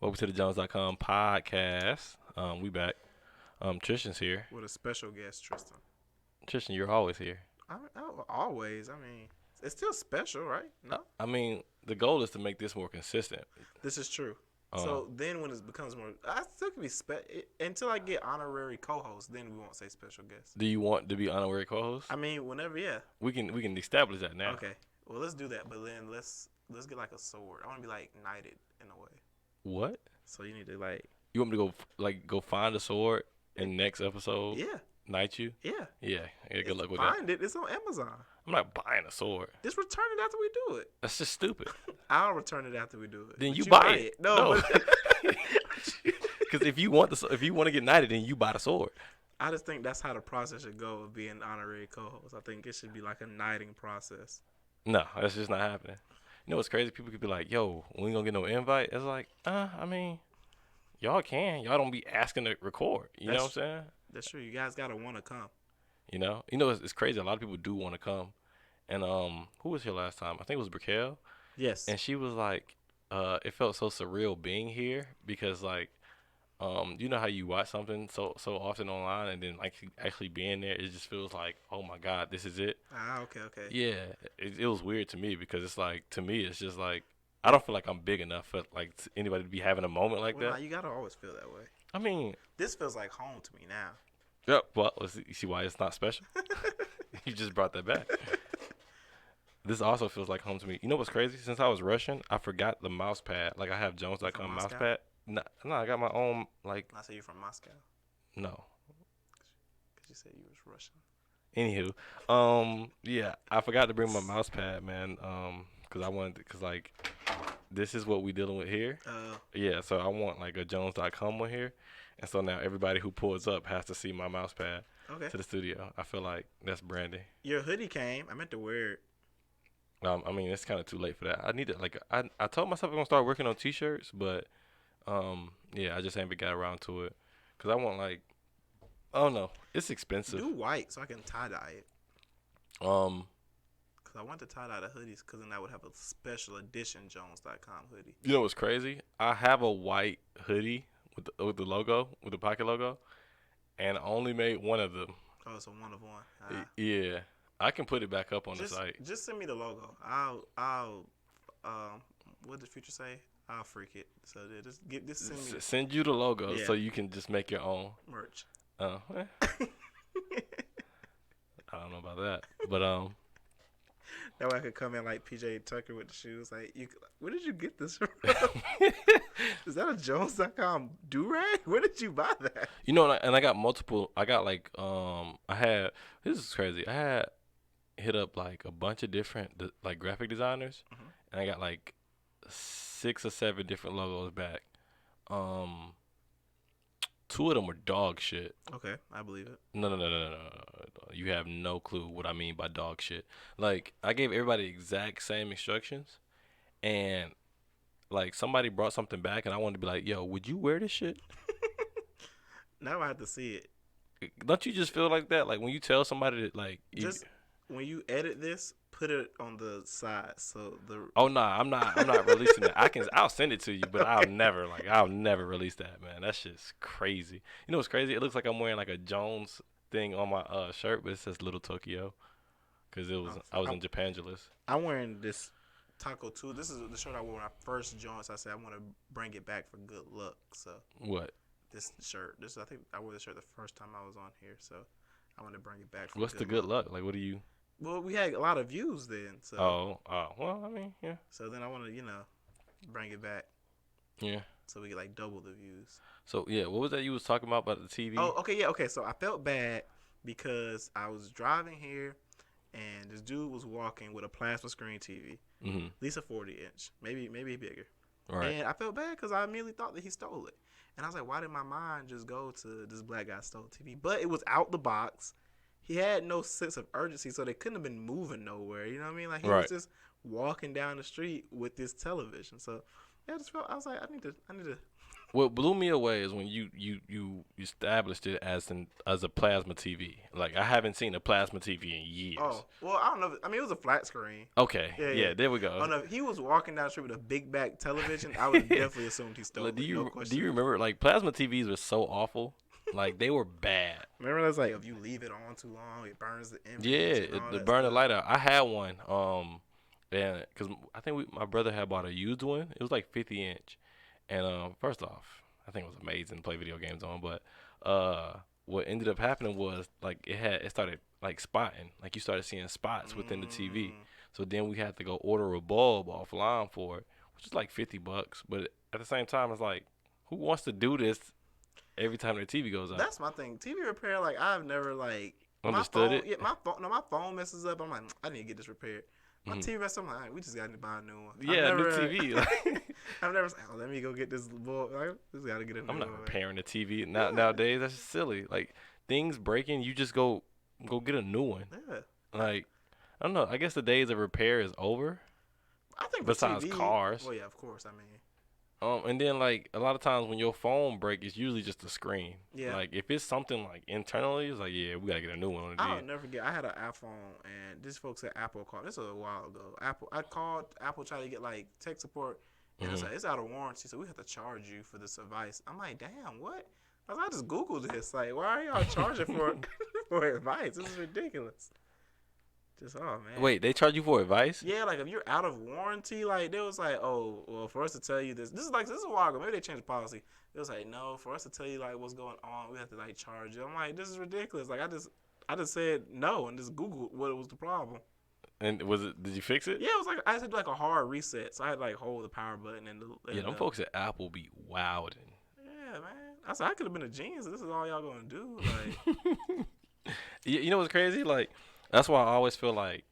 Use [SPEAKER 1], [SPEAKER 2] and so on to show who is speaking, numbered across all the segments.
[SPEAKER 1] Welcome to the Jones.com podcast. We back. Tristan's here.
[SPEAKER 2] With a special guest, Tristan.
[SPEAKER 1] Tristan, you're always here.
[SPEAKER 2] Always. I mean, it's still special, right? No,
[SPEAKER 1] I mean, the goal is to make this more consistent.
[SPEAKER 2] this is true.
[SPEAKER 1] Um,
[SPEAKER 2] So then, when it becomes more, I still can be until I get honorary co-host. Then we won't say special guest.
[SPEAKER 1] do you want to be honorary co-host?
[SPEAKER 2] I mean, whenever, yeah.
[SPEAKER 1] We can establish that now.
[SPEAKER 2] Okay. Well, let's do that. But then let's get like a sword. I want to be like knighted in a way.
[SPEAKER 1] What?
[SPEAKER 2] So you need to like,
[SPEAKER 1] You want me to go find a sword in next episode?
[SPEAKER 2] yeah,
[SPEAKER 1] Knight you?
[SPEAKER 2] yeah.
[SPEAKER 1] Yeah. Good luck with that.
[SPEAKER 2] Find it. It's on Amazon.
[SPEAKER 1] I'm not buying a sword.
[SPEAKER 2] Just return it after we do it.
[SPEAKER 1] That's just stupid.
[SPEAKER 2] I'll return it after we do it.
[SPEAKER 1] Then
[SPEAKER 2] But
[SPEAKER 1] you buy it.
[SPEAKER 2] No.
[SPEAKER 1] Because if you want to get knighted, then you buy the sword.
[SPEAKER 2] I just think that's how the process should go of being honorary co-host. I think it should be like a knighting process.
[SPEAKER 1] No, that's just not happening. You know what's crazy? People could be like, "Yo, we ain't gonna get no invite." It's like, I mean, y'all can. Y'all don't be asking to record. You know what I'm saying?
[SPEAKER 2] That's true. You guys gotta want to come.
[SPEAKER 1] You know, it's crazy. A lot of people do want to come. And who was here last time? I think it was Brickell.
[SPEAKER 2] Yes.
[SPEAKER 1] And she was like, it felt so surreal being here because like, you know how you watch something so often online and then like actually being there, it just feels like, oh my God, this is it.
[SPEAKER 2] Okay.
[SPEAKER 1] Yeah, it was weird to me because it's like, to me, it's just like, I don't feel like I'm big enough for like anybody to be having a moment like
[SPEAKER 2] Well,
[SPEAKER 1] that.
[SPEAKER 2] nah, you gotta always feel that way.
[SPEAKER 1] I mean,
[SPEAKER 2] This feels like home to me now.
[SPEAKER 1] yep. Well, you see why it's not special? You just brought that back. This also feels like home to me. You know what's crazy? Since I was Russian, I forgot the mouse pad. Like I have Jones.com mouse
[SPEAKER 2] Moscow?
[SPEAKER 1] pad. No, I got my own. Like
[SPEAKER 2] I say you're from Moscow
[SPEAKER 1] no.
[SPEAKER 2] because you said you was Russian.
[SPEAKER 1] Anywho, yeah, I forgot to bring my mouse pad, man. Cause I wanted, cause like, this is what we dealing with here. Yeah, so I want like a Jones.com one here, and so now everybody who pulls up has to see my mouse pad
[SPEAKER 2] Okay.
[SPEAKER 1] to the studio. I feel like that's branding.
[SPEAKER 2] Your hoodie came. I meant to wear it.
[SPEAKER 1] I mean, it's kind of too late for that. I need to like, I told myself I'm gonna start working on t-shirts, but yeah, I just haven't got around to it, cause I want like, I don't know, it's expensive.
[SPEAKER 2] Do white so I can tie dye it. Cause I want to tie dye the hoodies, cause then I would have a special edition Jones.com hoodie.
[SPEAKER 1] You know what's crazy? I have a white hoodie with the logo, with the pocket logo, and I only made one of them.
[SPEAKER 2] Oh, it's a one of one.
[SPEAKER 1] Yeah, I can put it back up on the
[SPEAKER 2] Just,
[SPEAKER 1] site.
[SPEAKER 2] just send me the logo. I'll what did Future say? I'll freak it. So just send me
[SPEAKER 1] Send you the logo
[SPEAKER 2] Yeah.
[SPEAKER 1] so you can just make your own.
[SPEAKER 2] merch.
[SPEAKER 1] I don't know about that, but
[SPEAKER 2] That way I could come in like PJ Tucker with the shoes. Like, where did you get this from? Is that a Jones.com do-rag? Where did you buy that?
[SPEAKER 1] you know, and I got multiple. I got like this is crazy. I had hit up like a bunch of different like graphic designers,
[SPEAKER 2] Mhm.
[SPEAKER 1] and I got like 6 or 7 different logos back. 2 of them were dog shit.
[SPEAKER 2] Okay, I believe it.
[SPEAKER 1] No. You have no clue what I mean by dog shit. Like, I gave everybody the exact same instructions, and like somebody brought something back, and I wanted to be like, "Yo, would you wear this shit?"
[SPEAKER 2] Now I have to see it.
[SPEAKER 1] Don't you just feel like that? Like when you tell somebody that, like,
[SPEAKER 2] Just when you edit this, put it on the side so the.
[SPEAKER 1] oh nah, I'm not releasing that. I'll send it to you, but I'll never release that, man. That's just crazy. You know what's crazy? It looks like I'm wearing like a Jones thing on my shirt, but it says Little Tokyo, because I was in Japangeles.
[SPEAKER 2] I'm wearing this Taco 2. This is the shirt I wore when I first joined. So I said I want to bring it back for good luck. So
[SPEAKER 1] What?
[SPEAKER 2] this shirt, I think I wore this shirt the first time I was on here. So I want to bring it back. For
[SPEAKER 1] What's the good luck? Like, what do you?
[SPEAKER 2] Well, we had a lot of views then. So
[SPEAKER 1] Well, I mean, yeah.
[SPEAKER 2] So then I want to bring it back.
[SPEAKER 1] Yeah.
[SPEAKER 2] So we get like double the views.
[SPEAKER 1] So yeah, what was that you was talking about the TV?
[SPEAKER 2] Oh, okay, yeah, okay. So I felt bad because I was driving here, and this dude was walking with a plasma screen TV,
[SPEAKER 1] Mm-hmm.
[SPEAKER 2] at least a 40-inch, maybe bigger.
[SPEAKER 1] Right.
[SPEAKER 2] And I felt bad because I immediately thought that he stole it, and I was like, why did my mind just go to this black guy stole TV? But it was out the box. He had no sense of urgency, so they couldn't have been moving nowhere. You know what I mean? Like he
[SPEAKER 1] Right.
[SPEAKER 2] was just walking down the street with this television. So Yeah, I just felt. I was like, I need to.
[SPEAKER 1] What blew me away is when you established it as a plasma TV. Like I haven't seen a plasma TV in years.
[SPEAKER 2] Oh, well, I don't know. I mean, it was a flat screen.
[SPEAKER 1] Okay.
[SPEAKER 2] Yeah,
[SPEAKER 1] Yeah. There we go.
[SPEAKER 2] Oh no, if he was walking down the street with a big back television, I would have definitely assumed he stole it.
[SPEAKER 1] Do you
[SPEAKER 2] No question.
[SPEAKER 1] do you remember like plasma TVs were so awful? Like they were bad.
[SPEAKER 2] Remember that's like if you leave it on too long, it burns the image.
[SPEAKER 1] Yeah, it burn the light out. I had one. And because I think my brother had bought a used one. It was like 50-inch. And first off, I think it was amazing to play video games on. But what ended up happening was like it started like spotting. Like you started seeing spots within the TV. So then we had to go order a bulb offline for it, which is like $50. But at the same time, it's like, who wants to do this every time their TV goes out?
[SPEAKER 2] That's my thing. TV repair, like I've never like
[SPEAKER 1] understood
[SPEAKER 2] my phone,
[SPEAKER 1] it.
[SPEAKER 2] Yeah, my phone messes up. I'm like, I need to get this repaired. My TV messes up. I'm like, we just got to buy a new one.
[SPEAKER 1] Yeah, new TV.
[SPEAKER 2] I've never said, oh, let me go get this bulb. I just got to get a new one.
[SPEAKER 1] I'm not repairing the TV nowadays. That's just silly. Like things breaking, you just go get a new one.
[SPEAKER 2] Yeah.
[SPEAKER 1] Like I don't know. I guess the days of repair is over.
[SPEAKER 2] I think
[SPEAKER 1] besides
[SPEAKER 2] TV,
[SPEAKER 1] cars.
[SPEAKER 2] Well, yeah, of course. I mean.
[SPEAKER 1] And then like a lot of times when your phone breaks, it's usually just the screen.
[SPEAKER 2] Yeah.
[SPEAKER 1] Like if it's something like internally, it's like we gotta get a new one.
[SPEAKER 2] I'll never forget. I had an iPhone, and these folks at Apple called. This was a while ago. I called Apple trying to get like tech support, and it's like it's out of warranty, so we have to charge you for this advice. I'm like, damn, what? I just Googled this. Like, why are y'all charging for for advice? This is ridiculous. Just man.
[SPEAKER 1] Wait, they charge you for advice?
[SPEAKER 2] Yeah, like if you're out of warranty, like they was like, oh, well, for us to tell you this is a while ago. Maybe they changed the policy. It was like, no, for us to tell you like what's going on, we have to like charge you. I'm like, this is ridiculous. Like I just said no and just Googled what was the problem.
[SPEAKER 1] And did you fix it?
[SPEAKER 2] Yeah, it was like I had to do like a hard reset, so I had to like hold the power button and
[SPEAKER 1] them folks at Apple be wilding.
[SPEAKER 2] Yeah, man. I said I could have been a genius. This is all y'all gonna do. Like,
[SPEAKER 1] you know what's crazy? Like. That's why I always feel like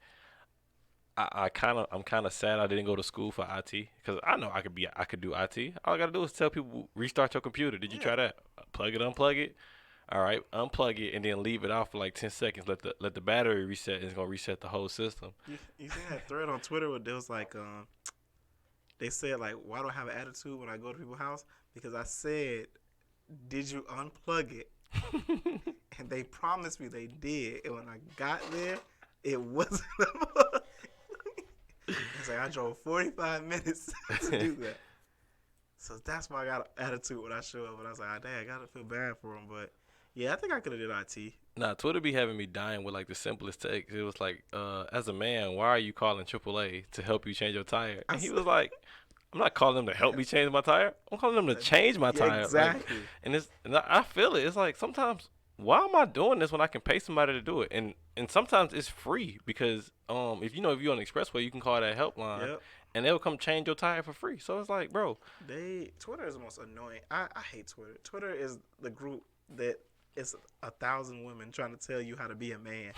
[SPEAKER 1] I'm kind of sad I didn't go to school for IT because I know I could do IT. All I gotta do is tell people restart your computer. Did you try that? Plug it, unplug it. All right, unplug it and then leave it off for like 10 seconds. Let the battery reset. And it's gonna reset the whole system.
[SPEAKER 2] You seen that thread on Twitter where there was like they said like, why do I have an attitude when I go to people's house? Because I said, did you unplug it? And they promised me they did. And when I got there, it wasn't. It's like I drove 45 minutes to do that. So that's why I got an attitude when I show up. And I was like, dang, I gotta feel bad for him. But yeah, I think I could have did IT.
[SPEAKER 1] Nah, Twitter be having me dying with like the simplest text. It was like, as a man, why are you calling AAA to help you change your tire? And he was like, I'm not calling them to help me change my tire. I'm calling them to change my tire.
[SPEAKER 2] Exactly.
[SPEAKER 1] Like, and I feel it. It's like sometimes, why am I doing this when I can pay somebody to do it? And sometimes it's free because if you're on the expressway, you can call that helpline, and they'll come change your tire for free. So it's like, bro,
[SPEAKER 2] Twitter is the most annoying. I hate Twitter. Twitter is the group that it's 1,000 women trying to tell you how to be a man.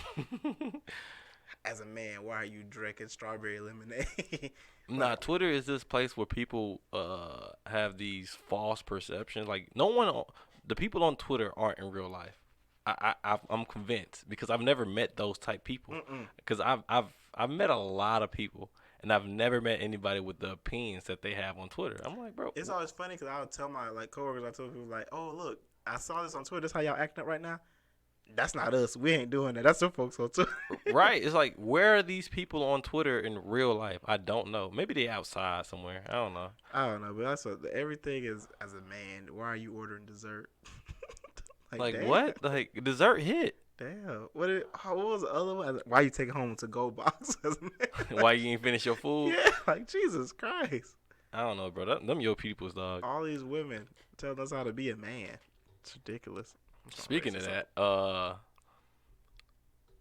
[SPEAKER 2] As a man, why are you drinking strawberry lemonade?
[SPEAKER 1] Nah, Twitter is this place where people have these false perceptions. Like the people on Twitter aren't in real life. I'm convinced because I've never met those type people. Because I've met a lot of people and I've never met anybody with the opinions that they have on Twitter. I'm like, bro,
[SPEAKER 2] it's always funny because I would tell my like coworkers, I tell people like, oh look, I saw this on Twitter. That's how y'all acting up right now. That's not us. We ain't doing that. That's some folks on Twitter.
[SPEAKER 1] Right. It's like, where are these people on Twitter in real life? I don't know. Maybe they outside somewhere. I don't know.
[SPEAKER 2] But that's everything is as a man. Why are you ordering dessert?
[SPEAKER 1] like what? Like dessert hit.
[SPEAKER 2] Damn. What was the other one? Why you take it home to go box as a man?
[SPEAKER 1] Why you ain't finish your food?
[SPEAKER 2] Yeah. Like Jesus Christ.
[SPEAKER 1] I don't know, bro. Them your people's, dog.
[SPEAKER 2] All these women telling us how to be a man. It's ridiculous.
[SPEAKER 1] Speaking of that,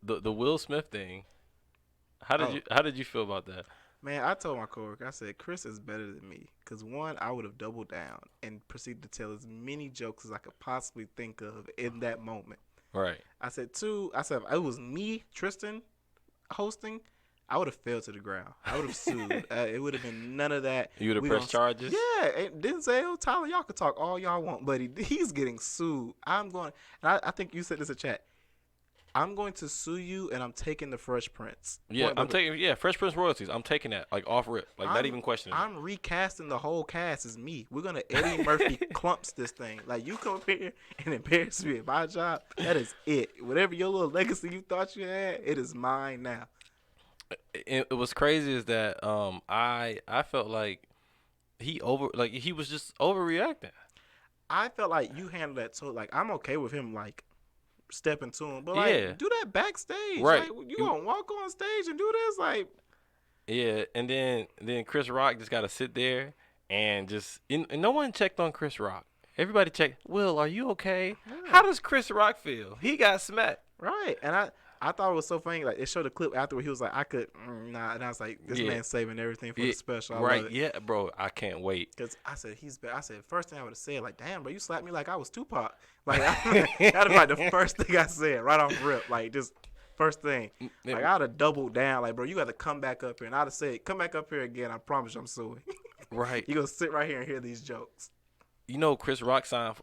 [SPEAKER 1] the Will Smith thing, how did you feel about that?
[SPEAKER 2] Man, I told my coworker, I said, Chris is better than me. Because one, I would have doubled down and proceeded to tell as many jokes as I could possibly think of in that moment.
[SPEAKER 1] Right.
[SPEAKER 2] I said, two, if it was me, Tristan, hosting, I would have fell to the ground. I would have sued. It would have been none of that.
[SPEAKER 1] You would have pressed charges?
[SPEAKER 2] Yeah. And Denzel, Tyler, y'all could talk all y'all want, but he's getting sued. I'm going, and I think you said this in chat. I'm going to sue you, and I'm taking the Fresh Prince.
[SPEAKER 1] Yeah, I'm taking Fresh Prince royalties. I'm taking that like off rip, like not even questioning.
[SPEAKER 2] I'm recasting the whole cast as me. We're gonna Eddie Murphy clumps this thing. Like you come up here and embarrass me at my job. That is it. Whatever your little legacy you thought you had, it is mine now.
[SPEAKER 1] It was crazy is that I felt like he was just overreacting.
[SPEAKER 2] I felt like you handled that so like I'm okay with him like stepping to him, but like do that backstage.
[SPEAKER 1] Right.
[SPEAKER 2] Like, you gonna walk on stage and do this like.
[SPEAKER 1] Yeah, and then Chris Rock just got to sit there and no one checked on Chris Rock. Everybody checked. Will, are you okay? Yeah. How does Chris Rock feel? He got smacked.
[SPEAKER 2] Right, and I thought it was so funny. Like, it showed a clip after where he was like, I could, nah. And I was like, this man's saving everything for the special.
[SPEAKER 1] Right, yeah, bro. I can't wait.
[SPEAKER 2] Because I said, first thing I would have said, like, damn, bro, you slapped me like I was Tupac. Like, that was like the first thing I said right off rip. Like, just first thing. Like, I would have doubled down. Like, bro, you got to come back up here. And I would have said, come back up here again. I promise you I'm suing.
[SPEAKER 1] Right.
[SPEAKER 2] You going to sit right here and hear these jokes.
[SPEAKER 1] You know, Chris Rock signed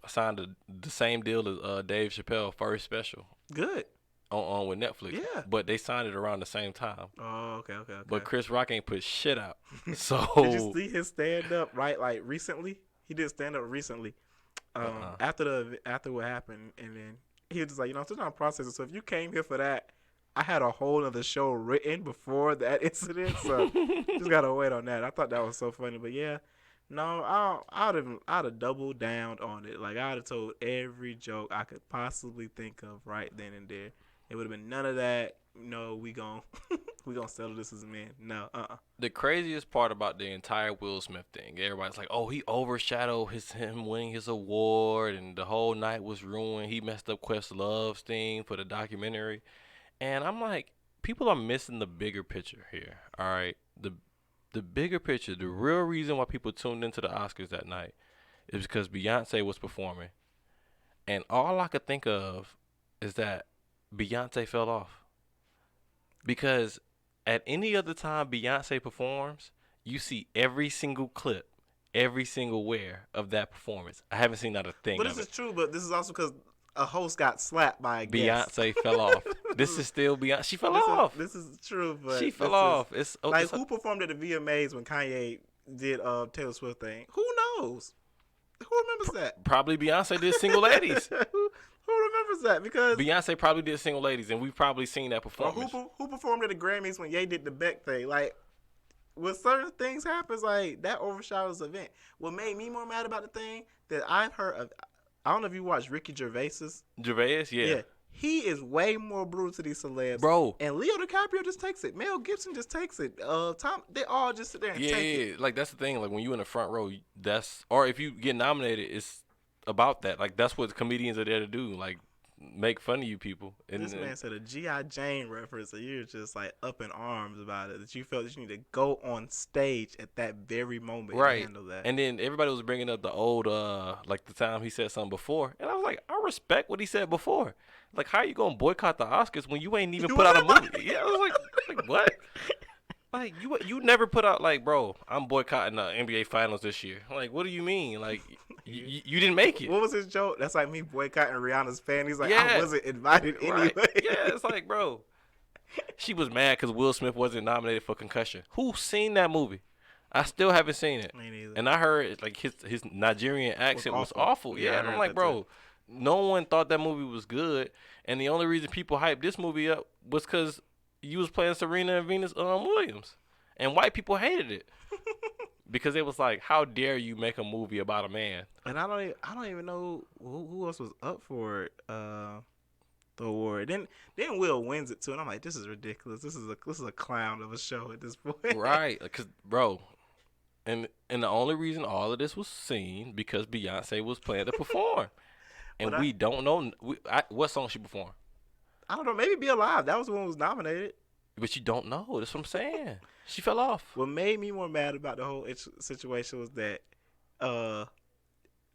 [SPEAKER 1] the same deal as Dave Chappelle first special.
[SPEAKER 2] Good.
[SPEAKER 1] On with Netflix.
[SPEAKER 2] Yeah.
[SPEAKER 1] But they signed it around the same time.
[SPEAKER 2] Oh, okay.
[SPEAKER 1] But Chris Rock ain't put shit out. So
[SPEAKER 2] did you see his stand up like recently? He did stand up recently. After what happened, and then he was just like, I'm still trying to process it. So if you came here for that, I had a whole other show written before that incident. So just gotta wait on that. I thought that was so funny. But yeah. No, I'd have doubled down on it. Like, I'd have told every joke I could possibly think of right then and there. It would have been none of that. No, we gonna settle this as men. No,
[SPEAKER 1] The craziest part about the entire Will Smith thing, everybody's like, oh, he overshadowed him winning his award, and the whole night was ruined. He messed up Questlove's thing for the documentary, and I'm like, people are missing the bigger picture here. All right, the bigger picture, the real reason why people tuned into the Oscars that night is because Beyonce was performing, and all I could think of is that Beyonce fell off. Because at any other time Beyonce performs, you see every single clip, every single wear of that performance. I haven't seen not a thing.
[SPEAKER 2] But this is true. But this is also because a host got slapped by a guest.
[SPEAKER 1] Beyonce fell off. This is still Beyonce. She fell off.
[SPEAKER 2] This is true. But
[SPEAKER 1] she fell off.
[SPEAKER 2] Who performed at the VMAs when Kanye did Taylor Swift thing? Who knows? Who remembers that?
[SPEAKER 1] Probably Beyonce did Single Ladies.
[SPEAKER 2] Who remembers that? Because
[SPEAKER 1] Beyonce probably did Single Ladies, and we've probably seen that performance.
[SPEAKER 2] Who performed at the Grammys when Ye did the Beck thing? Like, when certain things happens, like, that overshadows the event. What made me more mad about the thing that I've heard of, I don't know if you watched Ricky Gervais's.
[SPEAKER 1] Gervais, yeah.
[SPEAKER 2] He is way more brutal to these celebs.
[SPEAKER 1] Bro.
[SPEAKER 2] And Leo DiCaprio just takes it. Mel Gibson just takes it. They all just sit there and take it.
[SPEAKER 1] Yeah, like, that's the thing. Like, when you in the front row, or if you get nominated, it's about that. Like, that's what comedians are there to do. Like, make fun of you people. And
[SPEAKER 2] this man said a G.I. Jane reference, and you're just like up in arms about it. That you felt that you need to go on stage at that very moment and handle that.
[SPEAKER 1] And then everybody was bringing up the old, like the time he said something before, and I was like, I respect what he said before. Like, how you gonna boycott the Oscars when you ain't even put out a movie? Yeah, I was like what? Like, you never put out, like, bro, I'm boycotting the NBA Finals this year. Like, what do you mean? Like, you didn't make it.
[SPEAKER 2] What was his joke? That's like me boycotting Rihanna's fan. He's like, I wasn't invited anyway.
[SPEAKER 1] Yeah, it's like, bro, she was mad because Will Smith wasn't nominated for Concussion. Who seen that movie? I still haven't seen it.
[SPEAKER 2] Me neither.
[SPEAKER 1] And I heard, like, his Nigerian accent was awful. Yeah, and I'm like, bro, no one thought that movie was good. And the only reason people hyped this movie up was because you was playing Serena and Venus Williams, and white people hated it because it was like, how dare you make a movie about a man?
[SPEAKER 2] And I don't even know who else was up for it, the award. Then Will wins it too, and I'm like, this is ridiculous. This is a clown of a show at this point. Right,
[SPEAKER 1] because bro, and the only reason all of this was seen because Beyonce was planning to perform, and we don't know what song she performed.
[SPEAKER 2] I don't know. Maybe Be Alive. That was the one who was nominated.
[SPEAKER 1] But you don't know. That's what I'm saying. She fell off.
[SPEAKER 2] What made me more mad about the whole situation was that I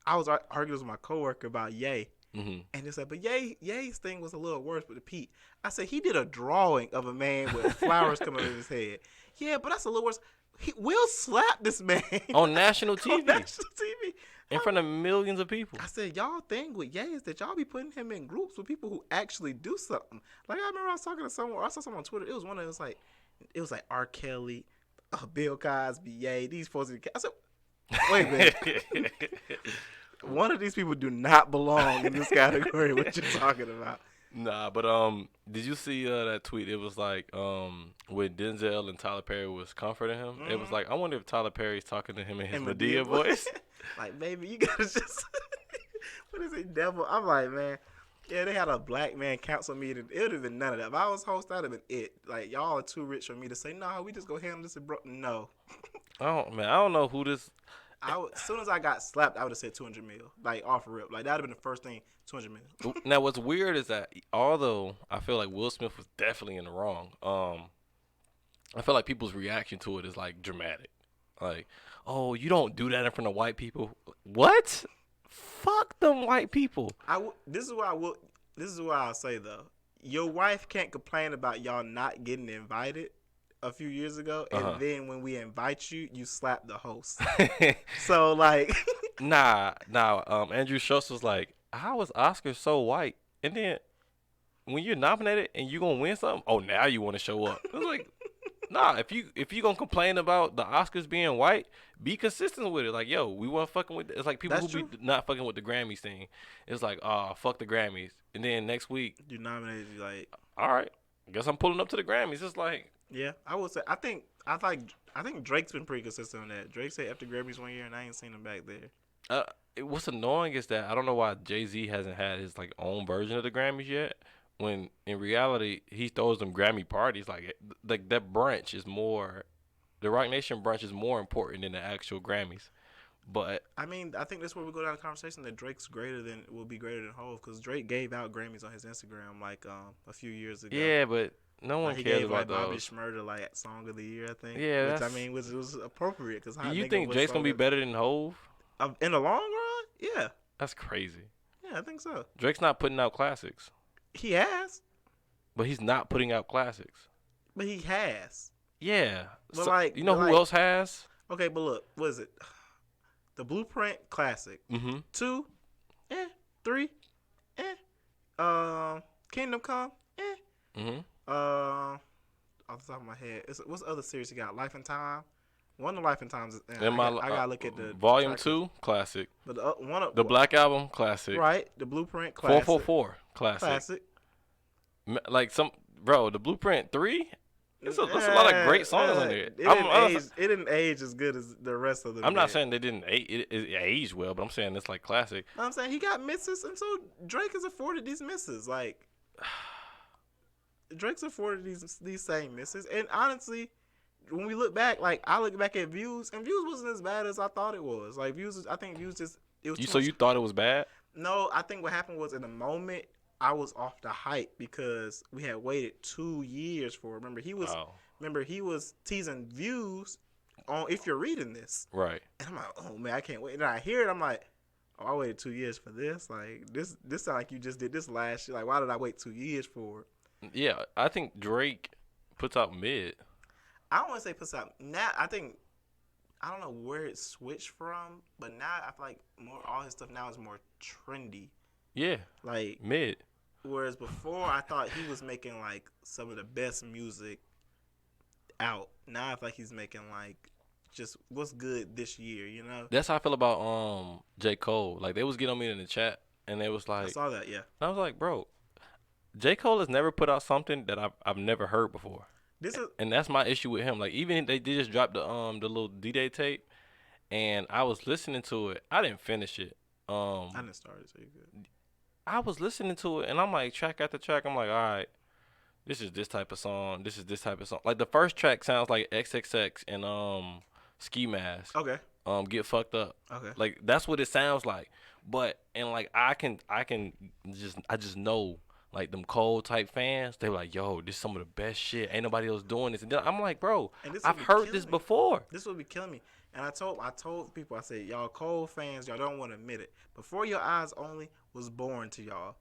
[SPEAKER 2] was arguing with my coworker about Ye. Mm-hmm. And they said, but Ye's thing was a little worse with the Pete. I said, he did a drawing of a man with flowers coming out of his head. Yeah, but that's a little worse. Will slap this man
[SPEAKER 1] on national TV.
[SPEAKER 2] On national TV.
[SPEAKER 1] In front of millions of people.
[SPEAKER 2] I said, y'all thing with Ye is that y'all be putting him in groups with people who actually do something. Like, I remember I was talking to someone, I saw someone on Twitter. It was one of them, it was like R. Kelly, Bill Cosby, Ye. These folks. I said, wait a minute. One of these people do not belong in this category. What you're talking about?
[SPEAKER 1] Nah, but did you see that tweet? It was like when Denzel and Tyler Perry was comforting him. It was like, I wonder if Tyler Perry's talking to him in his Madea voice.
[SPEAKER 2] Like, baby, you gotta just what is it, devil? I'm like, man, yeah, they had a black man council meeting. It would have been none of that. If I was host, that'd have been it. Like, y'all are too rich for me to say, no, we just go handle this and no.
[SPEAKER 1] I don't know who this.
[SPEAKER 2] As soon as I got slapped, I would have said 200 mil, like off rip. Like, that'd have been the first thing, 200 mil.
[SPEAKER 1] Now, what's weird is that although I feel like Will Smith was definitely in the wrong, I feel like people's reaction to it is like dramatic. Like, oh, you don't do that in front of white people. What? Fuck them white people.
[SPEAKER 2] This is what I'll say though. Your wife can't complain about y'all not getting invited a few years ago, and then when we invite you, you slap the host. So like,
[SPEAKER 1] nah. Andrew Schultz was like, "How is Oscar so white?" And then when you're nominated and you gonna win something, oh, now you want to show up. I was like, nah. If you gonna complain about the Oscars being white, be consistent with it. Like, yo, we weren't fucking with. It's like people who be not fucking with the Grammys thing. It's like, fuck the Grammys, and then next week
[SPEAKER 2] you nominated. You like,
[SPEAKER 1] all right, guess I'm pulling up to the Grammys. It's like.
[SPEAKER 2] Yeah, I would say I think Drake's been pretty consistent on that. Drake said after Grammys one year, and I ain't seen him back there.
[SPEAKER 1] What's annoying is that I don't know why Jay-Z hasn't had his like own version of the Grammys yet. When in reality he throws them Grammy parties like that brunch is more, the Rock Nation brunch is more important than the actual Grammys. But
[SPEAKER 2] I mean, I think that's where we go down the conversation that Drake's will be greater than Hov, because Drake gave out Grammys on his Instagram like a few years ago.
[SPEAKER 1] Yeah, but. No one cares about those.
[SPEAKER 2] Bobby Shmurda like Song of the Year, I think.
[SPEAKER 1] Yeah,
[SPEAKER 2] which I mean was appropriate because.
[SPEAKER 1] Do you think Drake's gonna be better than Hov?
[SPEAKER 2] In the long run? Yeah.
[SPEAKER 1] That's crazy.
[SPEAKER 2] Yeah, I think so.
[SPEAKER 1] Drake's not putting out classics.
[SPEAKER 2] He has.
[SPEAKER 1] But he's not putting out classics.
[SPEAKER 2] But he has.
[SPEAKER 1] Yeah.
[SPEAKER 2] But so,
[SPEAKER 1] you know who else has?
[SPEAKER 2] Okay, but look, what is it? The Blueprint Classic. 2, 3, Kingdom Come, off the top of my head, what's the other series you got? Life and Time. One of Life and Times. I gotta look at the
[SPEAKER 1] Volume 2 classic.
[SPEAKER 2] But the
[SPEAKER 1] Black Album classic.
[SPEAKER 2] Right. The Blueprint classic.
[SPEAKER 1] 444 classic. Like the Blueprint 3. There's a lot of great songs on there.
[SPEAKER 2] It didn't age as good as the rest of them.
[SPEAKER 1] I'm not saying they didn't age. It aged well, but I'm saying it's like classic.
[SPEAKER 2] No, I'm saying he got misses, and so Drake has afforded these misses. Like. Drake's afforded these same misses, and honestly, when we look back, like I look back at Views, and Views wasn't as bad as I thought it was. Like I think Views just it was.
[SPEAKER 1] So you thought it was bad?
[SPEAKER 2] No, I think what happened was in the moment I was off the hype because we had waited 2 years for it. Remember he was teasing Views on If You're Reading This,
[SPEAKER 1] right?
[SPEAKER 2] And I'm like, oh man, I can't wait. And I hear it, I'm like, oh, I waited 2 years for this. Like this sound like you just did this last year. Like why did I wait 2 years for it?
[SPEAKER 1] Yeah, I think Drake puts out mid.
[SPEAKER 2] I don't want to say puts out. Now, I don't know where it switched from, but now I feel like all his stuff now is more trendy.
[SPEAKER 1] Yeah.
[SPEAKER 2] Like
[SPEAKER 1] mid.
[SPEAKER 2] Whereas before, I thought he was making like some of the best music out. Now I feel like he's making like just what's good this year, you know?
[SPEAKER 1] That's how I feel about J. Cole. Like they was getting on me in the chat, and they was like,
[SPEAKER 2] I saw that, yeah.
[SPEAKER 1] And I was like, bro. J. Cole has never put out something that I've never heard before. And that's my issue with him. Like even they just dropped the little D-Day tape, and I was listening to it. I didn't finish it.
[SPEAKER 2] I didn't start it, so you good.
[SPEAKER 1] I was listening to it, and I'm like track after track. I'm like, all right, this is this type of song. This is this type of song. Like the first track sounds like XXX and Ski Mask.
[SPEAKER 2] Okay.
[SPEAKER 1] Get Fucked Up.
[SPEAKER 2] Okay.
[SPEAKER 1] Like that's what it sounds like. But like I just know. Like them Cole type fans, they were like, "Yo, this is some of the best shit. Ain't nobody else doing this." And then I'm like, "Bro, I've heard this before."
[SPEAKER 2] This would be killing me. And I told people, I said, "Y'all Cole fans, y'all don't want to admit it. Before Your Eyes Only was born to y'all,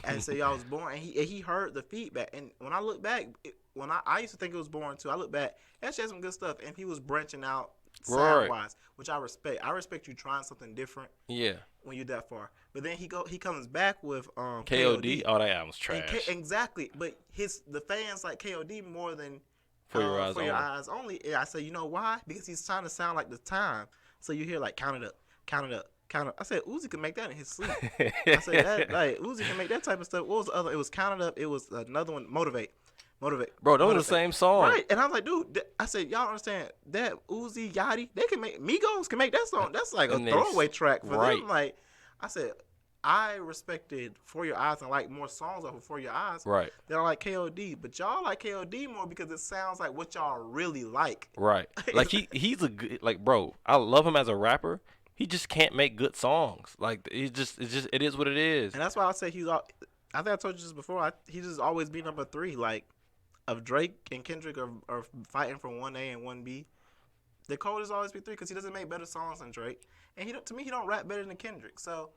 [SPEAKER 2] and so y'all was born, and he heard the feedback. And when I look back, when I used to think it was boring too. I look back, he actually had some good stuff, and he was branching out
[SPEAKER 1] Right.
[SPEAKER 2] sound wise, which I respect. I respect you trying something different.
[SPEAKER 1] Yeah.
[SPEAKER 2] When you're that far, but then he comes back with
[SPEAKER 1] KOD. Oh, that album's trash.
[SPEAKER 2] Exactly, but the fans like KOD more than
[SPEAKER 1] For Your Eyes
[SPEAKER 2] For
[SPEAKER 1] Only.
[SPEAKER 2] Your Eyes Only. And I say, you know why? Because he's trying to sound like the time. So you hear like count it up, count it up, count it up. I said Uzi could make that in his sleep. I said that like Uzi can make that type of stuff. What was the other? It was Count It Up. It was another one, Motivate.
[SPEAKER 1] Bro, those are the same song.
[SPEAKER 2] Right. And I was like, dude, I said, y'all understand that Uzi, Yachty, they can make, Migos can make that song. That's like a throwaway track for them. Like, I said, I respected For Your Eyes and like more songs off of For Your Eyes
[SPEAKER 1] right.
[SPEAKER 2] than I like KOD. But y'all like KOD more because it sounds like what y'all really like.
[SPEAKER 1] Right. Like he's a good, like, bro, I love him as a rapper. He just can't make good songs. Like it is what it is.
[SPEAKER 2] And that's why I say I think I told you this before. He's just always be number 3. Like, of Drake and Kendrick are fighting for 1A and 1B. The code is always be 3 because he doesn't make better songs than Drake. And to me, he don't rap better than Kendrick. So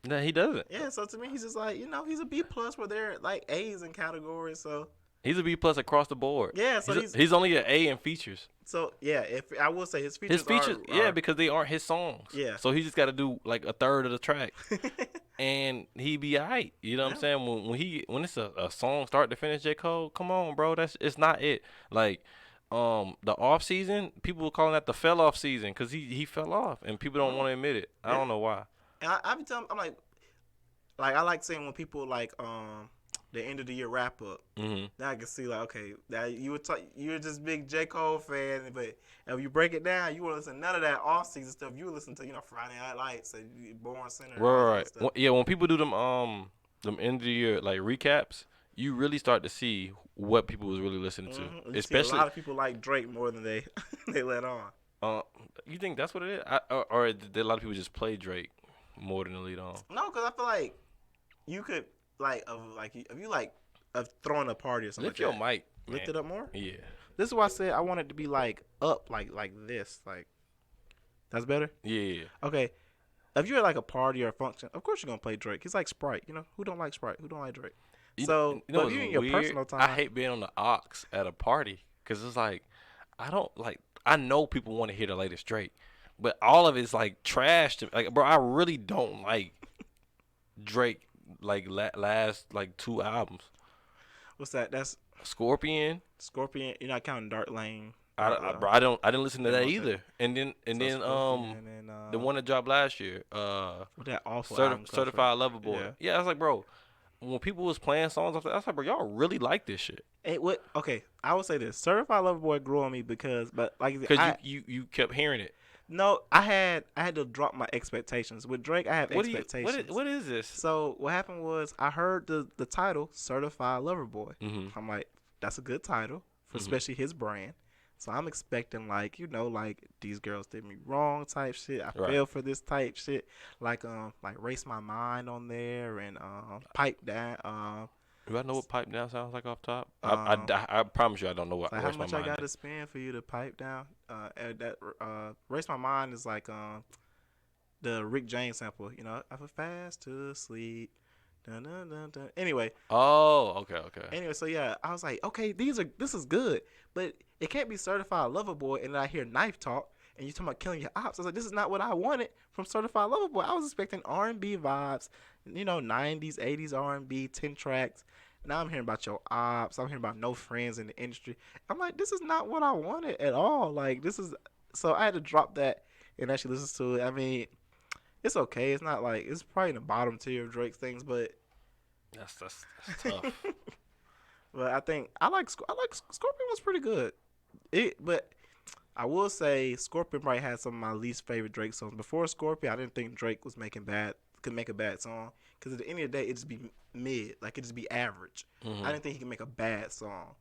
[SPEAKER 1] no, he doesn't.
[SPEAKER 2] Yeah, so to me, he's just like, he's a B+ where they're like A's in categories. So
[SPEAKER 1] he's a B+ across the board.
[SPEAKER 2] Yeah, so
[SPEAKER 1] he's only an A in features.
[SPEAKER 2] So yeah, if I will say his features
[SPEAKER 1] yeah, because they aren't his songs.
[SPEAKER 2] Yeah.
[SPEAKER 1] So he just got to do like a third of the track, and he be alright. You know what I'm saying? When it's a song start to finish, J. Cole, come on, bro, it's not it. Like the off season, people were calling that the fell off season because he fell off, and people don't want to admit it. I don't know why.
[SPEAKER 2] And I be telling, I'm like I like saying when people like the end of the year wrap up.
[SPEAKER 1] Mm-hmm.
[SPEAKER 2] Now I can see like, okay, now you're just big J. Cole fan, but if you break it down, you want to listen to none of that off season stuff. You listen to Friday Night Lights and Born Center.
[SPEAKER 1] Right. Yeah, when people do them end of the year like recaps, you really start to see what people was really listening to.
[SPEAKER 2] Mm-hmm.
[SPEAKER 1] Especially
[SPEAKER 2] a lot of people like Drake more than they let on.
[SPEAKER 1] You think that's what it is, or did a lot of people just play Drake more than the lead on?
[SPEAKER 2] No, because I feel like you could if you throwing a party or something.
[SPEAKER 1] Lift your mic.
[SPEAKER 2] Lift it up more.
[SPEAKER 1] Yeah.
[SPEAKER 2] This is why I said I want it to be like up, like this, like. That's better.
[SPEAKER 1] Yeah.
[SPEAKER 2] Okay. If you're at like a party or a function, of course you're gonna play Drake. He's like Sprite. Who don't like Sprite? Who don't like Drake? So,
[SPEAKER 1] but
[SPEAKER 2] you in your personal time.
[SPEAKER 1] I hate being on the aux at a party because it's like I know people want to hear the latest Drake, but all of it's like trash to me. Like, bro, I really don't like Drake. Like last like 2 albums.
[SPEAKER 2] What's that? That's
[SPEAKER 1] Scorpion.
[SPEAKER 2] You're not counting Dark Lane.
[SPEAKER 1] Bro, I didn't listen to that either. And then the one that dropped last year.
[SPEAKER 2] With that awful
[SPEAKER 1] Certified Lover Boy. Yeah, I was like, bro, when people was playing songs, I was like, bro, y'all really like this shit.
[SPEAKER 2] Okay, I would say this. Certified Lover Boy grew on me because
[SPEAKER 1] you kept hearing it.
[SPEAKER 2] No, I had to drop my expectations. With Drake, I have expectations.
[SPEAKER 1] What is this?
[SPEAKER 2] So what happened was I heard the title Certified Lover Boy.
[SPEAKER 1] Mm-hmm.
[SPEAKER 2] I'm like, that's a good title for especially his brand. So I'm expecting like these girls did me wrong type shit. I fell for this type shit. Like Race My Mind on there and Pipe Down.
[SPEAKER 1] Do I know what Pipe Down sounds like off top? I promise you I don't know what.
[SPEAKER 2] Like how much I got to spend for you to pipe down? Race My Mind is like the Rick James sample. I feel fast to sleep. Dun, dun, dun, dun. Anyway.
[SPEAKER 1] Oh, okay.
[SPEAKER 2] Anyway, so yeah, I was like, okay, this is good, but it can't be Certified Lover Boy, and then I hear Knife Talk, and you talking about killing your ops. I was like, this is not what I wanted from Certified Lover Boy. I was expecting R&B vibes, 90s, 80s R&B, 10 tracks. Now I'm hearing about your ops. I'm hearing about no friends in the industry. I'm like, this is not what I wanted at all. Like, so I had to drop that and actually listen to it. I mean, it's okay. It's not like, it's probably in the bottom tier of Drake's things, but
[SPEAKER 1] that's tough.
[SPEAKER 2] But I think I like Scorpion was pretty good. But I will say Scorpion probably had some of my least favorite Drake songs. Before Scorpion, I didn't think Drake could make a bad song. Because at the end of the day, it just be mid. Like, it just be average.
[SPEAKER 1] Mm-hmm.
[SPEAKER 2] I didn't think he could make a bad song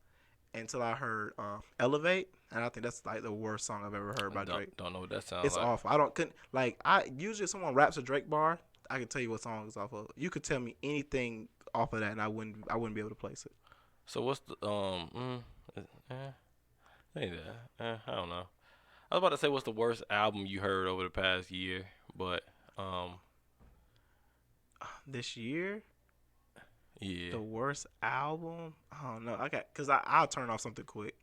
[SPEAKER 2] until I heard Elevate. And I think that's, like, the worst song I've ever heard by Drake.
[SPEAKER 1] Don't know what that sounds
[SPEAKER 2] like. It's awful. Usually if someone raps a Drake bar, I can tell you what song it's off of. You could tell me anything off of that, and I wouldn't be able to place it.
[SPEAKER 1] So what's the, I don't know. I was about to say what's the worst album you heard over the past year, but,
[SPEAKER 2] this year?
[SPEAKER 1] Yeah.
[SPEAKER 2] The worst album? I don't know. Cause I'll turn off something quick.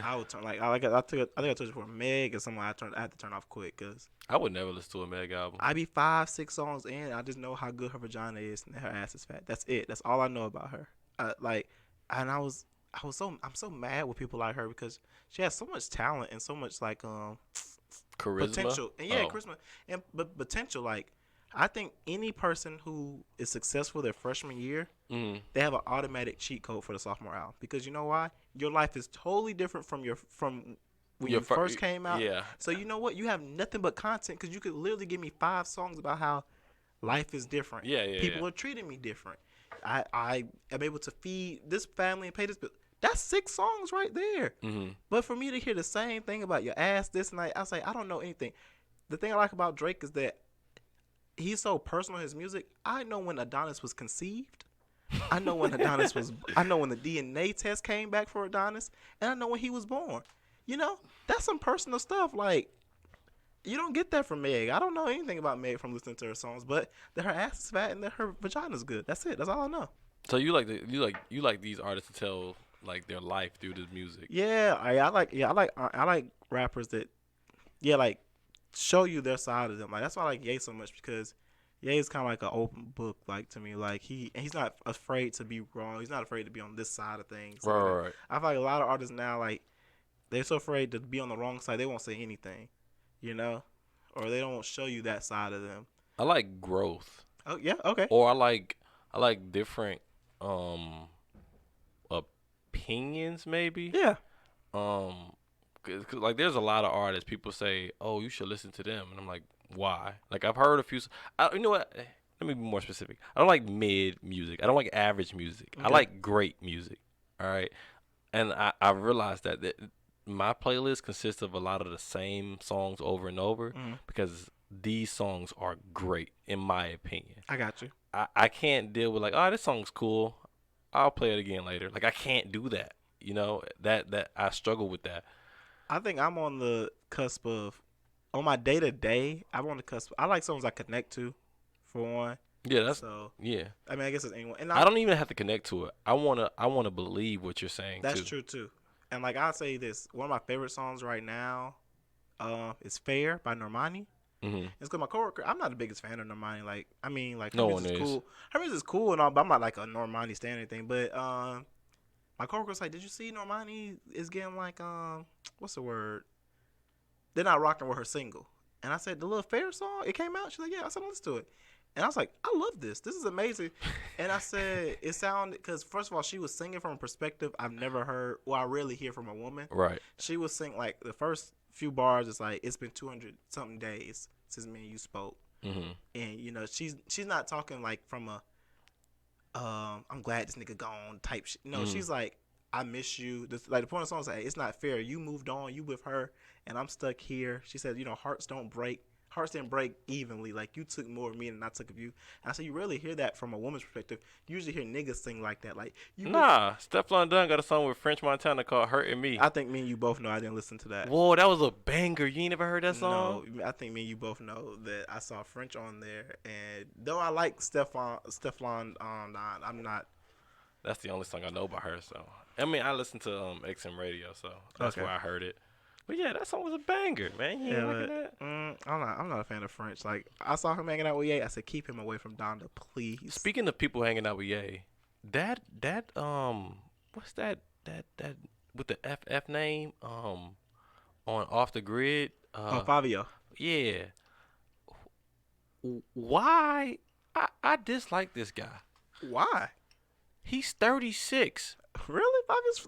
[SPEAKER 2] I would turn I think I told you for Meg or something. I had to turn off quick because
[SPEAKER 1] I would never listen to a Meg album.
[SPEAKER 2] I be 5-6 songs in. I just know how good her vagina is and her ass is fat. That's it. That's all I know about her. And I'm so mad with people like her because she has so much talent and so much
[SPEAKER 1] Charisma.
[SPEAKER 2] Potential. And charisma but potential. Like, I think any person who is successful their freshman year, they have an automatic cheat code for the sophomore album because you know why? Your life is totally different from when you first came out.
[SPEAKER 1] Yeah.
[SPEAKER 2] So you know what? You have nothing but content because you could literally give me 5 songs about how life is different. People are treating me different. I am able to feed this family and pay this bill. That's 6 songs right there. But for me to hear the same thing about your ass this night, I say I don't know anything. The thing I like about Drake is that he's so personal in his music. I know when Adonis was conceived. I know when Adonis was. I know when the DNA test came back for Adonis, and I know when he was born. You know, that's some personal stuff. Like, you don't get that from Meg. I don't know anything about Meg from listening to her songs, but that her ass is fat and that her vagina's good. That's it. That's all I know.
[SPEAKER 1] So you like these artists to tell like their life through the music.
[SPEAKER 2] Yeah, I like rappers that like show you their side of them. Like, that's why I like Ye so much because Ye is kind of like an open book, like, to me. Like, he's not afraid to be wrong. He's not afraid to be on this side of things.
[SPEAKER 1] Right.
[SPEAKER 2] I feel like a lot of artists now, like, they're so afraid to be on the wrong side, they won't say anything, you know, or they don't show you that side of them.
[SPEAKER 1] I like growth.
[SPEAKER 2] Oh yeah, okay.
[SPEAKER 1] Or I like different opinions, maybe.
[SPEAKER 2] Yeah.
[SPEAKER 1] Cause like there's a lot of artists. People say, "Oh, you should listen to them," and I'm like, "Why?" Like, I've heard a few. You know what? Let me be more specific. I don't like mid music. I don't like average music. Okay. I like great music. All right, and I realized that my playlist consists of a lot of the same songs over and over because these songs are great in my opinion.
[SPEAKER 2] I got you.
[SPEAKER 1] I can't deal with like, oh, this song's cool, I'll play it again later. Like, I can't do that. You know, that I struggle with that.
[SPEAKER 2] I think I'm on the cusp of, on my day to day, I'm on the cusp. I like songs I connect to, for one.
[SPEAKER 1] Yeah, that's
[SPEAKER 2] so.
[SPEAKER 1] Yeah.
[SPEAKER 2] I mean, I guess it's anyone. And
[SPEAKER 1] I don't even have to connect to it. I wanna believe what you're saying.
[SPEAKER 2] That's true too. And like, I'll say this, one of my favorite songs right now, is "Fair" by Normani. It's because my coworker, I'm not the biggest fan of Normani. Like, I mean, like, her music is cool. Her music is cool and all, but I'm not like a Normani stan or anything. But my coworker was like, "Did you see Normani is getting like what's the word? They're not rocking with her single." And I said, "The little Fair song, it came out." She's like, "Yeah." I said, "Listen to it." And I was like, "I love this. This is amazing." And I said, it sounded, because first of all, she was singing from a perspective I've never heard, or I rarely hear from a woman.
[SPEAKER 1] Right.
[SPEAKER 2] She was singing, like, the first few bars is like, "It's been 200 something days since me and you spoke." And, you know, she's not talking like from a I'm glad this nigga gone type shit. No, she's like, "I miss you." Like, the point of the song is like, "It's not fair. You moved on. You with her, and I'm stuck here." She said, "You know, hearts didn't break evenly. Like, you took more of me than I took of you." And I said, you rarely hear that from a woman's perspective. You usually hear niggas sing like that. Like,
[SPEAKER 1] Stefflon Don got a song with French Montana called "Hurting Me."
[SPEAKER 2] I think me and you both know I didn't listen to that.
[SPEAKER 1] Whoa, that was a banger. You ain't never heard that song?
[SPEAKER 2] No, I think me and you both know that I saw French on there. And though I like Stefflon Don, I'm not.
[SPEAKER 1] That's the only song I know by her. So, I mean, I listen to XM Radio, so that's where I heard it. But yeah, that song was a banger, man. You ain't liking that?
[SPEAKER 2] I'm not a fan of French. Like, I saw him hanging out with Ye. I said, keep him away from Donda, please.
[SPEAKER 1] Speaking of people hanging out with Ye, that what's that with the FF name on Off the Grid?
[SPEAKER 2] Fabio.
[SPEAKER 1] Yeah. Why? I dislike this guy.
[SPEAKER 2] Why?
[SPEAKER 1] He's 36.
[SPEAKER 2] Really? Fabio's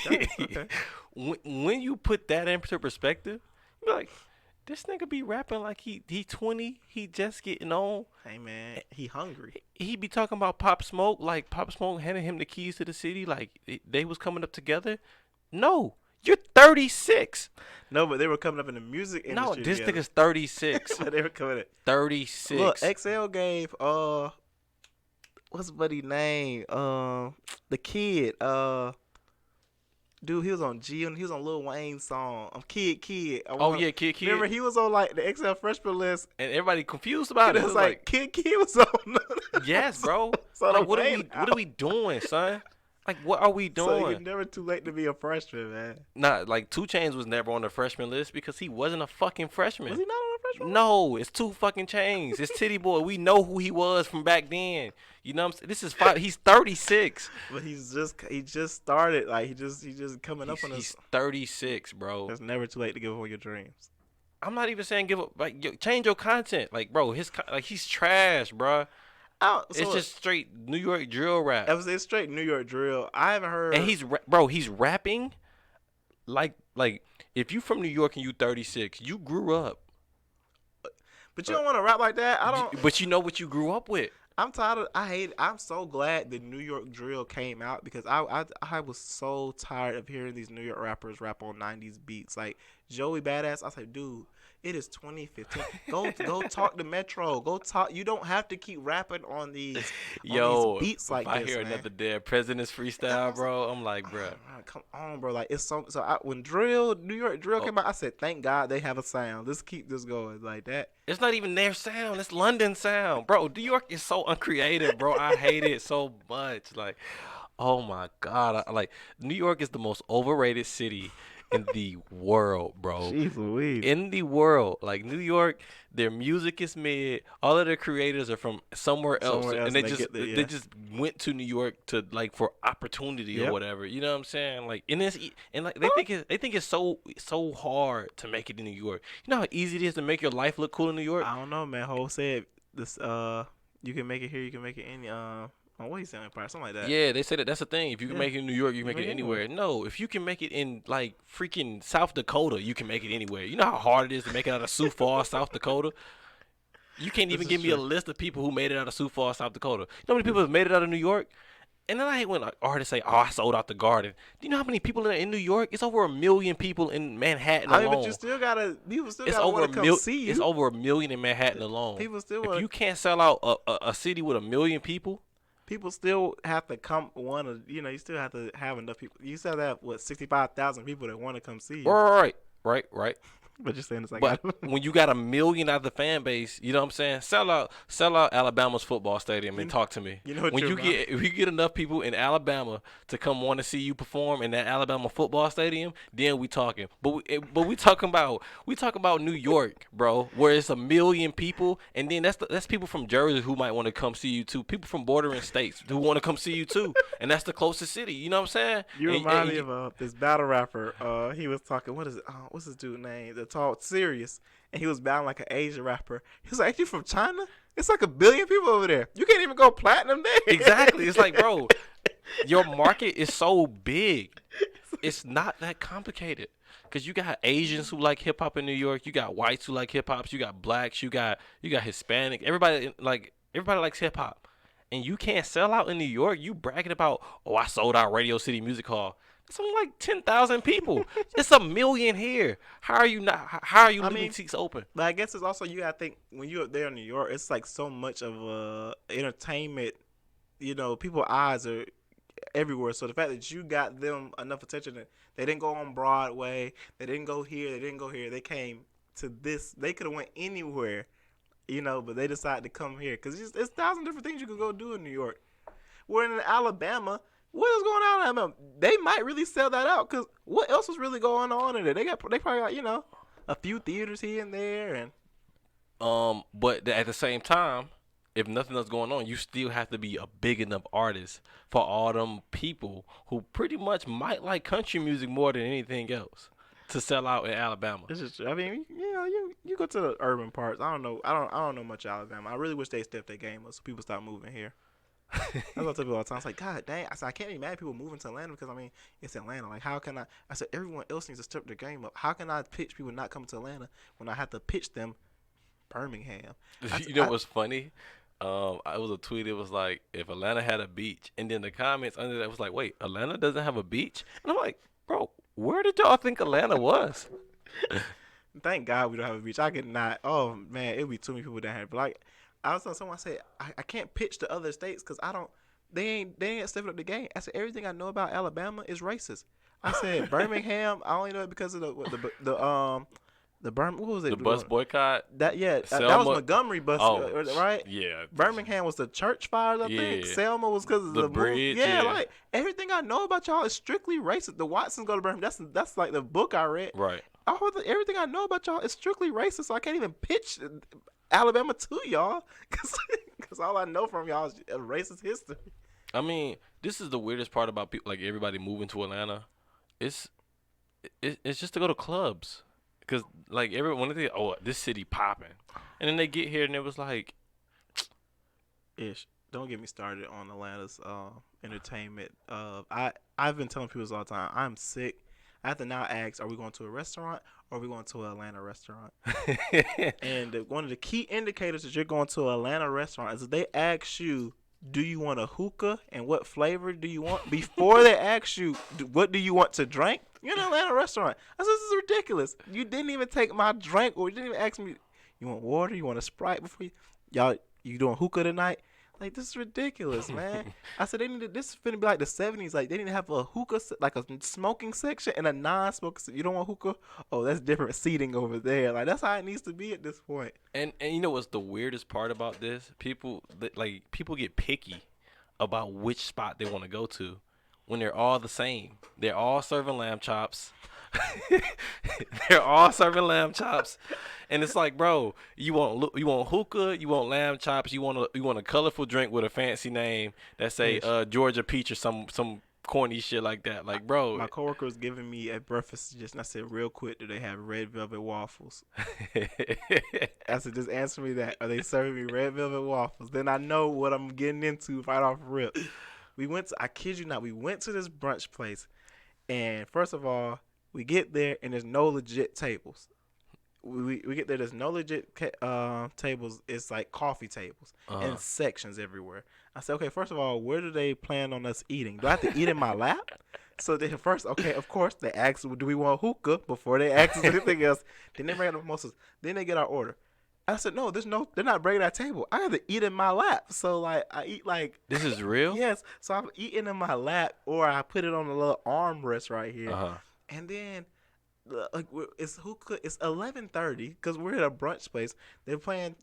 [SPEAKER 2] 36? Okay.
[SPEAKER 1] When you put that into perspective, you're like, this nigga be rapping like he 20, he just getting on.
[SPEAKER 2] Hey man, he hungry.
[SPEAKER 1] He be talking about Pop Smoke, like Pop Smoke handing him the keys to the city, like they was coming up together. No, you're 36.
[SPEAKER 2] No, but they were coming up in the music industry.
[SPEAKER 1] No, this nigga's 36.
[SPEAKER 2] But they were coming at
[SPEAKER 1] 36.
[SPEAKER 2] Look, XL gave what's buddy name? The kid, Dude, he was on G and he was on Lil Wayne's song. Kid.
[SPEAKER 1] Kid.
[SPEAKER 2] Remember, he was on like the XL freshman list,
[SPEAKER 1] and everybody confused about it.
[SPEAKER 2] It was like Kid was on.
[SPEAKER 1] Yes, bro.
[SPEAKER 2] So
[SPEAKER 1] like, what are we doing, son? Like, what are we doing?
[SPEAKER 2] So you're never too late to be a freshman, man.
[SPEAKER 1] Nah, like 2 Chainz was never on the freshman list because he wasn't a fucking freshman.
[SPEAKER 2] Was he not on the freshman list?
[SPEAKER 1] No, it's 2 fucking Chainz. It's Titty Boy. We know who he was from back then. You know what I'm saying? This is he's 36.
[SPEAKER 2] But he just started. Like he just coming up on us.
[SPEAKER 1] He's 36, bro.
[SPEAKER 2] It's never too late to give up on your dreams.
[SPEAKER 1] I'm not even saying give up. Like, change your content. Like, bro, he's trash, bro. It's just straight New York drill rap.
[SPEAKER 2] It's straight New York drill. I haven't heard.
[SPEAKER 1] And he's rapping like if you from New York and you 36, you grew up.
[SPEAKER 2] But you don't want to rap like that. I don't.
[SPEAKER 1] But you know what you grew up with.
[SPEAKER 2] I'm tired of. I'm so glad the New York drill came out because I was so tired of hearing these New York rappers rap on 90s beats. Like Joey Badass, I was like, dude, it is 2015. Go talk to Metro. Go talk. You don't have to keep rapping on these beats like this.
[SPEAKER 1] I hear another Dead President's freestyle, bro. I'm like, bro,
[SPEAKER 2] come on, bro. Like it's so. When New York drill came out, I said, thank God they have a sound. Let's keep this going like that.
[SPEAKER 1] It's not even their sound. It's London sound, bro. New York is so uncreative, bro. I hate it so much. Like, oh my God. New York is the most overrated city in the world, bro.
[SPEAKER 2] Jeez Louise.
[SPEAKER 1] In the world. Like, New York, their music is mid. All of their creators are from somewhere else. And they just went to New York to like for opportunity or whatever. You know what I'm saying? Like they think it's so hard to make it in New York. You know how easy it is to make your life look cool in New York?
[SPEAKER 2] I don't know, man. Ho said this you can make it here, you can make it in what he's saying, something like that.
[SPEAKER 1] Yeah, they say that's the thing. If you can make it in New York, you can make it anywhere. No, if you can make it in like freaking South Dakota, you can make it anywhere. You know how hard it is to make it out of Sioux Falls, South Dakota? You can't even give me a list of people who made it out of Sioux Falls, South Dakota. You know how many people have made it out of New York? And then I hate when artists say, "Oh, I sold out the Garden." Do you know how many people are in New York? It's over 1 million people in Manhattan alone.
[SPEAKER 2] But people still gotta want to come see you.
[SPEAKER 1] It's over 1 million in Manhattan alone.
[SPEAKER 2] People still
[SPEAKER 1] if you can't sell out a city with 1 million people,
[SPEAKER 2] people still have to come. You still have to have enough people. You still have 65,000 people that want to come see you.
[SPEAKER 1] Right.
[SPEAKER 2] But you're saying it's like.
[SPEAKER 1] But when you got 1 million out of the fan base, you know what I'm saying? Sell out Alabama's football stadium and talk to me. You know what if you get enough people in Alabama to come want to see you perform in that Alabama football stadium, then we talking. But we talking about New York, bro, where it's 1 million people, and then that's people from Jersey who might want to come see you too. People from bordering states who want to come see you too, and that's the closest city. You know what I'm saying?
[SPEAKER 2] You remind me of this battle rapper. He was talking. What is it? What's his dude name? Tall, serious, and he was battling like an Asian rapper. He was like, "You from China? It's like 1 billion people over there. You can't even go platinum there."
[SPEAKER 1] Exactly. It's like, bro, your market is so big. It's not that complicated. Cause you got Asians who like hip hop in New York. You got whites who like hip hop. You got blacks. You got Hispanic. Everybody likes hip hop, and you can't sell out in New York. You bragging about, "Oh, I sold out Radio City Music Hall." It's only like 10,000 people. It's 1 million here. How are you leaving seats open?
[SPEAKER 2] But I guess it's also, you gotta think, when you're up there in New York, it's like so much of entertainment. People's eyes are everywhere. So the fact that you got them enough attention, that they didn't go on Broadway, they didn't go here, they came to this. They could have went anywhere, but they decided to come here because there's 1,000 different things you could go do in New York. We're in Alabama. What is going on in Alabama? They might really sell that out because what else is really going on in there? They probably got a few theaters here and there, and
[SPEAKER 1] but at the same time, if nothing else going on, you still have to be a big enough artist for all them people who pretty much might like country music more than anything else to sell out in Alabama.
[SPEAKER 2] It's just, you go to the urban parts. I don't know much Alabama. I really wish they stepped their game up so people stop moving here. That's what I tell people all the time. It's like, God dang. I can't be mad at people moving to Atlanta because, it's Atlanta. Like, how can I said, everyone else needs to step their game up. How can I pitch people not coming to Atlanta when I have to pitch them Birmingham?
[SPEAKER 1] You know what's funny? It was a tweet. It was like, if Atlanta had a beach. And then the comments under that was like, wait, Atlanta doesn't have a beach? And I'm like, bro, where did y'all think Atlanta was?
[SPEAKER 2] Thank God we don't have a beach. I could not. Oh, man, it would be too many people down here. But, like, I was telling someone, I said, I can't pitch to other states because they ain't stepping up the game. I said, everything I know about Alabama is racist. I said Birmingham. I only know it because of what was it?
[SPEAKER 1] The bus boycott.
[SPEAKER 2] That that was Montgomery bus, right?
[SPEAKER 1] Yeah.
[SPEAKER 2] Birmingham was the church fires, I think. Selma was because of the
[SPEAKER 1] bridge.
[SPEAKER 2] Yeah, like everything I know about y'all is strictly racist. The Watsons go to Birmingham. That's like the book I read.
[SPEAKER 1] Right.
[SPEAKER 2] Everything I know about y'all is strictly racist, so I can't even pitch Alabama to y'all because all I know from y'all is racist history.
[SPEAKER 1] I mean, this is the weirdest part about people, like everybody moving to Atlanta. It's just to go to clubs. Because, like, everyone, they think, oh, this city popping. And then they get here and it was like...
[SPEAKER 2] Don't get me started on Atlanta's entertainment. I've been telling people all the time, I'm sick. I have to now ask, are we going to a restaurant or are we going to an Atlanta restaurant? And one of the key indicators that you're going to an Atlanta restaurant is if they ask you, do you want a hookah and what flavor do you want? Before they ask you, what do you want to drink? You're in an Atlanta restaurant. I said, this is ridiculous. You didn't even take my drink or you didn't even ask me, you want water? You want a Sprite before you doing hookah tonight? Like, this is ridiculous, man. I said, this is finna be like the 70s. Like, they need to have a hookah, like a smoking section and a non-smoking section. You don't want hookah? Oh, that's different seating over there. Like, that's how it needs to be at this point.
[SPEAKER 1] And you know what's the weirdest part about this? People get picky about which spot they want to go to when they're all the same. They're all serving lamb chops. They're all serving lamb chops, and it's like, bro, you want hookah, you want lamb chops, you want a colorful drink with a fancy name that say Georgia Peach or some corny shit like that. Like, bro,
[SPEAKER 2] my coworker was giving me a breakfast suggestion. I said, real quick, do they have red velvet waffles? I said, just answer me that. Are they serving me red velvet waffles? Then I know what I'm getting into right off rip. I kid you not, we went to this brunch place, and first of all, we get there and there's no legit tables. We get there, there's no legit tables. It's like coffee tables and sections everywhere. I said, okay, first of all, where do they plan on us eating? Do I have to eat in my lap? So they first, okay, of course, they ask, do we want hookah before they ask us anything else? Then they bring out the mimosas. Then they get our order. I said, no, they're not bringing that table. I have to eat in my lap. So, like, I eat like.
[SPEAKER 1] This is real?
[SPEAKER 2] Yes. So I'm eating in my lap or I put it on a little armrest right here. And then it's hookah. It's 11:30 because we're at a brunch place. They're playing,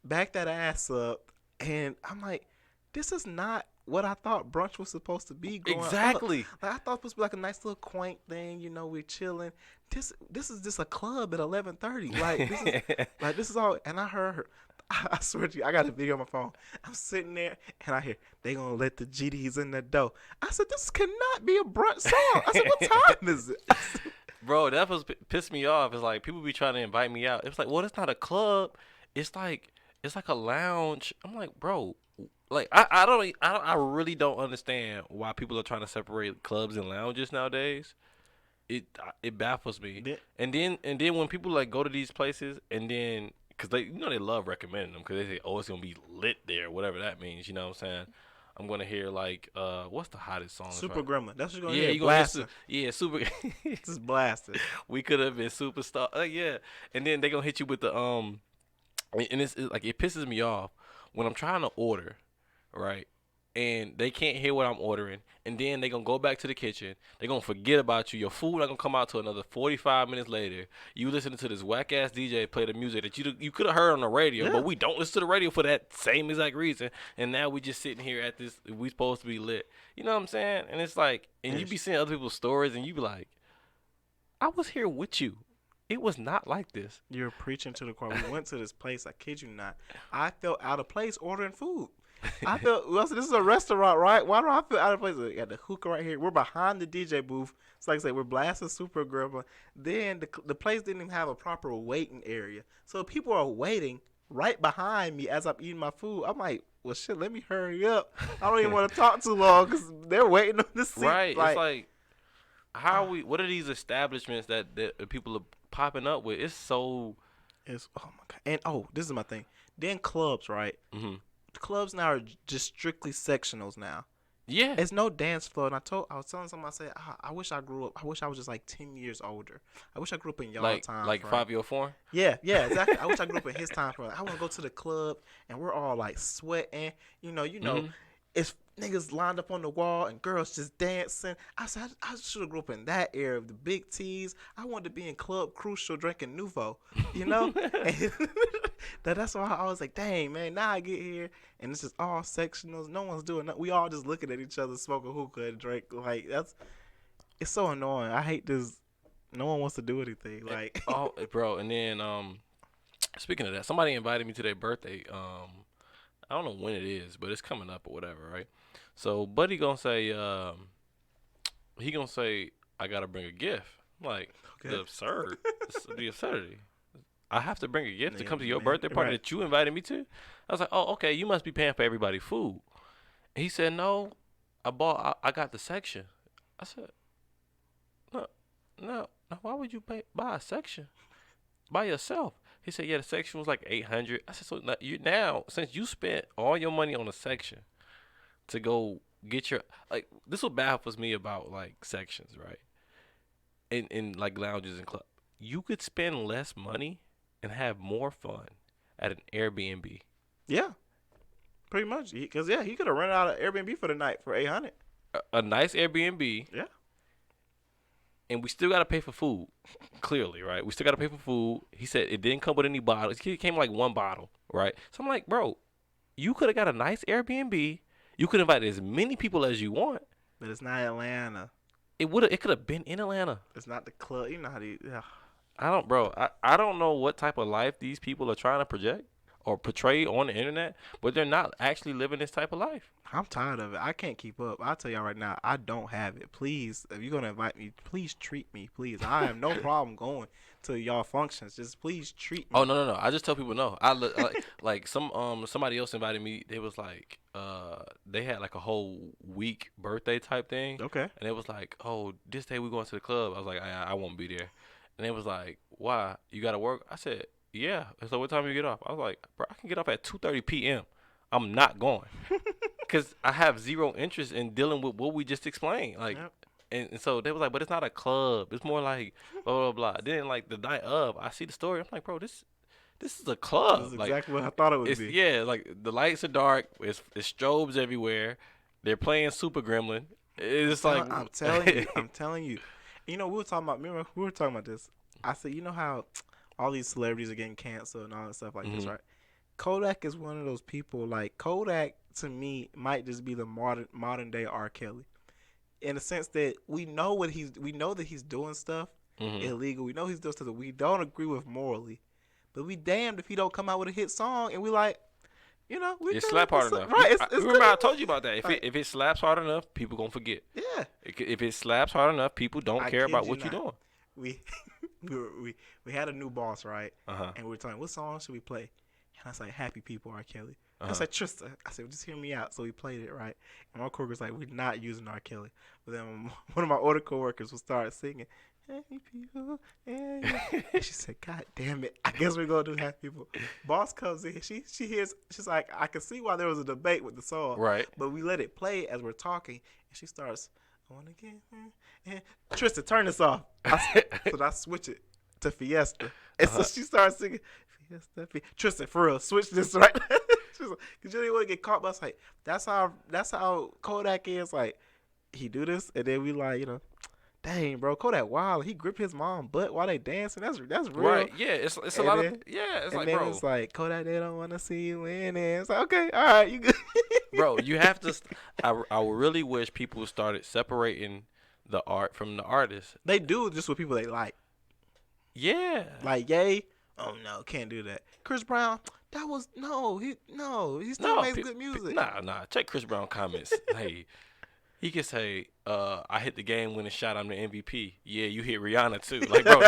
[SPEAKER 2] back that ass up, and I'm like, this is not what I thought brunch was supposed to be.
[SPEAKER 1] Exactly.
[SPEAKER 2] I thought it was supposed to be like a nice little quaint thing. We're chilling. This is just a club at 11:30. This is all. And I heard her. I swear to you, I got a video on my phone. I'm sitting there, and I hear, they going to let the GDs in the door. I said, this cannot be a brunch song. I said, what time is it?
[SPEAKER 1] Bro, that was pissed me off. It's like, people be trying to invite me out. It's like, well, it's not a club. It's like a lounge. I'm like, bro, like, I really don't understand why people are trying to separate clubs and lounges nowadays. It baffles me. And then when people, like, go to these places and then, because they love recommending them because they say, oh, it's going to be lit there, whatever that means, you know what I'm saying? I'm going to hear, like, what's the hottest song?
[SPEAKER 2] Super Gremlin. That's what you're going to
[SPEAKER 1] hear.
[SPEAKER 2] Yeah, blasting.
[SPEAKER 1] Super.
[SPEAKER 2] Just blasting.
[SPEAKER 1] We could have been superstar. Yeah. And then they going to hit you with the, and it's like, it pisses me off when I'm trying to order, right? And they can't hear what I'm ordering. And then they're going to go back to the kitchen. They're going to forget about you. Your food not going to come out till another 45 minutes later. You listening to this whack-ass DJ play the music that you could have heard on the radio, but we don't listen to the radio for that same exact reason. And now we just sitting here at this, we supposed to be lit. You know what I'm saying? And it's like, and you be seeing other people's stories, and you be like, I was here with you. It was not like this.
[SPEAKER 2] You're preaching to the choir. We went to this place, I kid you not. I felt out of place ordering food. I felt, this is a restaurant, right? Why do I feel out of place? We got the hookah right here. We're behind the DJ booth. It's like I said, we're blasting Super Grandma. Then the place didn't even have a proper waiting area. So people are waiting right behind me as I'm eating my food. I'm like, well, shit, let me hurry up. I don't even want to talk too long because they're waiting on the seat.
[SPEAKER 1] Right. It's like, what are these establishments that people are popping up with? Oh
[SPEAKER 2] my God. And, this is my thing. Then clubs, right? Mm-hmm. Clubs now are just strictly sectionals now.
[SPEAKER 1] Yeah.
[SPEAKER 2] It's no dance floor. And I was telling someone, I said, I wish I grew up. I wish I was just like 10 years older. I wish I grew up in y'all time.
[SPEAKER 1] Like Fabio Foreign?
[SPEAKER 2] Yeah, exactly. I wish I grew up in his time frame. I want to go to the club and we're all like sweating. Mm-hmm. It's niggas lined up on the wall and girls just dancing. I said, I should have grew up in that era of the big T's. I wanted to be in Club Crucial drinking Nouveau, you know? And that's why I was like, dang, man, now I get here and it's just all sectionals. No one's doing nothing. We all just looking at each other, smoking hookah and drink. Like, it's so annoying. I hate this. No one wants to do anything. Like,
[SPEAKER 1] oh, bro. And then, speaking of that, somebody invited me to their birthday. I don't know when it is, but it's coming up or whatever, right? So, Buddy gonna say, he gonna say, I gotta bring a gift. Like,
[SPEAKER 2] okay.
[SPEAKER 1] The absurdity. I have to bring a gift to come to your birthday party that you invited me to? I was like, oh, okay, you must be paying for everybody's food. And he said, no, I got the section. I said, no, why would you buy a section by yourself? He said, yeah, the section was like $800. I said, so now since you spent all your money on a section to go get your, like, this what baffles me about, like, sections, right? In like lounges and clubs. You could spend less money and have more fun at an Airbnb.
[SPEAKER 2] Yeah, pretty much. Because, he could have rented out an Airbnb for the night for $800.
[SPEAKER 1] A nice Airbnb.
[SPEAKER 2] Yeah. And
[SPEAKER 1] we still got to pay for food, clearly, right? We still got to pay for food. He said it didn't come with any bottles. It came like one bottle, right? So I'm like, bro, you could have got a nice Airbnb. You could invite as many people as you want.
[SPEAKER 2] But it's not Atlanta.
[SPEAKER 1] It could have been in Atlanta.
[SPEAKER 2] It's not the club. You know how to.
[SPEAKER 1] I don't know what type of life these people are trying to project or portray on the internet, but they're not actually living this type of life.
[SPEAKER 2] I'm tired of it. I can't keep up. I'll tell y'all right now, I don't have it. Please, if you're going to invite me, please treat me, please. I have no problem going to y'all functions. Just please treat me.
[SPEAKER 1] Oh, no. I just tell people no. Like somebody else invited me. They was like, they had like a whole week birthday type thing.
[SPEAKER 2] Okay.
[SPEAKER 1] And it was like, oh, this day we going to the club. I was like, I won't be there. And it was like, why? You got to work? I said, yeah. So what time do you get off? I was like, bro, I can get off at 2:30 p.m. I'm not going. Because I have zero interest in dealing with what we just explained. Like, yep. And so they was like, but it's not a club. It's more like blah, blah, blah. Then, like, the night of, I see the story. I'm like, bro, this is a club.
[SPEAKER 2] This is exactly what I thought it would be.
[SPEAKER 1] Yeah, like, the lights are dark. It's strobes everywhere. They're playing Super Gremlin. It's like.
[SPEAKER 2] I'm telling you. You know, we were talking about this. I said, you know how all these celebrities are getting canceled and all that stuff like this, right? Kodak is one of those people. Like, Kodak, to me, might just be the modern day R. Kelly, in the sense that we know that he's doing stuff illegal. We know he's doing stuff that we don't agree with morally, but we damned if he don't come out with a hit song and we like, you know,
[SPEAKER 1] it slap hard enough.
[SPEAKER 2] Right?
[SPEAKER 1] Remember I told you about that. If it slaps hard enough, people gonna forget.
[SPEAKER 2] Yeah.
[SPEAKER 1] If it slaps hard enough, people don't care about what you're doing.
[SPEAKER 2] We had a new boss, right? And we were talking, what song should we play? And I was like, Happy People, R. Kelly. I was like, Trista. I said, well, just hear me out. So we played it, right? And my coworker was like, we're not using R. Kelly. But then one of my older coworkers will start singing, Happy People. And she said, God damn it. I guess we're going to do Happy People. Boss comes in. She hears, she's like, I can see why there was a debate with the song.
[SPEAKER 1] Right.
[SPEAKER 2] But we let it play as we're talking. And she starts, I want to get her. And Trista, turn this off. So I switch it to Fiesta. And so she starts singing, Tristan, for real, switch this right now. Because you didn't want to get caught. But I was like, that's how Kodak is. Like, he do this, and then we like, you know, dang, bro, Kodak wild. He gripped his mom butt while they dancing. That's real.
[SPEAKER 1] Right, yeah, it's a lot of, yeah, it's like, bro.
[SPEAKER 2] And it's like, Kodak, they don't want to see you winning. It's like, okay, all right, you good.
[SPEAKER 1] Bro, you have to, I really wish people started separating the art from the artist.
[SPEAKER 2] They do just with people they like.
[SPEAKER 1] Yeah.
[SPEAKER 2] Like, yay. Oh no, can't do that. Chris Brown, he still makes good music.
[SPEAKER 1] Nah. Check Chris Brown comments. Hey, he can say, I hit the game-winning shot. I'm the MVP. Yeah, you hit Rihanna too. Like, bro,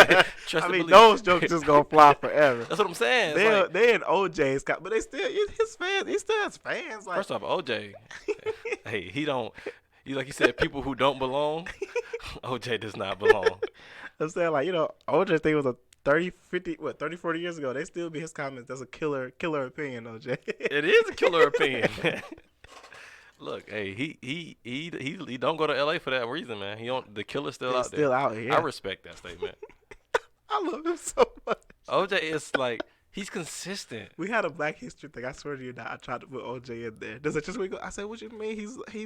[SPEAKER 2] those jokes just gonna fly forever.
[SPEAKER 1] That's what I'm saying.
[SPEAKER 2] They in OJ's, but they still his fans. He still has fans. Like,
[SPEAKER 1] first off, OJ, hey, he don't. Like you said, people who don't belong. OJ does not belong.
[SPEAKER 2] I'm saying, like, you know, OJ thing was a 30, 40 years ago. They still be his comments. That's a killer opinion, OJ.
[SPEAKER 1] It is a killer opinion. Look, hey, he don't go to LA for that reason, man. The killer's still
[SPEAKER 2] out
[SPEAKER 1] there.
[SPEAKER 2] Out here.
[SPEAKER 1] I respect that statement.
[SPEAKER 2] I love him so much.
[SPEAKER 1] OJ is like, He's consistent.
[SPEAKER 2] We had a Black History thing. I swear to you, I tried to put OJ in there. Does it just wiggle? I said, "What you mean? He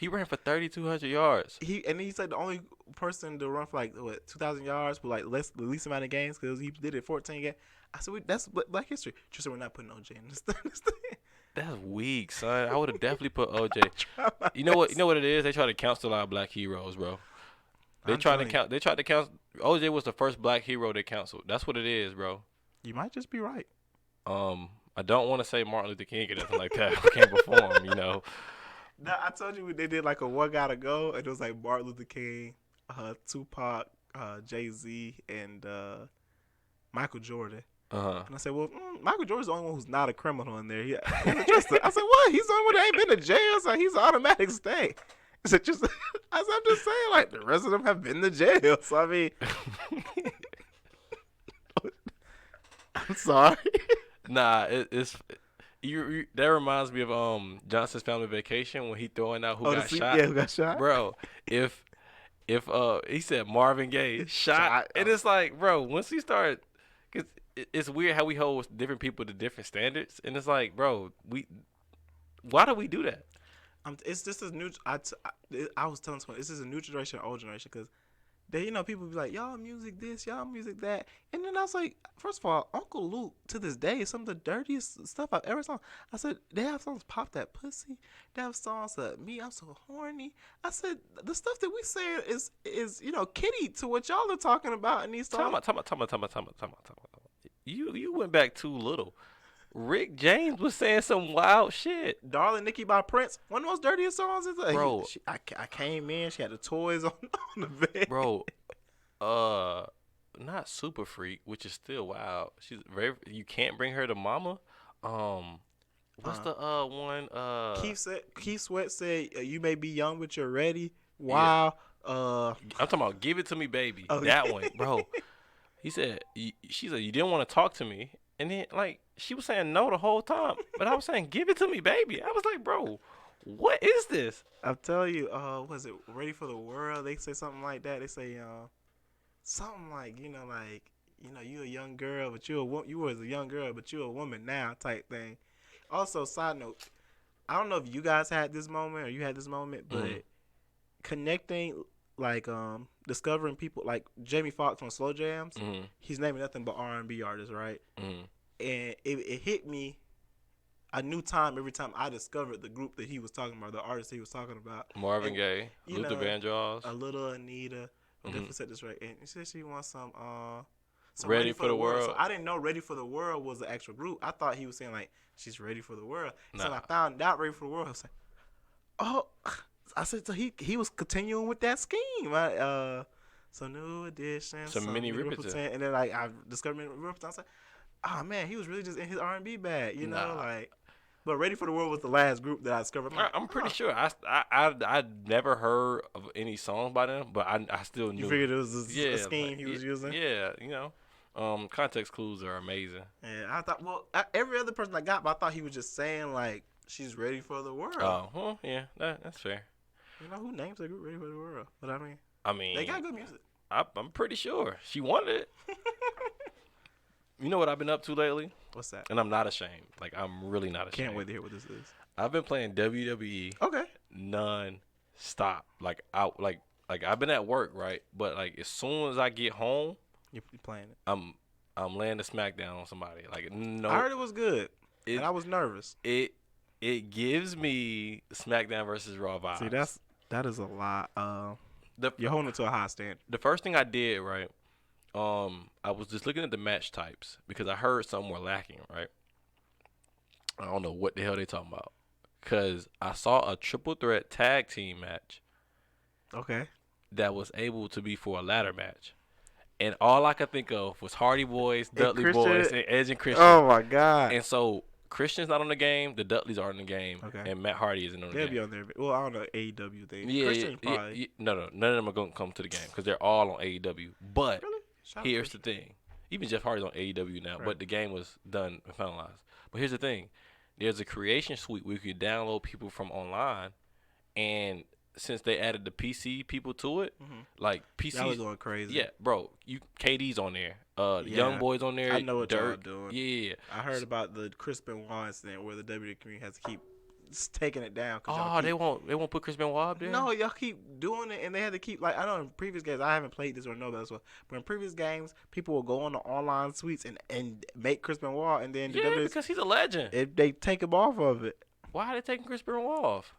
[SPEAKER 1] ran for 3,200 yards.
[SPEAKER 2] And he's like the only person to run for like 2,000 yards with like the least amount of games because he did it 14 games." I said, "That's Black History." Just so we're not putting OJ in this thing.
[SPEAKER 1] That's weak, son. I would have definitely put OJ. You know what? You know what it is? They try to cancel our Black heroes, bro. They tried to count. OJ was the first Black hero they canceled. That's what it is, bro.
[SPEAKER 2] You might just be right.
[SPEAKER 1] I don't want to say Martin Luther King or nothing like that. We can't perform, you know.
[SPEAKER 2] Now, I told you they did like a One Gotta Go, and it was like Martin Luther King, Tupac, Jay-Z, and Michael Jordan. And I said, well, Michael Jordan's the only one who's not a criminal in there. I said, what? He's the only one that ain't been to jail, so he's an automatic stay. So I'm just saying, like, the rest of them have been to jail. So, I mean, I'm sorry.
[SPEAKER 1] Nah, it's that reminds me of Johnson's Family Vacation when he throwing out who got shot.
[SPEAKER 2] Yeah, who got shot?
[SPEAKER 1] Bro, if he said Marvin Gaye shot, and it's like, bro, once he start, cause it's weird how we hold different people to different standards, and it's like, bro, why do we do that?
[SPEAKER 2] It's just a new. I was telling someone, this is a new generation, old generation, because they, people be like, y'all music this, y'all music that, and then I was like, first of all, Uncle Luke to this day is some of the dirtiest stuff I've ever sung. I said, they have songs Pop That Pussy, they have songs that Me I'm So Horny. I said, the stuff that we say is kitty to what y'all are talking about in these songs.
[SPEAKER 1] Time out. You went back too little. Rick James was saying some wild shit.
[SPEAKER 2] Darling Nikki by Prince, one of the most dirtiest songs. Is like,
[SPEAKER 1] bro,
[SPEAKER 2] I came in, she had the toys on the bed.
[SPEAKER 1] Bro, not Super Freak, which is still wild. She's very. You can't bring her to Mama. What's the one?
[SPEAKER 2] Keith Sweat said, "You may be young, but you're ready." Wow.
[SPEAKER 1] Yeah. I'm talking about "Give It to Me, Baby." Oh, that one, bro. He said, she said, "You didn't want to talk to me," and then like she was saying no the whole time, but I was saying, "Give it to me, baby." I was like, bro, what is this?
[SPEAKER 2] I'll tell you. Was it Ready for the World? They say something like that. They say something like you a young girl, but you was a young girl, but you're a woman now type thing. Also, side note, I don't know if you guys had this moment or you had this moment, but connecting, like discovering people like Jamie Foxx on Slow Jams, he's naming nothing but R&B artists, right? And it hit me a new time every time I discovered the group that he was talking about, the artist he was talking about.
[SPEAKER 1] Marvin Gaye, Luther Vandross,
[SPEAKER 2] a little Anita. Definitely said this right. And she said she wants some
[SPEAKER 1] Ready for the World.
[SPEAKER 2] So I didn't know Ready for the World was the actual group. I thought he was saying like she's ready for the world. Nah. So when I found out Ready for the World, I was like, oh. I said so he was continuing with that scheme. Some new edition, some
[SPEAKER 1] mini Riperton.
[SPEAKER 2] And then like I discovered mini Riperton. I was like, oh man, he was really just in his R&B bag, you know, like. But Ready for the World was the last group that I discovered.
[SPEAKER 1] I'm pretty sure. I never heard of any songs by them, but I still knew.
[SPEAKER 2] You figured it was a scheme he was using?
[SPEAKER 1] Yeah, context clues are amazing.
[SPEAKER 2] And I thought, every other person I got, but I thought he was just saying like she's ready for the world.
[SPEAKER 1] Oh, well, yeah, that's fair.
[SPEAKER 2] You know who names a group Ready for the World? But
[SPEAKER 1] I mean,
[SPEAKER 2] they got good music.
[SPEAKER 1] I'm pretty sure she wanted it. You know what I've been up to lately?
[SPEAKER 2] What's that?
[SPEAKER 1] And I'm not ashamed. Like, I'm really not ashamed.
[SPEAKER 2] Can't wait to hear what this is.
[SPEAKER 1] I've been playing WWE.
[SPEAKER 2] Okay.
[SPEAKER 1] Non-stop. Like I've been at work, right? But like as soon as I get home,
[SPEAKER 2] you're playing it.
[SPEAKER 1] I'm laying the smackdown on somebody. Like no.
[SPEAKER 2] I heard it was good. And I was nervous.
[SPEAKER 1] It gives me SmackDown versus Raw vibes.
[SPEAKER 2] See, that is a lot. You're holding it to a high standard.
[SPEAKER 1] The first thing I did, right? I was just looking at the match types because I heard some were lacking, right? I don't know what the hell they talking about. Because I saw a triple threat tag team match.
[SPEAKER 2] Okay.
[SPEAKER 1] That was able to be for a ladder match. And all I could think of was Hardy Boys, Dudley Boys, and Edge and Christian.
[SPEAKER 2] Oh, my God.
[SPEAKER 1] And so Christian's not on the game. The Dudleys are in the game.
[SPEAKER 2] Okay.
[SPEAKER 1] And Matt Hardy isn't on the game.
[SPEAKER 2] They'll be on there. Well, I don't know, AEW thing.
[SPEAKER 1] Yeah,
[SPEAKER 2] Christian probably.
[SPEAKER 1] No. None of them are going to come to the game because they're all on AEW. But
[SPEAKER 2] really?
[SPEAKER 1] here's the thing. Even Jeff Hardy's on AEW now, right. But the game was done and finalized. But here's the thing. There's a creation suite where you can download people from online, and since they added the PC people to it, like PC.
[SPEAKER 2] Y'all are going crazy.
[SPEAKER 1] Yeah, bro. KD's on there. Young Boy's on there.
[SPEAKER 2] I know what
[SPEAKER 1] Dirk.
[SPEAKER 2] y'all doing.
[SPEAKER 1] Yeah.
[SPEAKER 2] I heard about the Chris Benoit incident where the WWE community has to keep taking it down.
[SPEAKER 1] They won't put Chris Benoit up there?
[SPEAKER 2] No, y'all keep doing it, and they had to keep, like, I know in previous games, I haven't played this or know that, but in previous games, people will go on the online suites and make Chris Benoit, and then
[SPEAKER 1] because he's a legend.
[SPEAKER 2] If they take him off of it.
[SPEAKER 1] Why are they taking Chris Benoit off?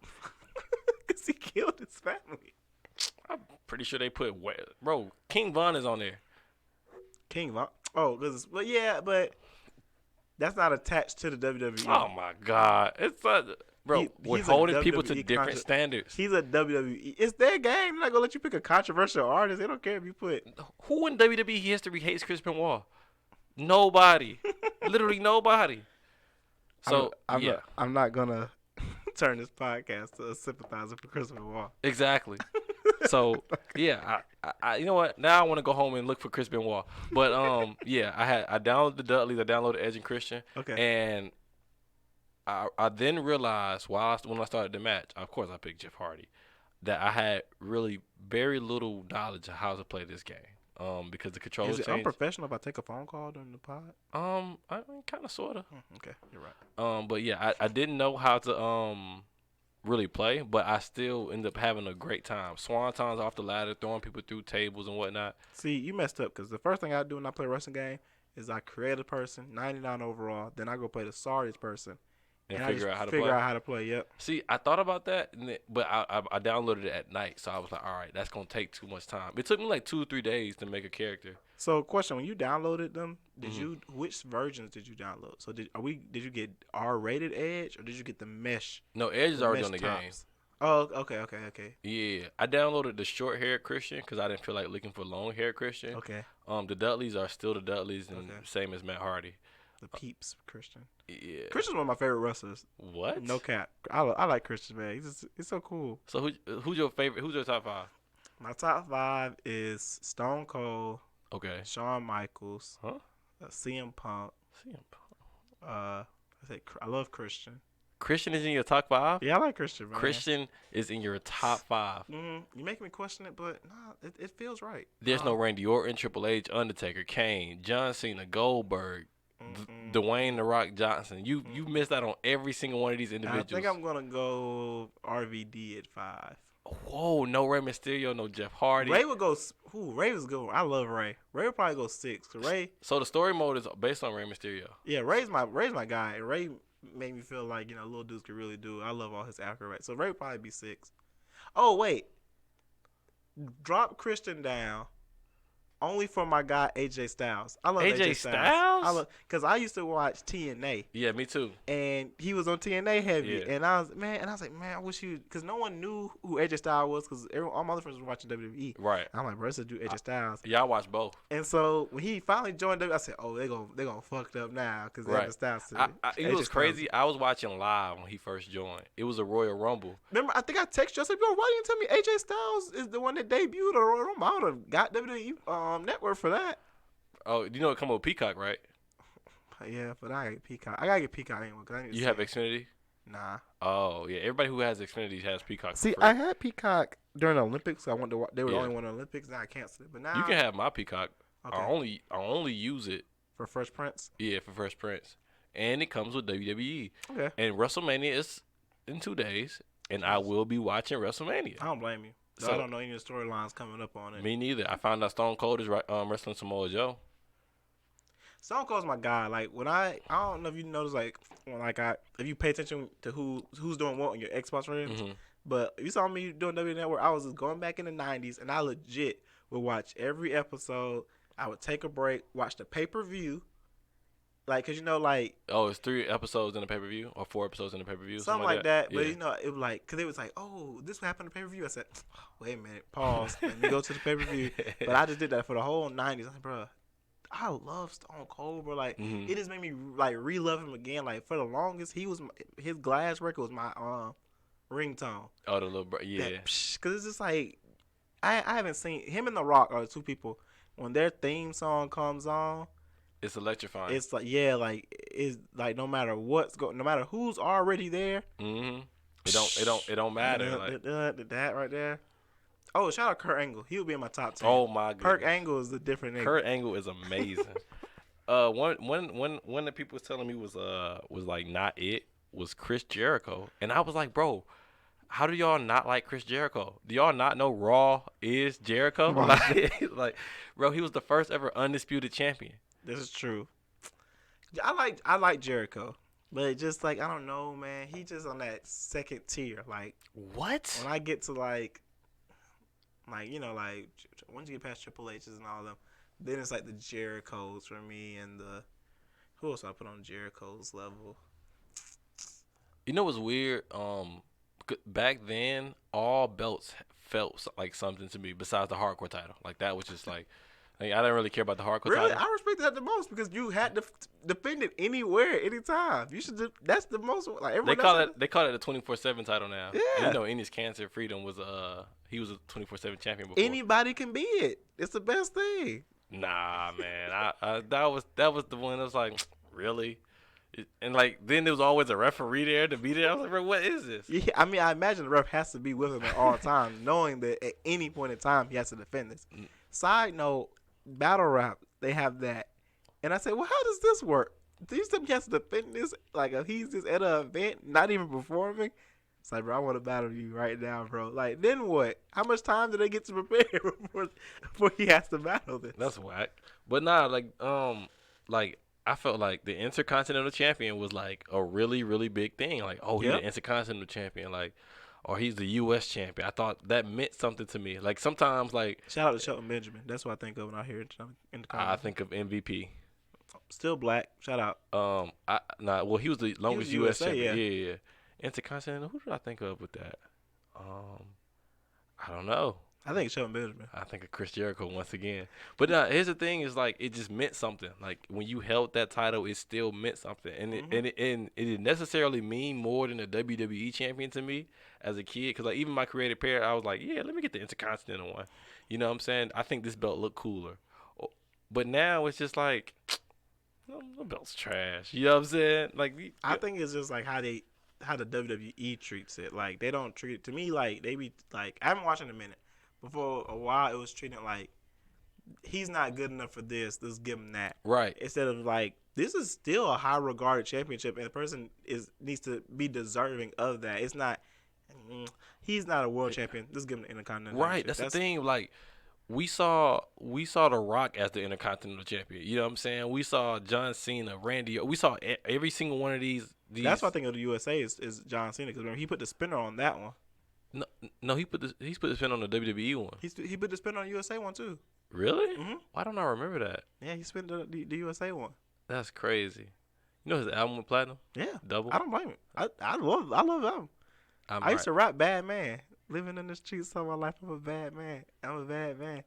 [SPEAKER 2] Because he killed his family.
[SPEAKER 1] I'm pretty sure they put, bro, King Von is on there.
[SPEAKER 2] King Von? Oh, but that's not attached to the WWE.
[SPEAKER 1] Oh, my God. It's bro, we're holding people to different standards.
[SPEAKER 2] He's a WWE. It's their game. They're not going to let you pick a controversial artist. They don't care if you put.
[SPEAKER 1] Who in WWE history hates Chris Benoit? Nobody. Literally nobody. So,
[SPEAKER 2] I'm not going to turn this podcast to a sympathizer for Chris Benoit.
[SPEAKER 1] Exactly. So, yeah, I you know what? Now I want to go home and look for Chris Benoit. But, yeah, I downloaded the Dudleys. I downloaded Edge and Christian.
[SPEAKER 2] Okay.
[SPEAKER 1] And I then realized when I started the match, of course I picked Jeff Hardy, that I had really very little knowledge of how to play this game. Because the controls changed.
[SPEAKER 2] Is it unprofessional if I take a phone call during the pod?
[SPEAKER 1] I mean, kind of, sort of.
[SPEAKER 2] Okay, you're right.
[SPEAKER 1] But yeah, I didn't know how to really play, but I still ended up having a great time. Swantons off the ladder, throwing people through tables and whatnot.
[SPEAKER 2] See, you messed up because the first thing I do when I play a wrestling game is I create a person, 99 overall, then I go play the sorriest person.
[SPEAKER 1] And figure out how to play.
[SPEAKER 2] Yep.
[SPEAKER 1] See, I thought about that, but I downloaded it at night, so I was like, all right, that's gonna take too much time. It took me like 2 or 3 days to make a character.
[SPEAKER 2] So, question: when you downloaded them, which versions did you download? So, did you get R-rated Edge or did you get the mesh?
[SPEAKER 1] No, Edge is already on the game.
[SPEAKER 2] Oh, okay.
[SPEAKER 1] Yeah, I downloaded the short-haired Christian because I didn't feel like looking for long-haired Christian.
[SPEAKER 2] Okay.
[SPEAKER 1] The Dudleys are still the Dudleys and same as Matt Hardy.
[SPEAKER 2] The Peeps Christian.
[SPEAKER 1] Yeah.
[SPEAKER 2] Christian's one of my favorite wrestlers.
[SPEAKER 1] What?
[SPEAKER 2] No cap. I like Christian, man. He's so cool.
[SPEAKER 1] So who's your favorite? Who's your top 5?
[SPEAKER 2] My top 5 is Stone Cold.
[SPEAKER 1] Okay.
[SPEAKER 2] Shawn Michaels.
[SPEAKER 1] Huh?
[SPEAKER 2] CM Punk. I love Christian.
[SPEAKER 1] Christian is in your top 5?
[SPEAKER 2] Yeah, I like Christian, man.
[SPEAKER 1] Christian is in your top 5.
[SPEAKER 2] You make me question it, but nah, it feels right.
[SPEAKER 1] There's no Randy Orton, Triple H, Undertaker, Kane, John Cena, Goldberg, Dwayne The Rock Johnson. You missed out on every single one of these individuals.
[SPEAKER 2] I think I'm gonna go RVD at 5.
[SPEAKER 1] Whoa, no Rey Mysterio, no Jeff Hardy.
[SPEAKER 2] Ray would go. Ray was good. I love Ray. Ray would probably go 6. Ray.
[SPEAKER 1] So the story mode is based on Rey Mysterio.
[SPEAKER 2] Yeah, Ray's my guy. Ray made me feel like little dudes could really do it. I love all his acrobats. So Ray would probably be 6. Oh wait, drop Christian down. Only for my guy AJ Styles. I love AJ Styles. Because I used to watch TNA.
[SPEAKER 1] Yeah, me too.
[SPEAKER 2] And he was on TNA heavy.
[SPEAKER 1] Yeah.
[SPEAKER 2] And I was like, man, I wish you, because no one knew who AJ Styles was, because all my other friends were watching WWE.
[SPEAKER 1] Right.
[SPEAKER 2] I'm like, bro, let's do AJ Styles.
[SPEAKER 1] Yeah, I watched both.
[SPEAKER 2] And so when he finally joined WWE, I said, oh, they're gonna fuck it up now because AJ Styles.
[SPEAKER 1] It was crazy. I was watching live when he first joined. It was a Royal Rumble.
[SPEAKER 2] Remember, I think I texted you. I said, bro, why didn't you tell me AJ Styles is the one that debuted at Royal Rumble? I would have got WWE Network for that.
[SPEAKER 1] Oh, you know it come with Peacock, right?
[SPEAKER 2] Yeah, but I gotta get Peacock. I gotta get Peacock anyway. Cause I need to
[SPEAKER 1] you have Xfinity?
[SPEAKER 2] Nah.
[SPEAKER 1] Oh yeah, everybody who has Xfinity has Peacock.
[SPEAKER 2] See, I had Peacock during the Olympics. I went to. They were the only one in the Olympics. Now I canceled it. But now
[SPEAKER 1] you can have my Peacock.
[SPEAKER 2] Okay.
[SPEAKER 1] I only use it
[SPEAKER 2] for Fresh Prince.
[SPEAKER 1] Yeah, for Fresh Prince, and it comes with WWE.
[SPEAKER 2] Okay.
[SPEAKER 1] And WrestleMania is in 2 days, and I will be watching WrestleMania.
[SPEAKER 2] I don't blame you. So, I don't know any of the storylines coming up on it.
[SPEAKER 1] Me neither. I found out Stone Cold is wrestling Samoa Joe.
[SPEAKER 2] Stone Cold's my guy. Like when I don't know if you notice, like if you pay attention to who's doing what on your Xbox ratings, but if you saw me doing WWE Network, I was just going back in the '90s, and I legit would watch every episode. I would take a break, watch the pay-per-view. Like, cause
[SPEAKER 1] it's 3 episodes in the pay-per-view or 4 episodes in the pay-per-view,
[SPEAKER 2] something like that.
[SPEAKER 1] Yeah.
[SPEAKER 2] But it was like, cause it was like, oh, this what happened to pay-per-view. I said, oh, wait a minute, pause, let me go to the pay-per-view. But I just did that for the whole '90s. I was like, bro, I love Stone Cold, bro. Like, it just made me like re-love him again. Like for the longest, his Glass record was my ringtone.
[SPEAKER 1] Oh, the little bro, yeah.
[SPEAKER 2] Cause it's just like I haven't seen him and The Rock are the 2 people when their theme song comes on.
[SPEAKER 1] It's electrifying.
[SPEAKER 2] It's like it's like no matter no matter who's already there.
[SPEAKER 1] It don't matter. Like
[SPEAKER 2] That right there. Oh, shout out Kurt Angle. He would be in my top 10.
[SPEAKER 1] oh my goodness.
[SPEAKER 2] Kurt Angle is the different nigga.
[SPEAKER 1] Kurt Angle is amazing. One that people was telling me was like not it was Chris Jericho, and I was like, bro, how do y'all not like Chris Jericho? Do y'all not know Raw is Jericho? Like, bro, he was the first ever undisputed champion.
[SPEAKER 2] This is true. I like Jericho, but just like I don't know, man. He just on that second tier. Like
[SPEAKER 1] what?
[SPEAKER 2] When I get to like you know like once you get past Triple H's and all of them, then it's like the Jerichos for me and the who else I put on Jericho's level.
[SPEAKER 1] You know what's weird? Back then, all belts felt like something to me besides the hardcore title. Like that was just like I didn't really care about the hardcore title.
[SPEAKER 2] Really, I respect that the most because you had to defend it anywhere, anytime. You should. That's the most. Like everyone.
[SPEAKER 1] They call it the 24/7 title now.
[SPEAKER 2] Yeah.
[SPEAKER 1] And you know, Enes Cancer Freedom was he was a 24/7 champion before.
[SPEAKER 2] Anybody can be it. It's the best thing.
[SPEAKER 1] Nah, man. That was the one that was like, really? And like then there was always a referee there to be there. I was like, bro, what is this?
[SPEAKER 2] Yeah, I mean, I imagine the ref has to be with him at all times, knowing that at any point in time he has to defend this. Side note, battle rap, they have that. And I said, well, how does this work? Do you think he has to defend this? Like, if he's just at an event, not even performing? It's like, bro, I want to battle you right now, bro. Like, then what? How much time do they get to prepare before he has to battle this?
[SPEAKER 1] That's whack. But nah, like I felt like the Intercontinental Champion was like a really, really big thing. Like, oh, he's the Intercontinental Champion. Like, or he's the U.S. champion. I thought that meant something to me. Like sometimes, like
[SPEAKER 2] shout out to Shelton Benjamin. That's what I think of when I hear Intercontinental.
[SPEAKER 1] I think of MVP.
[SPEAKER 2] Still black. Shout out.
[SPEAKER 1] Well, he was the longest U.S. champion. Yeah. Intercontinental. Who did I think of with that? I don't know.
[SPEAKER 2] I think Shelton Benjamin.
[SPEAKER 1] I think of Chris Jericho once again. But here's the thing: is like it just meant something. Like when you held that title, it still meant something, and it didn't necessarily mean more than a WWE champion to me as a kid. Because like even my creative pair, I was like, yeah, let me get the Intercontinental one. You know what I'm saying? I think this belt looked cooler. But now it's just like the belt's trash. You know what I'm saying? Like
[SPEAKER 2] I think it's just like how the WWE treats it. Like they don't treat it to me like they be like I haven't watched in a minute. Before a while, it was treated like he's not good enough for this. Let's give him that.
[SPEAKER 1] Right.
[SPEAKER 2] Instead of like this is still a high regarded championship, and the person needs to be deserving of that. It's not. He's not a world champion. Let's give him the Intercontinental.
[SPEAKER 1] Right. That's the thing. Like we saw The Rock as the Intercontinental champion. You know what I'm saying? We saw John Cena, Randy. We saw every single one of these.
[SPEAKER 2] That's what I think of the USA is John Cena because remember he put the spinner on that one.
[SPEAKER 1] No, he put the spin on the WWE one.
[SPEAKER 2] He put the spin on the USA one too.
[SPEAKER 1] Really?
[SPEAKER 2] Mm-hmm.
[SPEAKER 1] Why don't I remember that?
[SPEAKER 2] Yeah, he spent the USA one.
[SPEAKER 1] That's crazy. You know his album went platinum?
[SPEAKER 2] Yeah,
[SPEAKER 1] double.
[SPEAKER 2] I don't blame him. I love album. I used to rap Bad Man. Living in the streets all my life, I'm a bad man. I'm a bad man.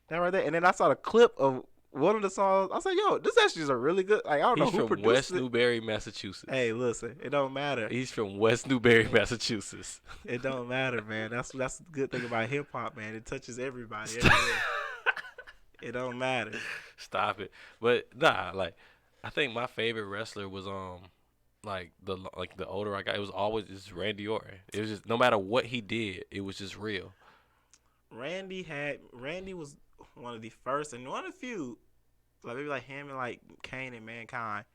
[SPEAKER 2] That right there. And then I saw the clip of one of the songs. I said, yo, this actually is a really good. Like I don't know who produced it.
[SPEAKER 1] He's from West Newbury, Massachusetts.
[SPEAKER 2] Hey, listen, it don't matter.
[SPEAKER 1] He's from West Newbury, Massachusetts.
[SPEAKER 2] It don't matter, man. That's the good thing about hip hop, man. It touches everybody. It don't matter.
[SPEAKER 1] Stop it. But nah, like I think my favorite wrestler was like the older I got, it was always just Randy Orton. It was just no matter what he did, it was just real.
[SPEAKER 2] Randy was one of the first and one of the few, like maybe like him and like Kane and Mankind,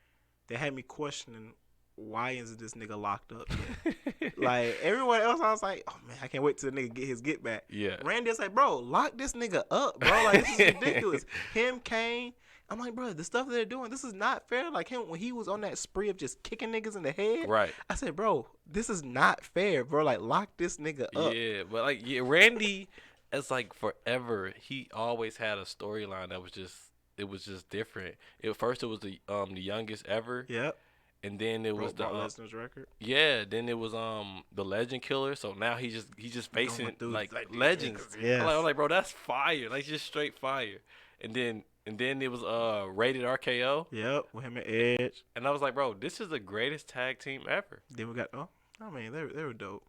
[SPEAKER 2] that had me questioning why isn't this nigga locked up yet? Like everyone else, I was like, oh man, I can't wait till the nigga get his get back.
[SPEAKER 1] Yeah.
[SPEAKER 2] Randy's like, bro, lock this nigga up, bro. Like this is ridiculous. Him, Kane. I'm like, bro, the stuff they're doing, this is not fair. Like him when he was on that spree of just kicking niggas in the head.
[SPEAKER 1] Right.
[SPEAKER 2] I said, bro, this is not fair, bro. Like lock this nigga up.
[SPEAKER 1] Yeah, but like Randy, it's like forever. He always had a storyline that was just different. At first, it was the youngest ever.
[SPEAKER 2] Yep.
[SPEAKER 1] And then it was the
[SPEAKER 2] Lesnar's record.
[SPEAKER 1] Yeah. Then it was the Legend Killer. So now he's just facing like legends.
[SPEAKER 2] Yeah.
[SPEAKER 1] I'm like, bro, that's fire. Like just straight fire. And then it was Rated RKO.
[SPEAKER 2] Yep, with him and Edge.
[SPEAKER 1] And I was like, bro, this is the greatest tag team ever.
[SPEAKER 2] Then we got they were dope.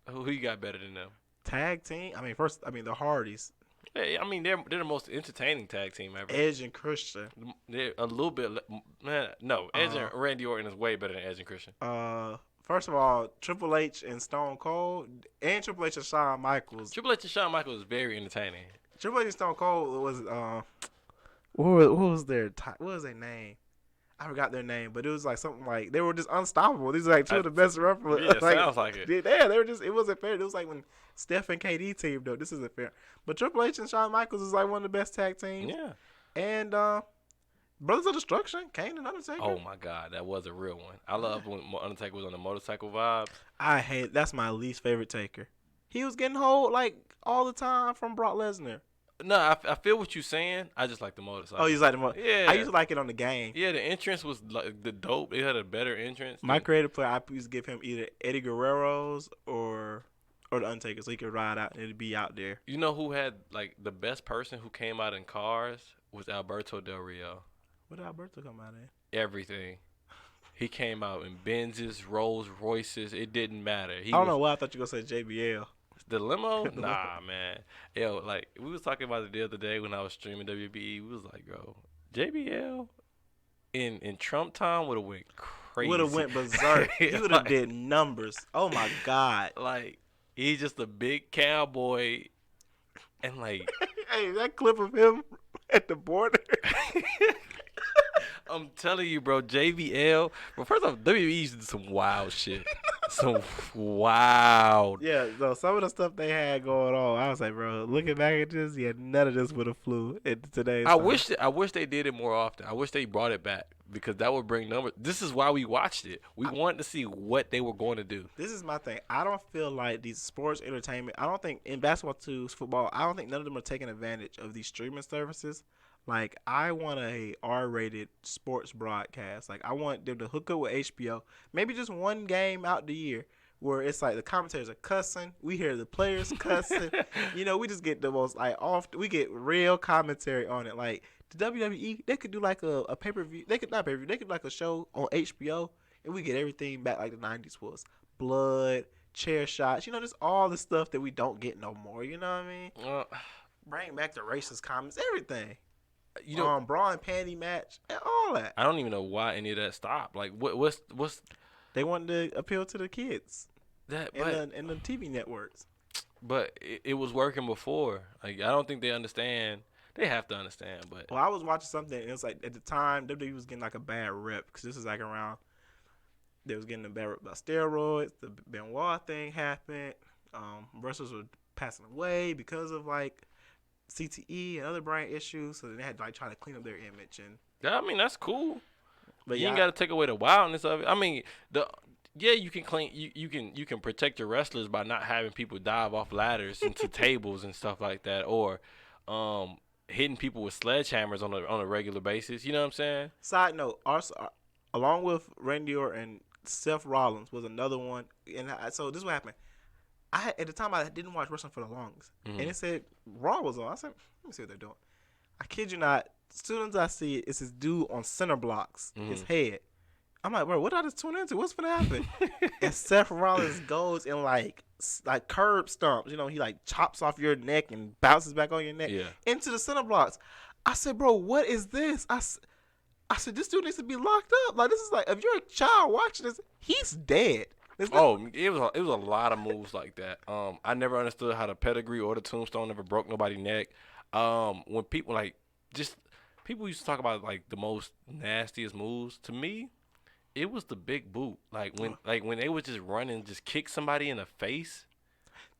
[SPEAKER 1] Who you got better than them?
[SPEAKER 2] Tag team? The Hardys.
[SPEAKER 1] Yeah, I mean they're the most entertaining tag team ever.
[SPEAKER 2] Edge and Christian.
[SPEAKER 1] They're a little bit man. No, Edge and Randy Orton is way better than Edge and Christian.
[SPEAKER 2] First of all, Triple H and Stone Cold, and Triple H and Shawn Michaels.
[SPEAKER 1] Triple H and Shawn Michaels is very entertaining.
[SPEAKER 2] Triple H and Stone Cold was what was their name? I forgot their name, but it was like something like they were just unstoppable. These are like two of the best wrestlers.
[SPEAKER 1] Yeah,
[SPEAKER 2] like,
[SPEAKER 1] sounds like it.
[SPEAKER 2] Yeah, they were just. It wasn't fair. It was like when Steph and KD teamed up. This isn't fair. But Triple H and Shawn Michaels is like one of the best tag teams.
[SPEAKER 1] Yeah.
[SPEAKER 2] And Brothers of Destruction, Kane and Undertaker.
[SPEAKER 1] Oh my God, that was a real one. I love when Undertaker was on the motorcycle vibe.
[SPEAKER 2] I hate. That's my least favorite Taker. He was getting hold like all the time from Brock Lesnar.
[SPEAKER 1] No, I feel what you're saying. I just like the motorcycle.
[SPEAKER 2] Oh, you just like the motorcycle?
[SPEAKER 1] Yeah.
[SPEAKER 2] I used to like it on the game.
[SPEAKER 1] Yeah, the entrance was like the dope. It had a better entrance.
[SPEAKER 2] My creative player, I used to give him either Eddie Guerrero's or the Undertaker, so he could ride out and it'd be out there.
[SPEAKER 1] You know who had like the best person who came out in cars was Alberto Del Rio.
[SPEAKER 2] What did Alberto come out in?
[SPEAKER 1] Everything. He came out in Benzes, Rolls Royces. It didn't matter.
[SPEAKER 2] I don't know why I thought you were gonna say JBL.
[SPEAKER 1] The limo? Nah, man. Yo, like, we was talking about it the other day when I was streaming WWE. We was like, bro, JBL in Trump time would have went crazy.
[SPEAKER 2] Would have went berserk. He would have did numbers. Oh, my God.
[SPEAKER 1] Like, he's just a big cowboy. And, like.
[SPEAKER 2] Hey, that clip of him at the border.
[SPEAKER 1] I'm telling you, bro, JBL. Well, first off, WWE used to do some wild shit. Some wild.
[SPEAKER 2] Yeah, so some of the stuff they had going on, I was like, bro, looking back at this, yeah, none of this would have flew in today's
[SPEAKER 1] I
[SPEAKER 2] time.
[SPEAKER 1] wish they did it more often. I wish they brought it back because that would bring numbers. This is why we watched it. We wanted to see what they were going to do.
[SPEAKER 2] This is my thing. I don't feel like these sports entertainment, I don't think in basketball too, football, I don't think none of them are taking advantage of these streaming services. Like, I want a R-rated sports broadcast. Like, I want them to hook up with HBO. Maybe just one game out the year where it's like the commentators are cussing. We hear the players cussing. You know, we just get the most, like, we get real commentary on it. Like, the WWE, they could do, like, a pay-per-view. They could, not pay-per-view, they could do, like, a show on HBO, and we get everything back like the 90s was. Blood, chair shots. You know, just all the stuff that we don't get no more. You know what I mean? Bring back the racist comments, everything. You know, bra and panty match, and all that.
[SPEAKER 1] I don't even know why any of that stopped. Like, what's
[SPEAKER 2] they wanted to appeal to the kids
[SPEAKER 1] that
[SPEAKER 2] and the TV networks.
[SPEAKER 1] But it was working before. Like, I don't think they understand. They have to understand. But
[SPEAKER 2] well, I was watching something, and it's like at the time WWE was getting like a bad rep because this is like around they was getting a bad rep about steroids. The Benoit thing happened. Wrestlers were passing away because of like CTE and other brand issues, so they had to like try to clean up their image. And
[SPEAKER 1] yeah, I mean that's cool,
[SPEAKER 2] but
[SPEAKER 1] you ain't got to take away the wildness of it. I mean, you can clean, you can protect your wrestlers by not having people dive off ladders into tables and stuff like that, or hitting people with sledgehammers on a regular basis. You know what I'm saying?
[SPEAKER 2] Side note, along with Randy Orton and Seth Rollins was another one, and so this is what happened. At the time, I didn't watch wrestling for the longest. And it said Raw was on. I said, let me see what they're doing. I kid you not. As soon as I see it, it's this dude on center blocks, his head. I'm like, bro, what did I just tune into? What's going to happen? And Seth Rollins goes in like curb stomps. You know, he like chops off your neck and bounces back on your neck into the center blocks. I said, bro, what is this? I said, this dude needs to be locked up. Like, this is like, if you're a child watching this, he's dead.
[SPEAKER 1] It was a lot of moves like that. I never understood how the pedigree or the tombstone never broke nobody's neck. When people people used to talk about like the most nastiest moves. To me, it was the big boot. Like when they would just run and just kick somebody in the face.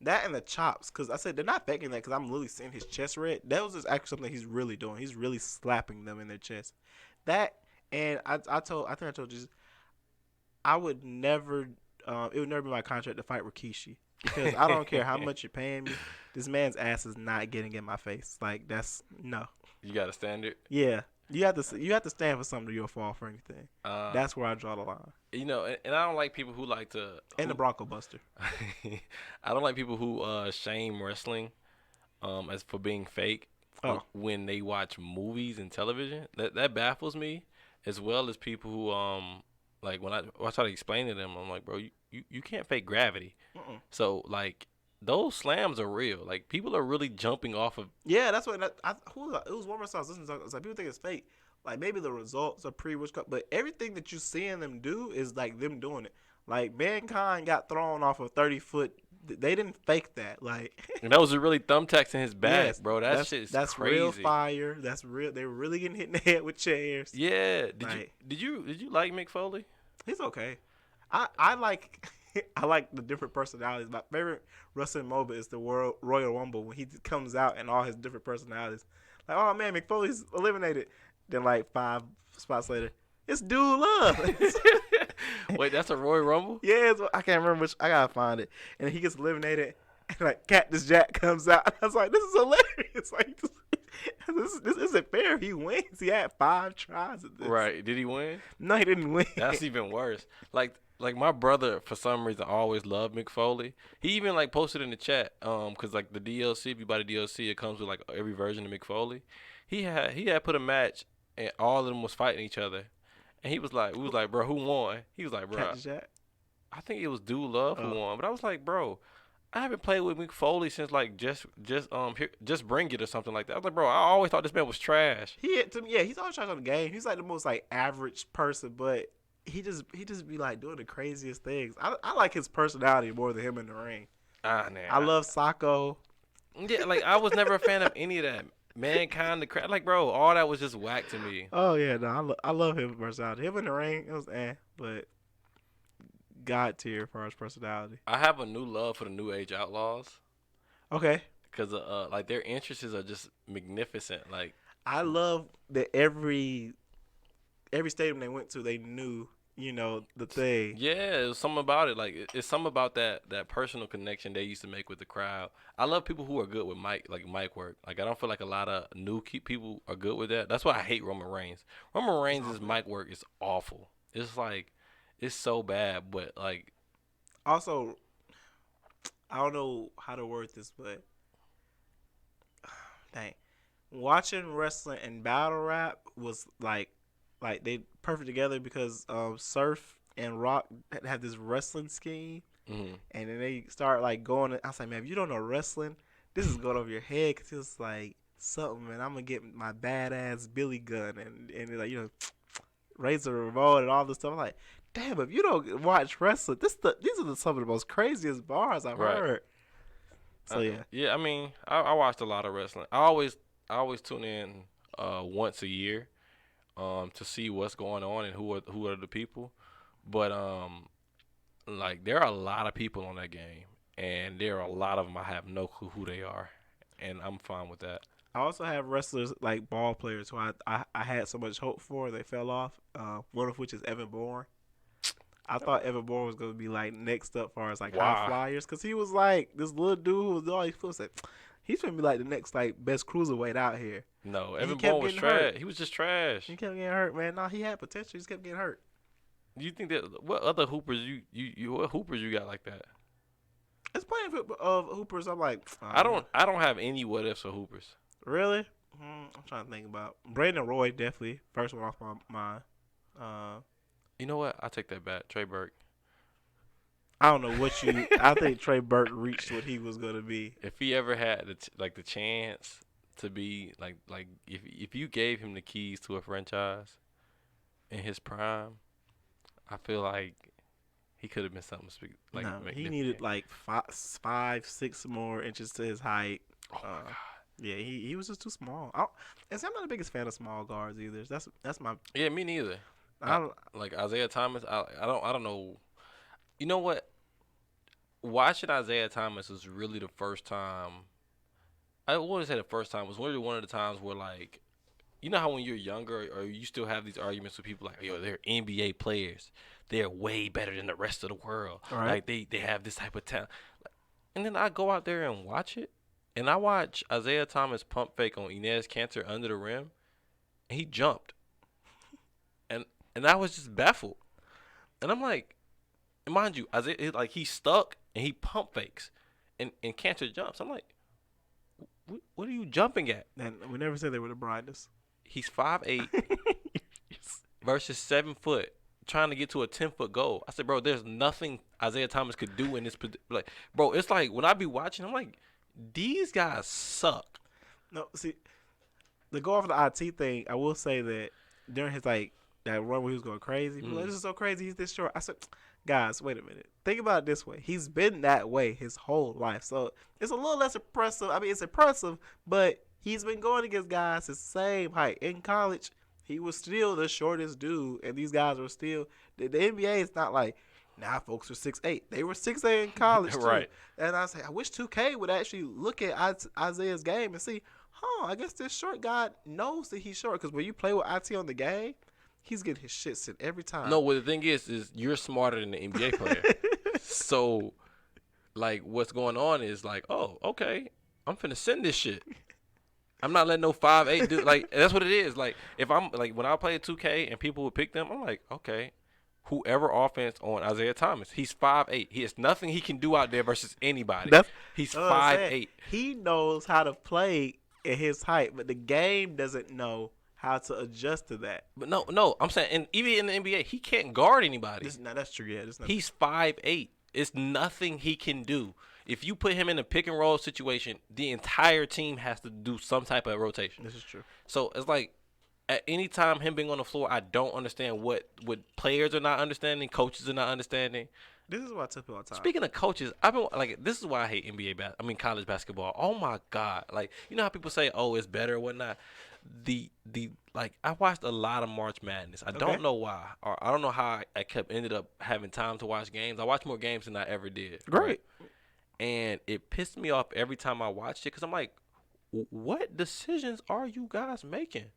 [SPEAKER 2] That and the chops, because I said they're not faking that because I'm literally seeing his chest red. That was just actually something he's really doing. He's really slapping them in their chest. That and I think I told you, I would never. It would never be my contract to fight Rikishi because I don't care how much you're paying me. This man's ass is not getting in my face. Like that's no.
[SPEAKER 1] You got a standard.
[SPEAKER 2] Yeah, you have to stand for something. You'll fall for anything. That's where I draw the line.
[SPEAKER 1] You know, and I don't like people who like to
[SPEAKER 2] the Bronco Buster.
[SPEAKER 1] I don't like people who shame wrestling as for being fake when they watch movies and television. That baffles me, as well as people who like when I try to explain to them, I'm like, bro, you can't fake gravity. So like those slams are real. Like people are really jumping off of.
[SPEAKER 2] Yeah, that's what it was. One person I was listening to. It's like people think it's fake. Like maybe the results are but everything that you see them do is like them doing it. Like, Mankind got thrown off a 30-foot. They didn't fake that. Like,
[SPEAKER 1] and those are really thumbtacks in his back,
[SPEAKER 2] yes,
[SPEAKER 1] bro. That shit is
[SPEAKER 2] that's
[SPEAKER 1] crazy.
[SPEAKER 2] real fire. That's real. They were really getting hit in the head with chairs.
[SPEAKER 1] Yeah.
[SPEAKER 2] Like,
[SPEAKER 1] Did you like Mick Foley?
[SPEAKER 2] he's okay. I like I like the different personalities. My favorite wrestling moment is the Royal Rumble when he comes out and all his different personalities. Like, oh man, Mick Foley's eliminated. Then like 5 spots later, it's Dude Love.
[SPEAKER 1] Wait, that's a Royal Rumble?
[SPEAKER 2] Yeah, I can't remember which. I gotta find it. And he gets eliminated, and like Cactus Jack comes out. And I was like, this is hilarious. Like, this isn't fair. He wins. He had 5 tries at this.
[SPEAKER 1] Right? Did he win?
[SPEAKER 2] No, he didn't win.
[SPEAKER 1] That's even worse. Like my brother for some reason always loved Mick Foley. He even like posted in the chat, cause like the DLC, if you buy the DLC, it comes with like every version of Mick Foley. He had put a match and all of them was fighting each other. And we was like, bro, who won? He was like, bro,
[SPEAKER 2] Cactus Jack?
[SPEAKER 1] I think it was Dude Love who won. But I was like, bro, I haven't played with Mick Foley since like just Bring It or something like that. I was like, bro, I always thought this man was trash.
[SPEAKER 2] He's always trash on the game. He's like the most like average person, but he just be like doing the craziest things. I like his personality more than him in the ring.
[SPEAKER 1] Man.
[SPEAKER 2] I love Sacco.
[SPEAKER 1] Yeah, like I was never a fan of any of that. Mankind, the crap, like bro, all that was just whack to me.
[SPEAKER 2] Oh yeah, no, I love his personality. Him in the ring, it was but God tier as far as personality.
[SPEAKER 1] I have a new love for the New Age Outlaws.
[SPEAKER 2] Okay.
[SPEAKER 1] Because like their interests are just magnificent. Like
[SPEAKER 2] I love that every stadium they went to, they knew, the thing.
[SPEAKER 1] Yeah, it was something about it. Like it's something about that personal connection they used to make with the crowd. I love people who are good with mic work. Like I don't feel like a lot of new people are good with that. That's why I hate Roman Reigns. Roman Reigns' mic work is awful. It's like it's so bad, but like
[SPEAKER 2] also I don't know how to word this, but dang, watching wrestling and battle rap was like they perfect together because Surf and Rock had this wrestling scheme, and then they start like going. I was like, man, if you don't know wrestling, this is going over your head because it's like something, man. I'm gonna get my badass Billy gun and like Razor Revolt and all this stuff. I'm like, damn, if you don't watch wrestling, these are some of the most craziest bars I've heard. So yeah.
[SPEAKER 1] Yeah, I mean, I watched a lot of wrestling. I always tune in once a year. To see what's going on and who are the people, but like there are a lot of people on that game, and there are a lot of them I have no clue who they are, and I'm fine with that.
[SPEAKER 2] I also have wrestlers like ball players who I had so much hope for, they fell off. One of which is Evan Bourne. I thought Evan Bourne was gonna be like next up, far as like high flyers, because he was like this little dude who was all these fools like. He's gonna be like the next like best cruiserweight out here.
[SPEAKER 1] No, Evan Bourne was trash. He was just trash.
[SPEAKER 2] He kept getting hurt, man. No, he had potential. He just kept getting hurt.
[SPEAKER 1] Do you think that what other hoopers what hoopers you got like that?
[SPEAKER 2] It's plenty of hoopers. I'm like,
[SPEAKER 1] I don't have any what ifs for hoopers.
[SPEAKER 2] Really? I'm trying to think about Brandon Roy. Definitely first one off my mind.
[SPEAKER 1] You know what? I take that back. Trey Burke.
[SPEAKER 2] I don't know what you. I think Trey Burke reached what he was gonna be.
[SPEAKER 1] If he ever had the chance to be like if you gave him the keys to a franchise in his prime, I feel like he could have been something like.
[SPEAKER 2] No, he needed like 5-6 more inches to his height.
[SPEAKER 1] Oh my God.
[SPEAKER 2] Yeah, he was just too small. And I'm not the biggest fan of small guards either. That's my.
[SPEAKER 1] Yeah, me neither. Like Isaiah Thomas. I don't know. You know what? Watching Isaiah Thomas was really the first time. I wouldn't say the first time. It was literally one of the times where, like, you know how when you're younger or you still have these arguments with people like, yo, they're NBA players. They're way better than the rest of the world.
[SPEAKER 2] Right.
[SPEAKER 1] Like, they have this type of talent. And then I go out there and watch it. And I watch Isaiah Thomas pump fake on Inez Cantor under the rim. And he jumped. And I was just baffled. And I'm like, mind you, Isaiah, like, he's stuck and he pump fakes. And Cantor jumps. I'm like, what are you jumping at?
[SPEAKER 2] And we never said they were the brightest.
[SPEAKER 1] He's 5'8" versus 7 foot, trying to get to a 10-foot goal. I said, bro, there's nothing Isaiah Thomas could do in this. Like, bro, it's like when I be watching, I'm like, these guys suck.
[SPEAKER 2] No, see, to go off the IT thing, I will say that during his like that run where he was going crazy, like, this is so crazy. He's this short. I said, Guys, wait a minute. Think about it this way. He's been that way his whole life. So it's a little less impressive. I mean, it's impressive, but he's been going against guys the same height. In college, he was still the shortest dude, and these guys were still. The NBA is not like, now folks are 6'8". They were 6'8" in college, too.
[SPEAKER 1] Right.
[SPEAKER 2] And I say, I wish 2K would actually look at Isaiah's game and see, I guess this short guy knows that he's short. Because when you play with IT on the game, he's getting his shit sent every time.
[SPEAKER 1] No, well, the thing is you're smarter than the NBA player. So, like, what's going on is like, oh, okay, I'm finna send this shit. I'm not letting no 5'8" dude. Like, that's what it is. Like, if I'm like when I play 2K and people would pick them, I'm like, okay, whoever offense on Isaiah Thomas, he's 5'8". He has nothing he can do out there versus anybody. He's 5'8".
[SPEAKER 2] He knows how to play at his height, but the game doesn't know how to adjust to that.
[SPEAKER 1] But no, I'm saying, and even in the NBA, he can't guard anybody.
[SPEAKER 2] No, that's true. Yeah,
[SPEAKER 1] he's 5'8". It's nothing he can do. If you put him in a pick and roll situation, the entire team has to do some type of rotation.
[SPEAKER 2] This is true.
[SPEAKER 1] So it's like at any time him being on the floor, I don't understand what players are not understanding, coaches are not understanding.
[SPEAKER 2] This is what I tell people all the time.
[SPEAKER 1] Speaking of coaches, I've been like, this is why I hate college basketball. Oh my God. Like, you know how people say, oh, it's better or whatnot. Like, I watched a lot of March Madness. I don't know why, or I don't know how I ended up having time to watch games. I watched more games than I ever did.
[SPEAKER 2] Great.
[SPEAKER 1] Right? And it pissed me off every time I watched it because I'm like, what decisions are you guys making?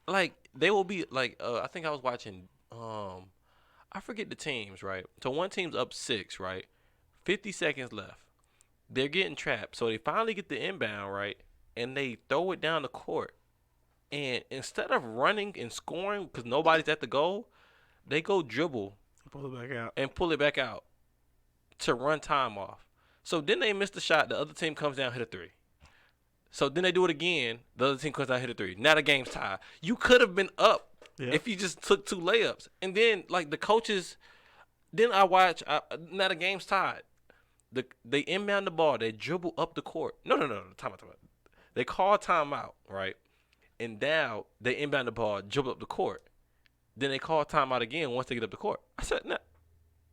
[SPEAKER 1] Like, they will be like, I think I was watching, I forget the teams, right? So one team's up 6, right? 50 seconds left. They're getting trapped. So they finally get the inbound, right? And they throw it down the court. And instead of running and scoring because nobody's at the goal, they go dribble.
[SPEAKER 2] Pull it back out.
[SPEAKER 1] And pull it back out to run time off. So then they miss the shot. The other team comes down, hit a 3. So then they do it again. The other team comes down, hit a 3. Now the game's tied. You could have been up if you just took 2 layups. And then, like, the coaches, then I watch, now the game's tied. They inbound the ball. They dribble up the court. No. Time out. They call timeout, right? And now they inbound the ball, dribble up the court. Then they call timeout again once they get up the court. I said, no.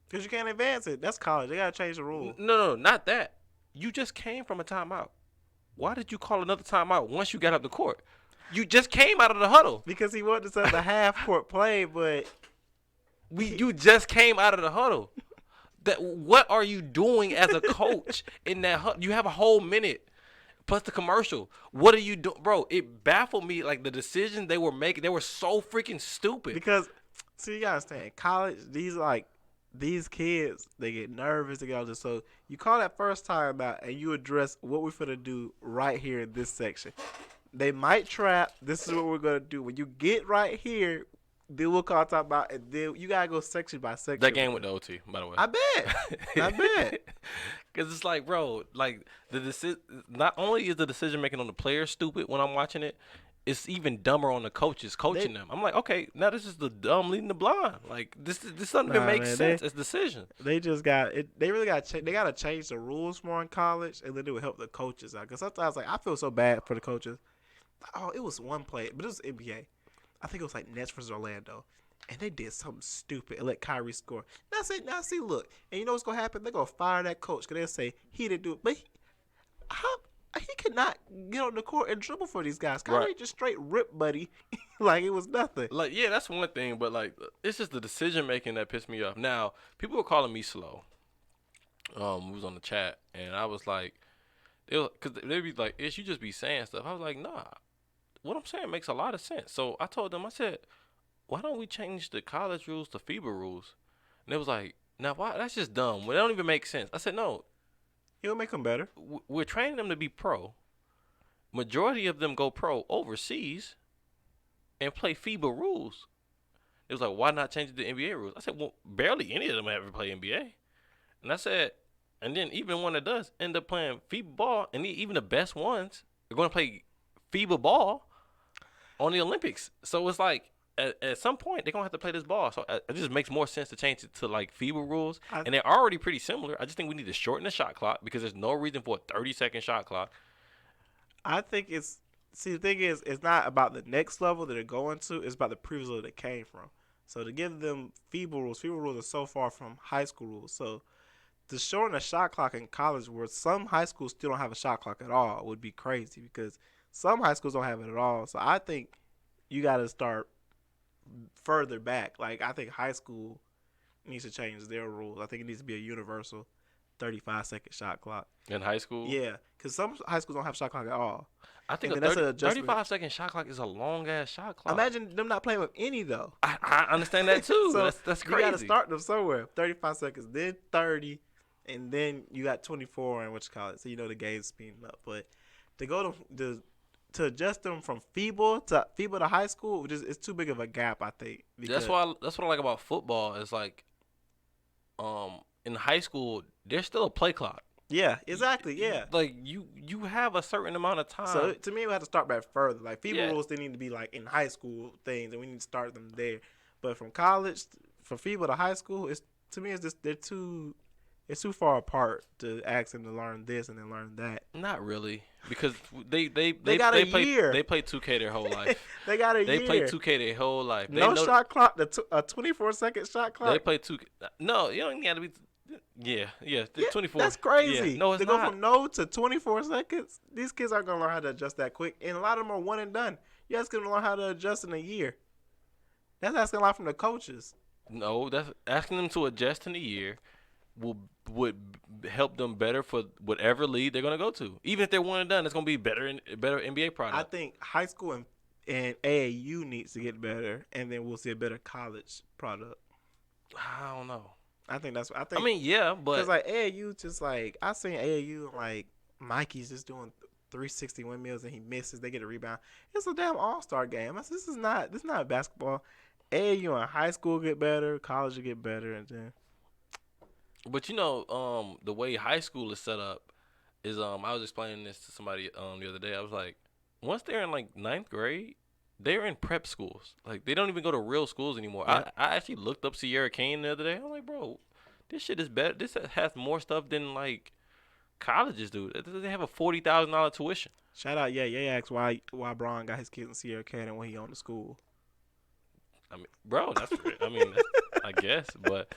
[SPEAKER 2] Because you can't advance it. That's college. They got to change the rule.
[SPEAKER 1] No, not that. You just came from a timeout. Why did you call another timeout once you got up the court? You just came out of the huddle.
[SPEAKER 2] Because he wanted to set the half-court play, but...
[SPEAKER 1] You just came out of the huddle. What are you doing as a coach in that huddle? You have a whole minute. Plus the commercial. What are you doing? Bro, it baffled me. Like, the decisions they were making, they were so freaking stupid.
[SPEAKER 2] Because, see, you got to understand, college, these kids, they get nervous. They get so you call that first time out and you address what we're finna do right here in this section. They might trap. This is what we're gonna do. When you get right here, then we'll call time out, and then you gotta go section by section.
[SPEAKER 1] That game with the OT, by the way.
[SPEAKER 2] I bet.
[SPEAKER 1] Because it's like, bro, like not only is the decision making on the players stupid when I'm watching it, it's even dumber on the coaches coaching them. I'm like, okay, now this is the dumb leading the blind. Like, this doesn't even make sense as decisions.
[SPEAKER 2] They just got it. They really got they got to change the rules more in college, and then it would help the coaches out. Because sometimes, like, I feel so bad for the coaches. Oh, it was one play, but it was NBA. I think it was like Nets versus Orlando, and they did something stupid and let Kyrie score. Now see, look, and you know what's gonna happen? They're gonna fire that coach because they'll say he didn't do it, but he cannot get on the court and dribble for these guys. Kyrie just straight ripped Buddy like it was nothing.
[SPEAKER 1] Like, yeah, that's one thing, but like, it's just the decision making that pissed me off. Now, people were calling me slow. We was on the chat, and I was like, because they'd be like, "Ish, you just be saying stuff." I was like, nah, what I'm saying makes a lot of sense. So I told them, I said, why don't we change the college rules to FIBA rules? And they was like, now why? That's just dumb. Well, it don't even make sense. I said, no.
[SPEAKER 2] It'll make them better.
[SPEAKER 1] We're training them to be pro. Majority of them go pro overseas and play FIBA rules. It was like, why not change the NBA rules? I said, well, barely any of them ever play NBA. And I said, and then even one that does end up playing FIBA ball, and even the best ones are going to play FIBA ball on the Olympics. So it's like, at some point, they're going to have to play this ball. So it just makes more sense to change it to, like, FIBA rules. And they're already pretty similar. I just think we need to shorten the shot clock because there's no reason for a 30-second shot clock.
[SPEAKER 2] I think the thing is, it's not about the next level that they're going to. It's about the previous level they came from. So to give them FIBA rules are so far from high school rules. So to shorten a shot clock in college, where some high schools still don't have a shot clock at all, would be crazy because some high schools don't have it at all. So I think you got to start further back. Like I think high school needs to change their rules. I think it needs to be a universal 35-second shot clock.
[SPEAKER 1] In high school?
[SPEAKER 2] Yeah, because some high schools don't have shot clock at all.
[SPEAKER 1] I think a 35-second shot clock is a long-ass shot clock.
[SPEAKER 2] Imagine them not playing with any, though.
[SPEAKER 1] I understand that, too. So that's crazy.
[SPEAKER 2] You got to start them somewhere. 35 seconds, then 30, and then you got 24 and what you call it. So, you know, the game's speeding up. But to go to adjust them from FIBA to high school, it's too big of a gap, I think.
[SPEAKER 1] That's what I like about football. It's like in high school, there's still a play clock.
[SPEAKER 2] Yeah, exactly. Yeah,
[SPEAKER 1] like you have a certain amount of time.
[SPEAKER 2] So to me, we have to start back further. Like FIBA rules, they need to be like in high school things, and we need to start them there. But from college, from FIBA to high school, to me, it's just it's too far apart to ask them to learn this and then learn that.
[SPEAKER 1] Not really, because they
[SPEAKER 2] got a year.
[SPEAKER 1] They play 2K their whole life.
[SPEAKER 2] They got a year.
[SPEAKER 1] They play 2K their whole life.
[SPEAKER 2] No shot clock. A 24-second shot clock.
[SPEAKER 1] They play 2K. No, you don't got to be. Yeah, 24.
[SPEAKER 2] That's crazy.
[SPEAKER 1] Yeah. No, it's
[SPEAKER 2] not. To go from no to 24 seconds, these kids aren't going to learn how to adjust that quick. And a lot of them are one and done. You're asking them to learn how to adjust in a year. That's asking a lot from the coaches.
[SPEAKER 1] No, that's asking them to adjust in a year would help them better for whatever league they're going to go to. Even if they're one and done, it's going to be better NBA product.
[SPEAKER 2] I think high school and AAU needs to get better, and then we'll see a better college product.
[SPEAKER 1] I don't know.
[SPEAKER 2] I think
[SPEAKER 1] yeah, but
[SPEAKER 2] because like AAU, just like I seen AAU, like Mikey's just doing 360 windmills and he misses, they get a rebound. It's a damn all-star game. This is not basketball. AAU in high school get better, college will get better, and then.
[SPEAKER 1] But you know, the way high school is set up is I was explaining this to somebody the other day. I was like, once they're in like 9th grade, they're in prep schools. Like, they don't even go to real schools anymore. Yeah. I actually looked up Sierra Kane the other day. I'm like, bro, this shit is better. This has more stuff than, like, colleges do. They have a $40,000 tuition.
[SPEAKER 2] Shout out, yeah, asked why Braun got his kids in Sierra Kane when he owned the school.
[SPEAKER 1] I mean, bro, I guess. But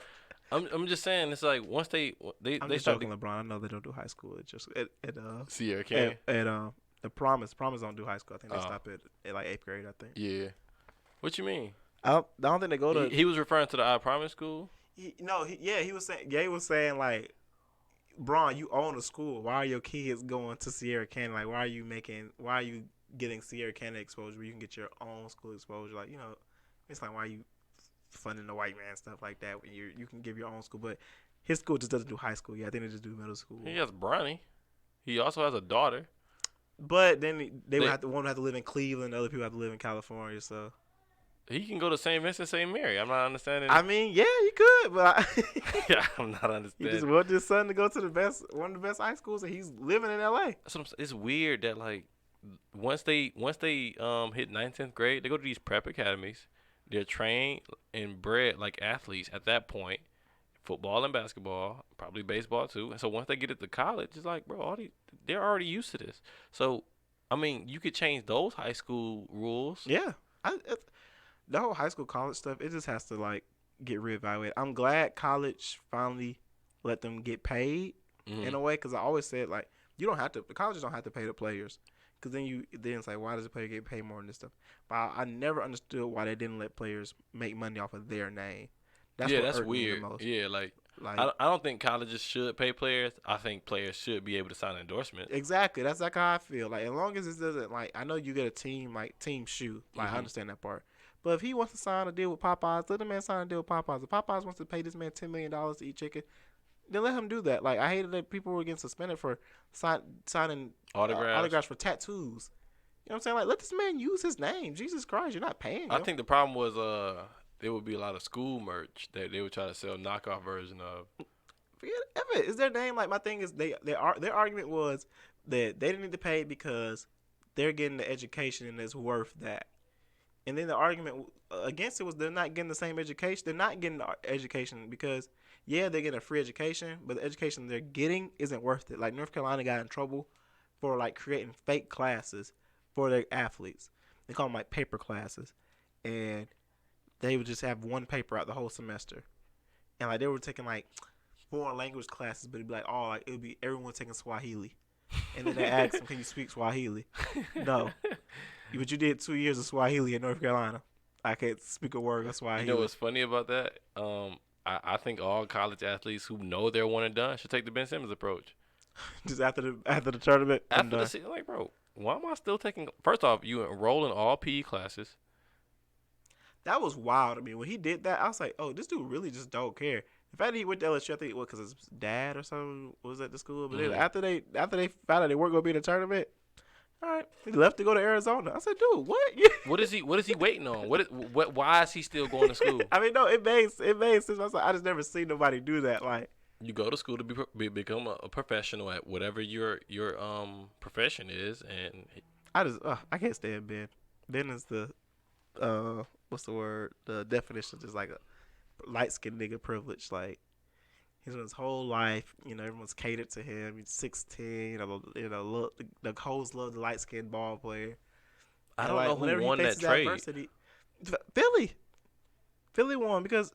[SPEAKER 1] I'm just saying, it's like, once they start
[SPEAKER 2] joking, LeBron. I know they don't do high school. It's just at
[SPEAKER 1] Sierra Kane.
[SPEAKER 2] The Promise don't do high school. I think they stop at like 8th grade, I think.
[SPEAKER 1] Yeah. What you mean?
[SPEAKER 2] I don't think they go to.
[SPEAKER 1] He was referring to the I Promise school?
[SPEAKER 2] He was saying. Ye was saying like, Braun, you own a school. Why are your kids going to Sierra Canyon? Like, why are you getting Sierra Canyon exposure where you can get your own school exposure? Like, you know, it's like, why are you funding the white man, stuff like that when you can give your own school? But his school just doesn't do high school. Yeah, I think they just do middle school.
[SPEAKER 1] He has Bronny. He also has a daughter.
[SPEAKER 2] But then one would have to live in Cleveland, other people have to live in California, so.
[SPEAKER 1] He can go to St. Vincent, St. Mary. I'm not understanding.
[SPEAKER 2] I mean, yeah, you could, but
[SPEAKER 1] yeah, I'm not understanding.
[SPEAKER 2] He just wanted his son to go to one of the best high schools, and he's living in LA.
[SPEAKER 1] It's weird that like once they hit 9th, 10th grade, they go to these prep academies. They're trained and bred like athletes at that point. Football and basketball, probably baseball too. And so once they get into college, it's like, bro, they're already used to this. So, I mean, you could change those high school rules.
[SPEAKER 2] Yeah. The whole high school, college stuff, it just has to, like, get reevaluated. I'm glad college finally let them get paid in a way, because I always said, like, the colleges don't have to pay the players. Because then it's like, why does the player get paid more than this stuff? But I never understood why they didn't let players make money off of their name.
[SPEAKER 1] That's weird. Yeah, like I don't think colleges should pay players. I think players should be able to sign endorsements.
[SPEAKER 2] Exactly. That's like how I feel. Like, as long as it doesn't, like, I know you get a team, like, team shoe. Like, I understand that part. But if he wants to sign a deal with Popeyes, let the man sign a deal with Popeyes. If Popeyes wants to pay this man $10 million to eat chicken, then let him do that. Like, I hated that people were getting suspended for signing autographs for tattoos. You know what I'm saying? Like, let this man use his name. Jesus Christ, you're not paying him.
[SPEAKER 1] I think the problem was there would be a lot of school merch that they would try to sell knockoff version of.
[SPEAKER 2] Forget it. Is their name, like, my thing is their argument was that they didn't need to pay because they're getting the education and it's worth that. And then the argument against it was they're not getting the same education. They're not getting the education because, yeah, they're getting a free education, but the education they're getting isn't worth it. Like, North Carolina got in trouble for, like, creating fake classes for their athletes. They call them, like, paper classes. And they would just have one paper out the whole semester, and like they were taking like foreign language classes, but it'd be like it would be everyone taking Swahili, and then they asked them, "Can you speak Swahili?" No, but you did 2 years of Swahili in North Carolina. I can't speak a word of Swahili.
[SPEAKER 1] You know what's funny about that? I think all college athletes who know they're one and done should take the Ben Simmons approach.
[SPEAKER 2] Just after the tournament.
[SPEAKER 1] After the season, like, bro, why am I still taking? First off, you enroll in all PE classes.
[SPEAKER 2] That was wild to me when he did that. I was like, oh, this dude really just don't care. The fact that he went to LSU, I think, because his dad or something was at the school. But then after they found out they weren't gonna be in the tournament, all right, he left to go to Arizona. I said, dude, what?
[SPEAKER 1] What is he waiting on? Why is he still going to school?
[SPEAKER 2] I mean, no, it made sense. I was like, I just never seen nobody do that. Like,
[SPEAKER 1] you go to school to become a professional at whatever your profession is, and
[SPEAKER 2] I can't stand Ben. Ben is the what's the word? The definition is just like a light skinned nigga privilege. Like, he's in his whole life, everyone's catered to him. He's 16, look, the hoes love the light skinned ball player.
[SPEAKER 1] I don't know who won that trade.
[SPEAKER 2] Philly won because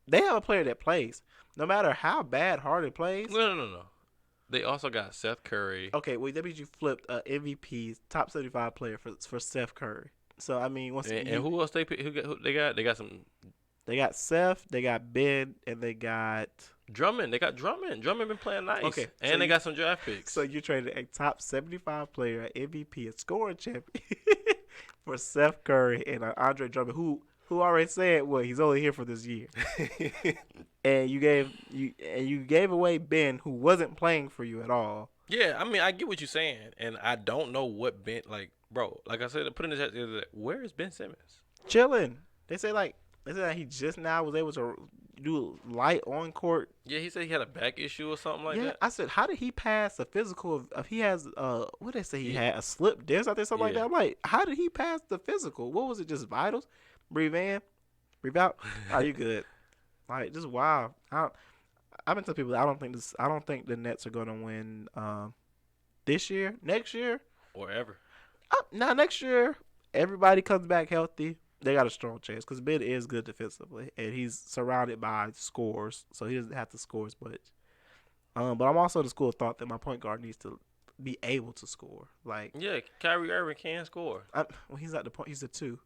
[SPEAKER 2] they have a player that plays. No matter how bad Harden plays.
[SPEAKER 1] No. They also got Seth Curry.
[SPEAKER 2] Okay, well, that means you flipped MVP, top 75 player for Seth Curry. So, I mean,
[SPEAKER 1] and who else they got? They got some.
[SPEAKER 2] They got Seth, they got Ben, and they got
[SPEAKER 1] Drummond. They got Drummond. Drummond been playing nice.
[SPEAKER 2] Okay,
[SPEAKER 1] and
[SPEAKER 2] so
[SPEAKER 1] they got some draft picks.
[SPEAKER 2] So you traded a top 75 player, an MVP, a scoring champion for Seth Curry and Andre Drummond, who already said, well, he's only here for this year. And you gave away Ben, who wasn't playing for you at all.
[SPEAKER 1] Yeah, I mean, I get what you're saying, and I don't know what Ben, like, bro, like I said, put in the chat the other day, where is Ben Simmons?
[SPEAKER 2] Chilling. They say that he just now was able to do light on court.
[SPEAKER 1] Yeah, he said he had a back issue or something like that.
[SPEAKER 2] Yeah, I said, how did he pass a physical? If he has what did they say he had a slip disc out there, something like that. I'm like, how did he pass the physical? What was it? Just vitals? Breathe in, breathe out. Are you good? Like, just wow. I've been telling people I don't think the Nets are gonna win this year, next year,
[SPEAKER 1] or ever.
[SPEAKER 2] Now next year, everybody comes back healthy. They got a strong chance because Ben is good defensively, and he's surrounded by scores, so he doesn't have to score as much. But I'm also the school of thought that my point guard needs to be able to score. Like,
[SPEAKER 1] yeah, Kyrie Irving can score.
[SPEAKER 2] He's not the point. He's the 2.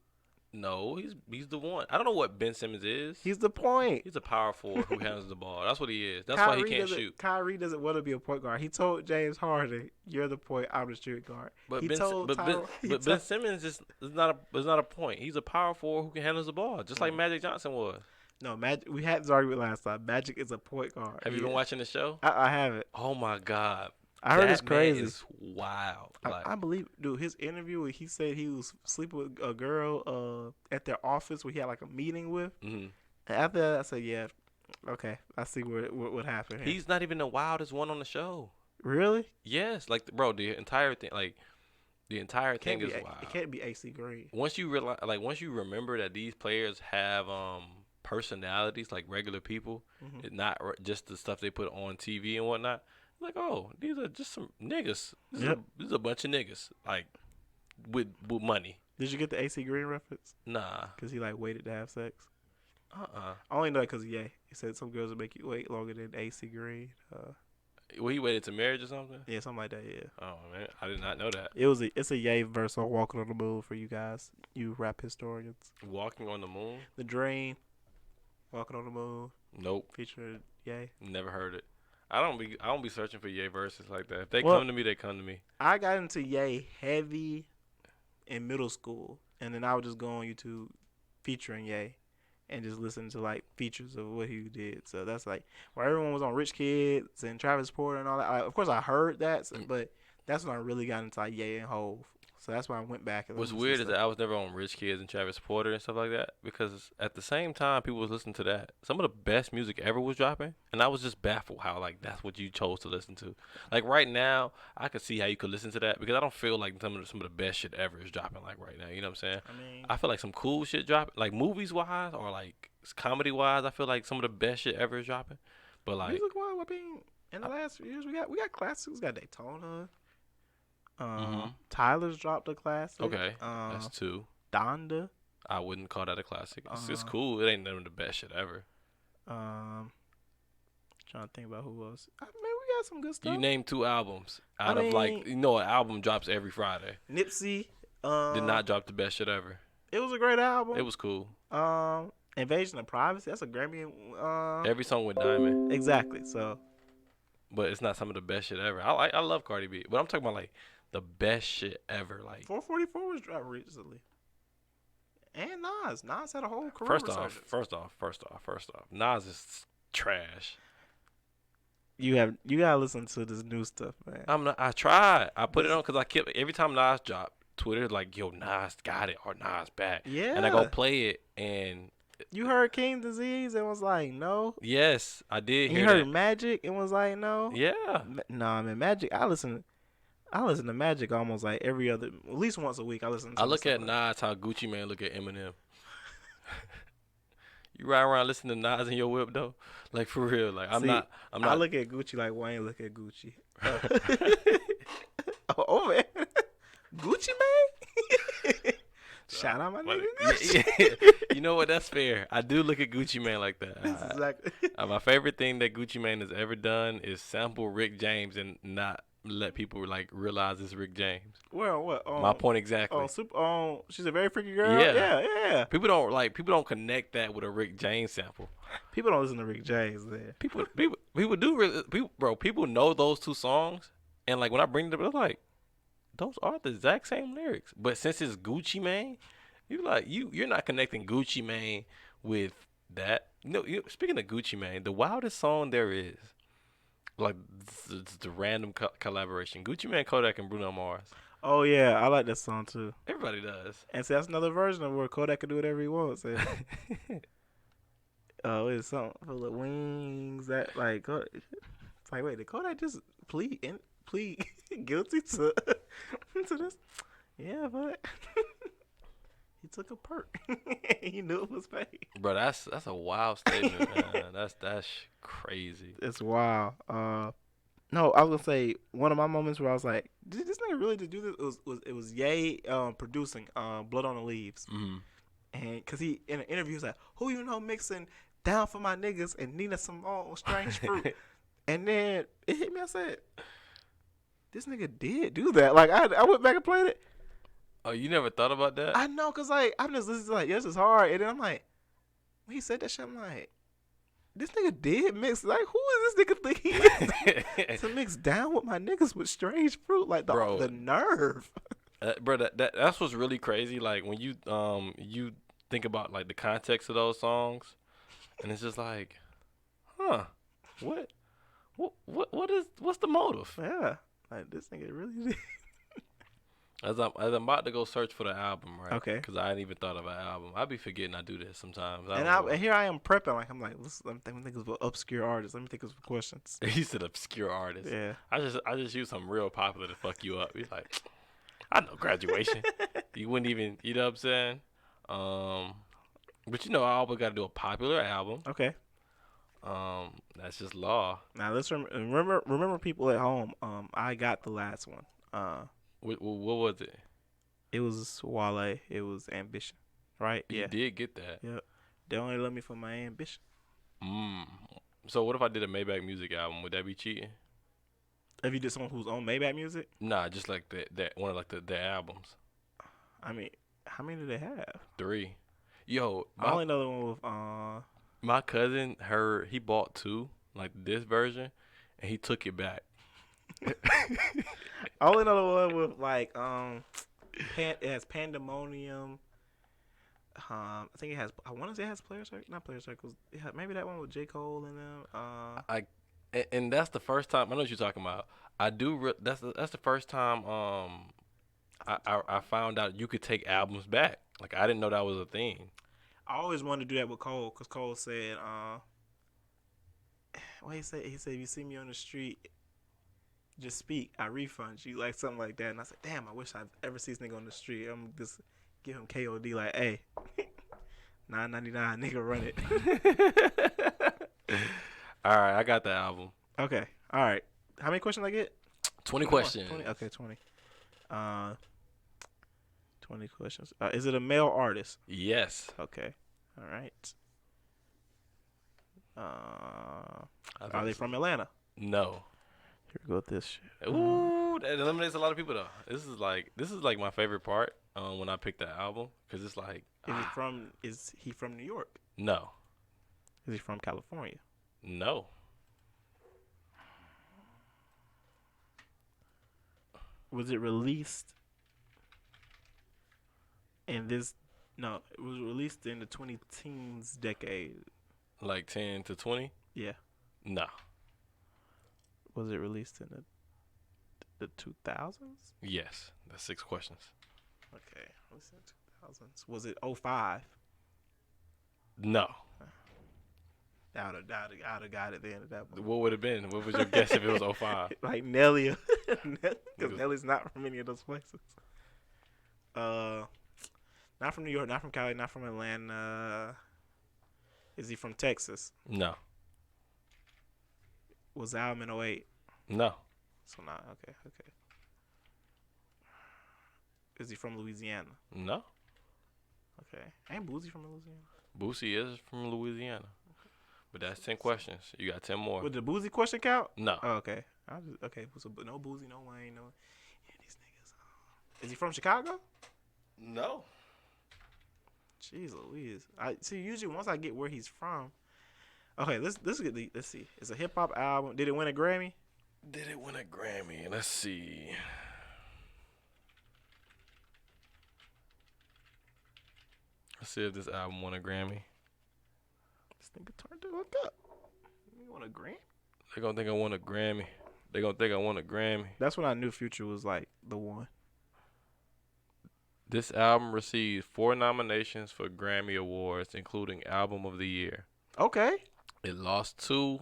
[SPEAKER 1] No, he's the 1. I don't know what Ben Simmons is.
[SPEAKER 2] He's the point.
[SPEAKER 1] He's a power forward who handles the ball. That's what he is. That's why he can't shoot.
[SPEAKER 2] Kyrie doesn't want to be a point guard. He told James Harden, "You're the point. I'm the shooting guard."
[SPEAKER 1] But Ben Simmons is not a point. He's a power forward who can handle the ball, just like Magic Johnson was.
[SPEAKER 2] No, Magic. We had this argument last time. Magic is a point guard.
[SPEAKER 1] Have you been watching the show?
[SPEAKER 2] I haven't.
[SPEAKER 1] Oh my God.
[SPEAKER 2] I heard it's crazy.
[SPEAKER 1] Man is wild.
[SPEAKER 2] I believe, dude. His interview where he said he was sleeping with a girl at their office where he had like a meeting with.
[SPEAKER 1] Mm-hmm.
[SPEAKER 2] And after that, I said, "Yeah, okay, I see what happened." Here.
[SPEAKER 1] He's not even the wildest one on the show.
[SPEAKER 2] Really?
[SPEAKER 1] Yes, like bro, the entire thing is wild.
[SPEAKER 2] It can't be AC Green.
[SPEAKER 1] Once you realize, once you remember that these players have personalities like regular people, not just the stuff they put on TV and whatnot. Like, oh, these are just some niggas. This is a bunch of niggas, like, with money.
[SPEAKER 2] Did you get the AC Green reference?
[SPEAKER 1] Nah.
[SPEAKER 2] Because he, waited to have sex?
[SPEAKER 1] I
[SPEAKER 2] only know that because, he said some girls will make you wait longer than AC Green.
[SPEAKER 1] Well, he waited to marriage or something?
[SPEAKER 2] Yeah, something like that, yeah.
[SPEAKER 1] Oh, man. I did not know that.
[SPEAKER 2] It's a Ye verse on Walking on the Moon for you guys, you rap historians.
[SPEAKER 1] Walking on the Moon?
[SPEAKER 2] The Dream, Walking on the Moon.
[SPEAKER 1] Nope.
[SPEAKER 2] Featuring Ye.
[SPEAKER 1] Never heard it. I don't be searching for Ye verses like that. If they come to me, they come to me.
[SPEAKER 2] I got into Ye heavy in middle school, and then I would just go on YouTube featuring Ye and just listen to features of what he did. So that's where everyone was on Rich Kids and Travis Porter and all that. Of course, I heard that, but that's when I really got into Ye and Hove. So that's why I went back. And
[SPEAKER 1] what's weird is that I was never on Rich Kids and Travis Porter and stuff like that, because at the same time people was listening to that. Some of the best music ever was dropping, and I was just baffled how that's what you chose to listen to. Like right now, I could see how you could listen to that because I don't feel like some of the best shit ever is dropping right now. You know what I'm saying? I feel like some cool shit dropping, like movies wise or comedy wise. I feel like some of the best shit ever is dropping. But
[SPEAKER 2] music wise, I mean, in the last few years we got classics. We got Daytona. Tyler's dropped a classic.
[SPEAKER 1] Okay, that's 2.
[SPEAKER 2] Donda.
[SPEAKER 1] I wouldn't call that a classic. It's cool. It ain't none of the best shit ever.
[SPEAKER 2] Trying to think about who else. I mean, we got some good stuff.
[SPEAKER 1] You name 2 albums out of like, an album drops every Friday.
[SPEAKER 2] Nipsey
[SPEAKER 1] did not drop the best shit ever.
[SPEAKER 2] It was a great album.
[SPEAKER 1] It was cool.
[SPEAKER 2] Invasion of Privacy. That's a Grammy.
[SPEAKER 1] Every song with Diamond.
[SPEAKER 2] Exactly. So.
[SPEAKER 1] But it's not some of the best shit ever. I love Cardi B, but I'm talking about like the best shit ever. Like
[SPEAKER 2] 444 was dropped recently. And Nas. Nas had a whole career.
[SPEAKER 1] First off, Nas is trash.
[SPEAKER 2] You gotta listen to this new stuff, man.
[SPEAKER 1] I tried. I put it on because I kept every time Nas dropped, Twitter like, yo, Nas got it or Nas back.
[SPEAKER 2] Yeah.
[SPEAKER 1] And I go play it and
[SPEAKER 2] you heard King Disease and was like, no.
[SPEAKER 1] Yes, I did hear
[SPEAKER 2] that. You heard
[SPEAKER 1] that.
[SPEAKER 2] Magic and was like, no.
[SPEAKER 1] Yeah.
[SPEAKER 2] Nah, man, Magic. I listen to Magic almost like every other, at least once a week. I look
[SPEAKER 1] at Nas how Gucci Mane look at Eminem. You ride around listening to Nas in your whip though, like for real. Like I'm not.
[SPEAKER 2] I look at Gucci like Wayne look at Gucci. Oh man, Gucci Mane. Shout out my nigga Gucci.
[SPEAKER 1] Yeah. You know what? That's fair. I do look at Gucci Mane like that.
[SPEAKER 2] Exactly.
[SPEAKER 1] My favorite thing that Gucci Mane has ever done is sample Rick James and not let people like realize it's Rick James.
[SPEAKER 2] Well, what?
[SPEAKER 1] My point exactly.
[SPEAKER 2] She's a very freaky girl. Yeah.
[SPEAKER 1] People don't connect that with a Rick James sample.
[SPEAKER 2] People don't listen to Rick James. There.
[SPEAKER 1] People do. People know those 2 songs, and like when I bring them, they're like, those are the exact same lyrics. But since it's Gucci Mane, you're not connecting Gucci Mane with that. Speaking of Gucci Mane, the wildest song there is, like the random collaboration, Gucci Mane, Kodak, and Bruno Mars.
[SPEAKER 2] Oh yeah, I like that song too.
[SPEAKER 1] Everybody does.
[SPEAKER 2] And so that's another version of where Kodak can do whatever he wants. It's something full of wings that like. It's like, wait, did Kodak just plead guilty to this? Yeah, but he took a perk. He knew it was fake.
[SPEAKER 1] Bro, that's a wild statement, man. That's crazy.
[SPEAKER 2] It's wild. No, I was gonna say one of my moments where I was like, did this nigga really just do this? It was Ye producing Blood on the Leaves.
[SPEAKER 1] Mm-hmm.
[SPEAKER 2] And cause he in an interview was like, who you know mixing Down for My Niggas and Nina Simone Strange Fruit. And then it hit me. I said, this nigga did do that. Like I went back and played it.
[SPEAKER 1] Oh, you never thought about that?
[SPEAKER 2] I know, cause like I'm just listening to like, yes, it's hard. And then I'm like, when he said that shit, I'm like, this nigga did mix. Like, who is this nigga think he is to mix Down with My Niggas with Strange Fruit? Like the nerve.
[SPEAKER 1] Bro, that's what's really crazy. Like when you think about like the context of those songs, and it's just like, huh, what's the motive?
[SPEAKER 2] Yeah, like this nigga really did.
[SPEAKER 1] As I'm about to go search for the album, right?
[SPEAKER 2] Okay.
[SPEAKER 1] Because I ain't even thought of an album. I be forgetting I do this sometimes.
[SPEAKER 2] And here I am prepping. Like I'm like, let me think of obscure artists. Let me think of some questions.
[SPEAKER 1] He said obscure artists.
[SPEAKER 2] Yeah.
[SPEAKER 1] I just use something real popular to fuck you up. He's like, I know Graduation. You wouldn't even, you know what I'm saying? But I always got to do a popular album.
[SPEAKER 2] Okay.
[SPEAKER 1] That's just law.
[SPEAKER 2] Now let's remember people at home. I got the last one.
[SPEAKER 1] What was it?
[SPEAKER 2] It was Wale. It was Ambition, right?
[SPEAKER 1] You did get that.
[SPEAKER 2] Yep. They only love me for my ambition.
[SPEAKER 1] So what if I did a Maybach Music album? Would that be cheating?
[SPEAKER 2] If you did someone who's on Maybach Music?
[SPEAKER 1] Nah, just like that one of like the albums.
[SPEAKER 2] I mean, how many do they have?
[SPEAKER 1] 3. Yo,
[SPEAKER 2] I only know the one with
[SPEAKER 1] my cousin. He bought 2, like this version, and he took it back.
[SPEAKER 2] I only know the one with like it has Pandemonium. I think it has. I want to say it has Player Circle, not Player Circles. Maybe that one with J. Cole and them.
[SPEAKER 1] And that's the first time I know what you're talking about. I do. That's the first time I found out you could take albums back. Like I didn't know that was a thing.
[SPEAKER 2] I always wanted to do that with Cole because Cole said, what he said? He said, if you see me on the street, just speak. I refund you, like something like that. And I said, damn, I wish I'd ever see this nigga on the street. I'm just give him KOD like, hey, $9.99, nigga, run it.
[SPEAKER 1] All right, I got the album.
[SPEAKER 2] Okay, all right. How many questions I get?
[SPEAKER 1] 20 questions.
[SPEAKER 2] 20? Okay, 20. 20 20 questions. Is it a male artist?
[SPEAKER 1] Yes.
[SPEAKER 2] Okay. All right. Are they from Atlanta?
[SPEAKER 1] No.
[SPEAKER 2] Here we go with this shit.
[SPEAKER 1] Ooh, that eliminates a lot of people though. This is like my favorite part when I pick that album because it's like.
[SPEAKER 2] Is he from New York?
[SPEAKER 1] No.
[SPEAKER 2] Is he from California?
[SPEAKER 1] No.
[SPEAKER 2] Was it released in this? No, it was released in the 2010s decade.
[SPEAKER 1] Like 10 to 20?
[SPEAKER 2] Yeah.
[SPEAKER 1] No.
[SPEAKER 2] Was it released in the 2000s?
[SPEAKER 1] Yes. That's 6 questions.
[SPEAKER 2] Okay. Was it 2000s? Was it 05?
[SPEAKER 1] No.
[SPEAKER 2] I would have got it then at that point.
[SPEAKER 1] What would it have been? What was your guess if it was 05?
[SPEAKER 2] Like Nelly. Because Nelly's not from any of those places. Not from New York, not from Cali, not from Atlanta. Is he from Texas?
[SPEAKER 1] No.
[SPEAKER 2] Was the album in 08?
[SPEAKER 1] No.
[SPEAKER 2] So not okay. Is he from Louisiana?
[SPEAKER 1] No.
[SPEAKER 2] Okay. Ain't Boosie from Louisiana?
[SPEAKER 1] Boosie is from Louisiana. But that's 10 questions. You got 10 more.
[SPEAKER 2] Would the Boosie question count?
[SPEAKER 1] No.
[SPEAKER 2] Oh, okay. Okay. So no Boosie, no Wayne, no. Yeah, these niggas. Is he from Chicago?
[SPEAKER 1] No.
[SPEAKER 2] Jeez Louise. I see. Usually, once I get where he's from. Okay, let's see. It's a hip hop album. Did it win a Grammy?
[SPEAKER 1] Did it win a Grammy? Let's see. Let's see if this album won a Grammy.
[SPEAKER 2] This nigga turned to look up. You want a Grammy?
[SPEAKER 1] They're gonna think I won a Grammy. They're gonna think I won a Grammy.
[SPEAKER 2] That's when I knew Future was like the one.
[SPEAKER 1] This album received 4 nominations for Grammy Awards, including Album of the Year.
[SPEAKER 2] Okay.
[SPEAKER 1] It lost 2.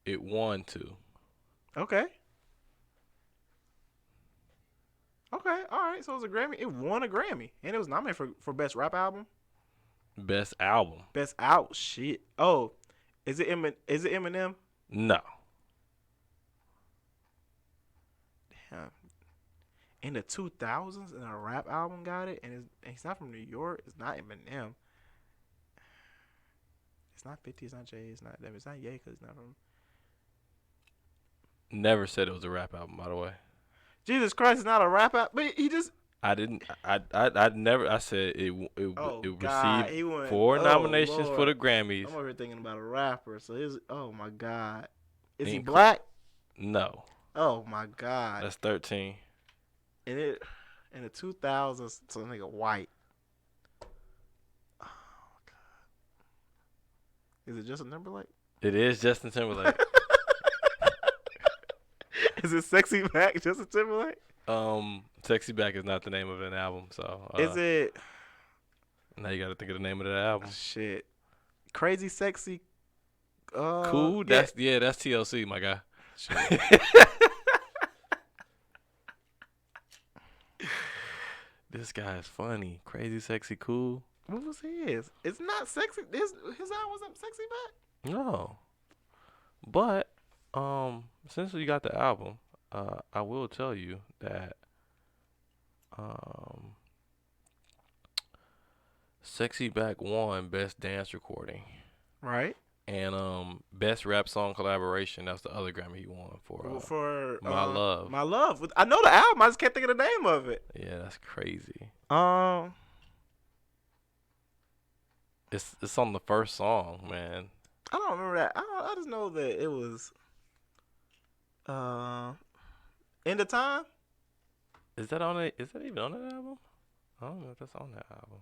[SPEAKER 1] It won 2.
[SPEAKER 2] Okay. Okay. All right. So it was a Grammy. It won a Grammy, and it was nominated for Best Rap Album.
[SPEAKER 1] Best Album.
[SPEAKER 2] Best Out. Shit. Oh, is it Eminem?
[SPEAKER 1] No.
[SPEAKER 2] Damn. In the 2000s, and a rap album got it, and he's not from New York. It's not Eminem. It's not 50. It's not Jay. It's not them. It's not Ye because it's not from.
[SPEAKER 1] Never said it was a rap album, by the way.
[SPEAKER 2] Jesus Christ, it's not a rap album. But he just.
[SPEAKER 1] I didn't. I never. I said it received 4 nominations for the Grammys.
[SPEAKER 2] I'm over here thinking about a rapper. So oh my God, is he
[SPEAKER 1] Ain't
[SPEAKER 2] black?
[SPEAKER 1] No.
[SPEAKER 2] Oh my God.
[SPEAKER 1] That's 13.
[SPEAKER 2] And it in the 2000s, so nigga white. Oh my God. Is it Justin Timberlake?
[SPEAKER 1] It is Justin Timberlake.
[SPEAKER 2] Is it Sexy Back Justin Timberlake?
[SPEAKER 1] Sexy Back is not the name of an album, so
[SPEAKER 2] is it?
[SPEAKER 1] Now you got to think of the name of that album.
[SPEAKER 2] Shit, Crazy Sexy.
[SPEAKER 1] Cool. That's TLC, my guy. This guy is funny. Crazy Sexy Cool.
[SPEAKER 2] What was his? It's not sexy. His album wasn't Sexy Back.
[SPEAKER 1] No, but since we got the album, I will tell you that Sexy Back won Best Dance Recording.
[SPEAKER 2] Right.
[SPEAKER 1] And Best Rap Song Collaboration. That's the other Grammy he won for My Love.
[SPEAKER 2] My Love. I know the album. I just can't think of the name of it.
[SPEAKER 1] Yeah, that's crazy. It's on the first song, man.
[SPEAKER 2] I don't remember that. I just know that it was End of Time.
[SPEAKER 1] Is that on it? Is that even on that album? I don't know if that's on that album.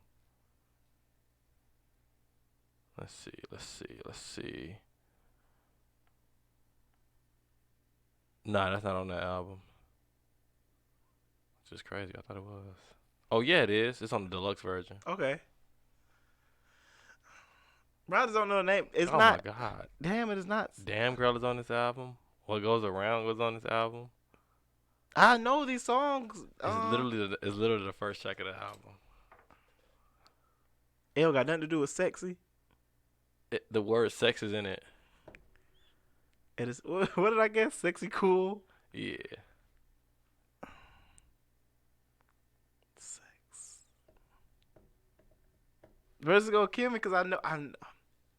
[SPEAKER 1] Let's see. Nah, that's not on that album. Which is crazy. I thought it was. Oh, yeah, it is. It's on the deluxe version.
[SPEAKER 2] Okay. Bro, I just don't know the name. It's
[SPEAKER 1] not. Oh, my God.
[SPEAKER 2] Damn, it is not.
[SPEAKER 1] Damn Girl is on this album. What Goes Around was on this album.
[SPEAKER 2] I know these songs.
[SPEAKER 1] It's literally the first track of the album.
[SPEAKER 2] It don't got nothing to do with sexy.
[SPEAKER 1] The word sex is in it.
[SPEAKER 2] It is. What did I guess? Sexy Cool.
[SPEAKER 1] Yeah.
[SPEAKER 2] Sex. Versus go kill me because I know I'm.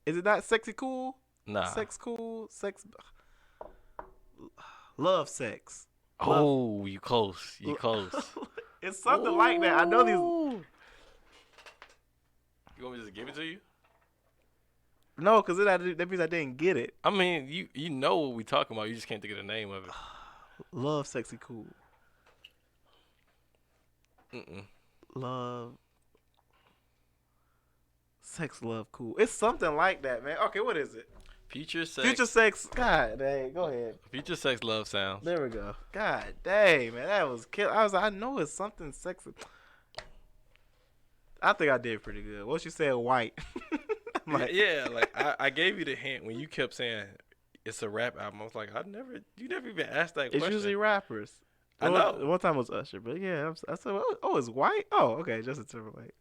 [SPEAKER 2] Is it not sexy cool?
[SPEAKER 1] Nah.
[SPEAKER 2] Sex cool. Sex. Love sex.
[SPEAKER 1] Oh, you close. You close.
[SPEAKER 2] It's something like that. I know these.
[SPEAKER 1] You want me to just give it to you?
[SPEAKER 2] No, because that means I didn't get it.
[SPEAKER 1] I mean, you know what we talking about. You just can't think of the name of it.
[SPEAKER 2] Love sexy cool.
[SPEAKER 1] Mm-mm.
[SPEAKER 2] Love. Sex love cool. It's something like that, man. Okay, what is it?
[SPEAKER 1] Future sex.
[SPEAKER 2] Future sex. God dang. Go ahead.
[SPEAKER 1] Future sex love sounds.
[SPEAKER 2] There we go. God dang, man. That was kill. I know it's something sexy. I think I did pretty good. Once you said white.
[SPEAKER 1] Yeah, like I gave you the hint when you kept saying it's a rap album. I was like, you never even asked that question.
[SPEAKER 2] It's usually rappers.
[SPEAKER 1] I know.
[SPEAKER 2] One time was Usher, but yeah, I said, oh, it's white? Oh, okay, Justin Timberlake.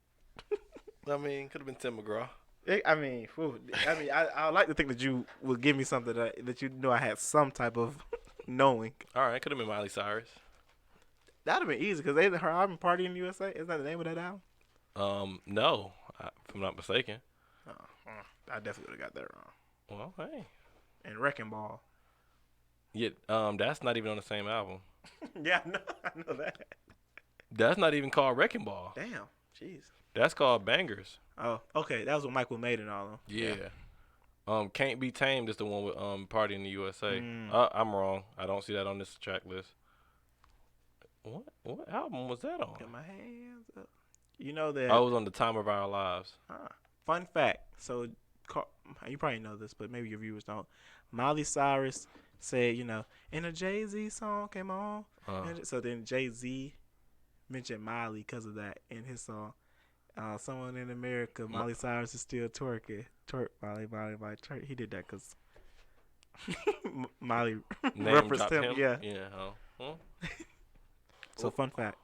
[SPEAKER 1] I mean, could have been Tim McGraw.
[SPEAKER 2] I like to think that you would give me something that you know I had some type of knowing.
[SPEAKER 1] All right, could have been Miley Cyrus.
[SPEAKER 2] That'd have been easy because her album Party in the USA. Isn't that the name of that album?
[SPEAKER 1] No, if I'm not mistaken.
[SPEAKER 2] Oh, I definitely would have got that
[SPEAKER 1] Well,
[SPEAKER 2] wrong.
[SPEAKER 1] hey.
[SPEAKER 2] And Wrecking Ball.
[SPEAKER 1] Yeah, that's not even on the same album.
[SPEAKER 2] Yeah, I know that.
[SPEAKER 1] That's not even called Wrecking Ball.
[SPEAKER 2] Damn, jeez.
[SPEAKER 1] That's called Bangers.
[SPEAKER 2] Oh, okay. That was what Michael made and all of them.
[SPEAKER 1] Yeah. Can't Be Tamed is the one with Party in the USA. I'm wrong. I don't see that on this track list. What album was that on?
[SPEAKER 2] Got my hands up. You know that.
[SPEAKER 1] I was on The Time of Our Lives.
[SPEAKER 2] Fun fact. So, you probably know this, but maybe your viewers don't. Miley Cyrus said, and a Jay-Z song came on. So then Jay-Z mentioned Miley because of that in his song. Someone in America, Miley Cyrus is still twerking. Twerk, Miley, twerk. He did that because Miley referenced him. Yeah.
[SPEAKER 1] Yeah.
[SPEAKER 2] So, fun fact.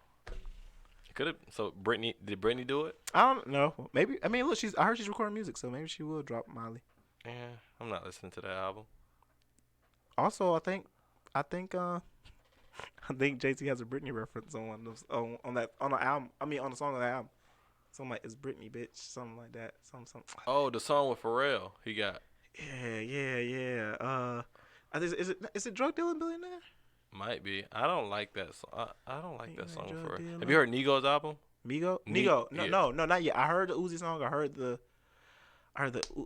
[SPEAKER 1] So did Britney do it?
[SPEAKER 2] I don't know. Maybe. I mean, look, I heard she's recording music, so maybe she will drop Miley.
[SPEAKER 1] Yeah, I'm not listening to that album.
[SPEAKER 2] Also, I think Jay-Z has a Britney reference on the album. I mean, on the song of the album. Something like "It's Britney, bitch," something like that. Something.
[SPEAKER 1] Oh, the song with Pharrell. He got.
[SPEAKER 2] Yeah. Is it Drug Dealing Billionaire?
[SPEAKER 1] Might be. I don't like that song. I don't like that song for. Have you heard Nigo's album?
[SPEAKER 2] Nigo? No, not yet. I heard the Uzi song. I heard the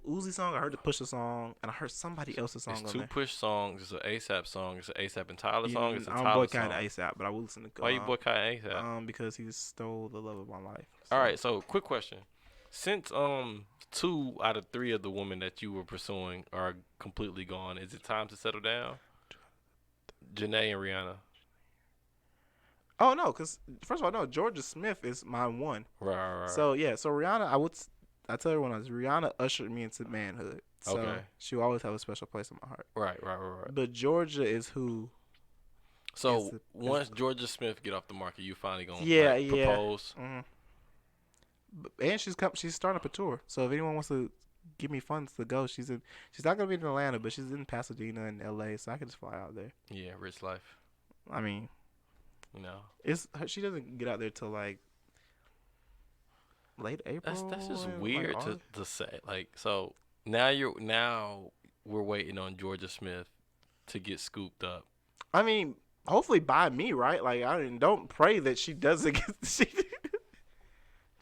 [SPEAKER 2] Uzi song. I heard the Pusha song, and I heard somebody else's song.
[SPEAKER 1] It's two Push songs. It's an ASAP song. It's an ASAP and Tyler song. It's a
[SPEAKER 2] I'm
[SPEAKER 1] Tyler song.
[SPEAKER 2] boycotting ASAP, but I will listen to.
[SPEAKER 1] Why you boycotting ASAP?
[SPEAKER 2] Because he stole the love of my life.
[SPEAKER 1] So. All right. So, quick question: since 2 out of 3 of the women that you were pursuing are completely gone, is it time to settle down? Janae and Rihanna.
[SPEAKER 2] Oh no, because first of all, no, Georgia Smith is my one.
[SPEAKER 1] Right.
[SPEAKER 2] So yeah, Rihanna, I tell everyone Rihanna ushered me into manhood. So
[SPEAKER 1] okay.
[SPEAKER 2] She will always have a special place in my heart.
[SPEAKER 1] Right.
[SPEAKER 2] But Georgia is who.
[SPEAKER 1] So once Georgia Smith get off the market, you finally gonna propose.
[SPEAKER 2] Mm-hmm. And she's starting up a tour. So if anyone wants to give me funds to go, she's not gonna be in Atlanta, but she's in Pasadena and LA, so I can just fly out there.
[SPEAKER 1] Yeah, rich life.
[SPEAKER 2] I mean, she doesn't get out there till like late April.
[SPEAKER 1] That's just weird to say. Like, so now we're waiting on Georgia Smith to get scooped up.
[SPEAKER 2] I mean, hopefully by me, right? Like, don't pray that she doesn't get.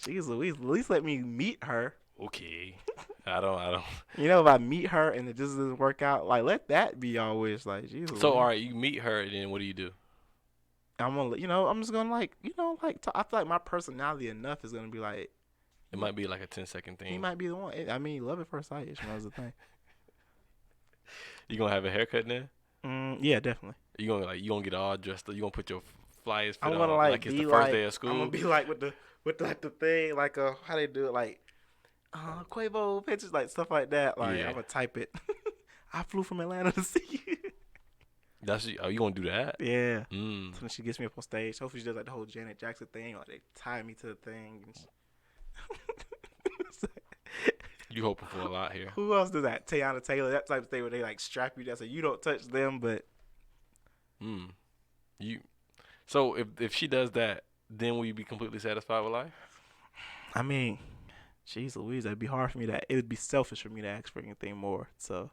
[SPEAKER 2] Jeez Louise, at least let me meet her.
[SPEAKER 1] Okay. I don't.
[SPEAKER 2] If I meet her and it just doesn't work out, like, let that be your wish. Like, Jesus.
[SPEAKER 1] So, all right, you meet her, and then what do?
[SPEAKER 2] I'm just gonna I feel like my personality enough is gonna be like.
[SPEAKER 1] It might be like a 10-second thing.
[SPEAKER 2] He might be the one. I mean, love at first sight. That was the thing.
[SPEAKER 1] You gonna have a haircut then?
[SPEAKER 2] Yeah, definitely.
[SPEAKER 1] You gonna get all dressed up? You gonna put your flyers fit
[SPEAKER 2] I'm gonna
[SPEAKER 1] on like it's the first day of school?
[SPEAKER 2] I'm gonna be like with the thing, like how they do it, like Quavo pictures, like stuff like that. Like I'm gonna type it. I flew from Atlanta to see you.
[SPEAKER 1] You gonna do that?
[SPEAKER 2] Yeah. So when she gets me up on stage, hopefully she does like the whole Janet Jackson thing, like they tie me to the thing.
[SPEAKER 1] You hoping for a lot here.
[SPEAKER 2] Who else does that? Tiana Taylor, that type of thing where they like strap you down so you don't touch them, but.
[SPEAKER 1] So if she does that, then will you be completely satisfied with life?
[SPEAKER 2] I mean, Jeez Louise, it'd be hard for me to. It would be selfish for me to ask for anything more. So,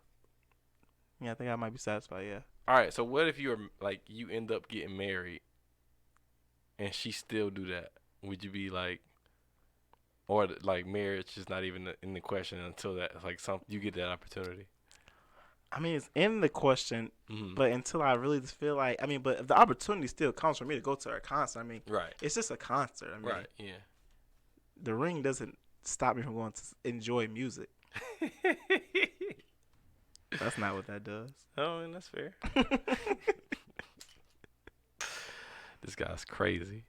[SPEAKER 2] yeah, I think I might be satisfied. Yeah.
[SPEAKER 1] All right. So what if you're like you end up getting married, and she still do that? Would you be like, or like marriage is not even in the question until that like you get that opportunity?
[SPEAKER 2] I mean, it's in the question,
[SPEAKER 1] Mm-hmm.
[SPEAKER 2] but until I really just feel like, I mean, but if the opportunity still comes for me to go to her concert, I mean,
[SPEAKER 1] Right.
[SPEAKER 2] it's just a concert. I mean,
[SPEAKER 1] Right. Yeah.
[SPEAKER 2] the ring doesn't stop me from going to enjoy music. That's not what that does.
[SPEAKER 1] Oh, and that's fair. This guy's crazy.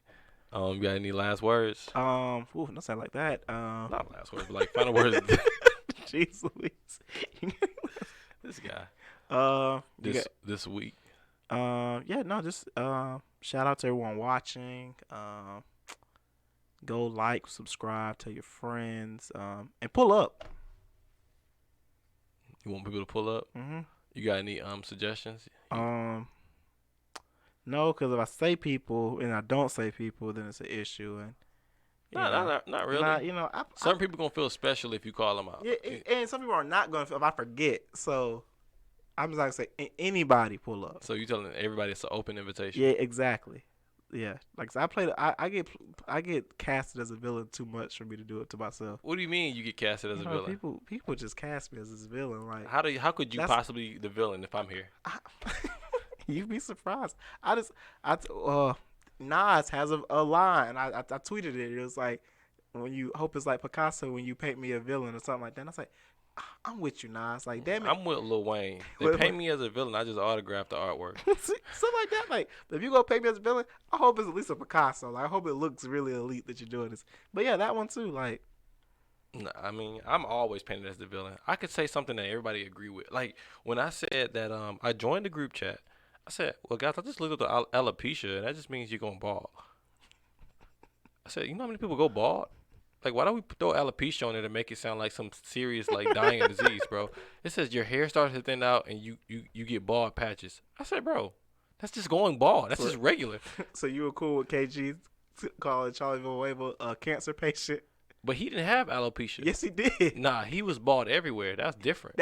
[SPEAKER 1] You got any last words?
[SPEAKER 2] Don't sound like that.
[SPEAKER 1] Not last words, but like final words.
[SPEAKER 2] Jeez Louise.
[SPEAKER 1] This guy. This week.
[SPEAKER 2] Yeah, no, just shout out to everyone watching. Go like, subscribe, tell your friends, and pull up.
[SPEAKER 1] You want people to pull up?
[SPEAKER 2] Mm-hmm.
[SPEAKER 1] You got any suggestions?
[SPEAKER 2] No, because if I say people and I don't say people, then it's an issue. And
[SPEAKER 1] not really. Some people gonna feel special if you call them out.
[SPEAKER 2] Yeah, and some people are not gonna feel if I forget. So I'm just like say anybody pull up.
[SPEAKER 1] So you telling everybody it's an open invitation?
[SPEAKER 2] Yeah, exactly. Yeah, like so I get casted as a villain too much for me to do it to myself.
[SPEAKER 1] What do you mean you get casted as a villain?
[SPEAKER 2] People just cast me as this villain. Like
[SPEAKER 1] how could you possibly be the villain if I'm here?
[SPEAKER 2] You'd be surprised. Nas has a line. I tweeted it. It was like, when you hope it's like Picasso when you paint me a villain or something like that. And I was like, I'm with you, Nas. Like, damn it.
[SPEAKER 1] I'm with Lil Wayne. They paint me as a villain. I just autographed the artwork.
[SPEAKER 2] Something like that. Like, if you gonna paint me as a villain, I hope it's at least a Picasso. Like, I hope it looks really elite that you're doing this. But yeah, that one too. Like,
[SPEAKER 1] no, I mean, I'm always painted as the villain. I could say something that everybody agree with. Like when I said that I joined the group chat. I said, well, guys, I just looked at the alopecia, and that just means you're going bald. I said, you know how many people go bald? Like, why don't we throw alopecia on there to make it sound like some serious, like, dying disease, bro? It says your hair starts to thin out, and you get bald patches. I said, bro, that's just going bald. That's just regular.
[SPEAKER 2] So you were cool with KG calling Charlie Villanueva a cancer patient?
[SPEAKER 1] But he didn't have alopecia.
[SPEAKER 2] Yes, he did.
[SPEAKER 1] Nah, he was bald everywhere. That's different.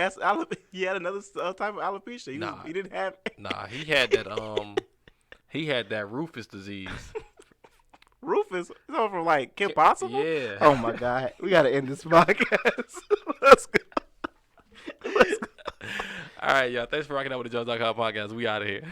[SPEAKER 2] He had another type of alopecia. He didn't have.
[SPEAKER 1] Nah, he had that he had that Rufus disease.
[SPEAKER 2] Rufus? It's over from like Kim Possible?
[SPEAKER 1] Yeah.
[SPEAKER 2] Oh my God, we gotta end this podcast. Let's go.
[SPEAKER 1] All right, y'all. Thanks for rocking out with the Jones.com podcast. We out of here.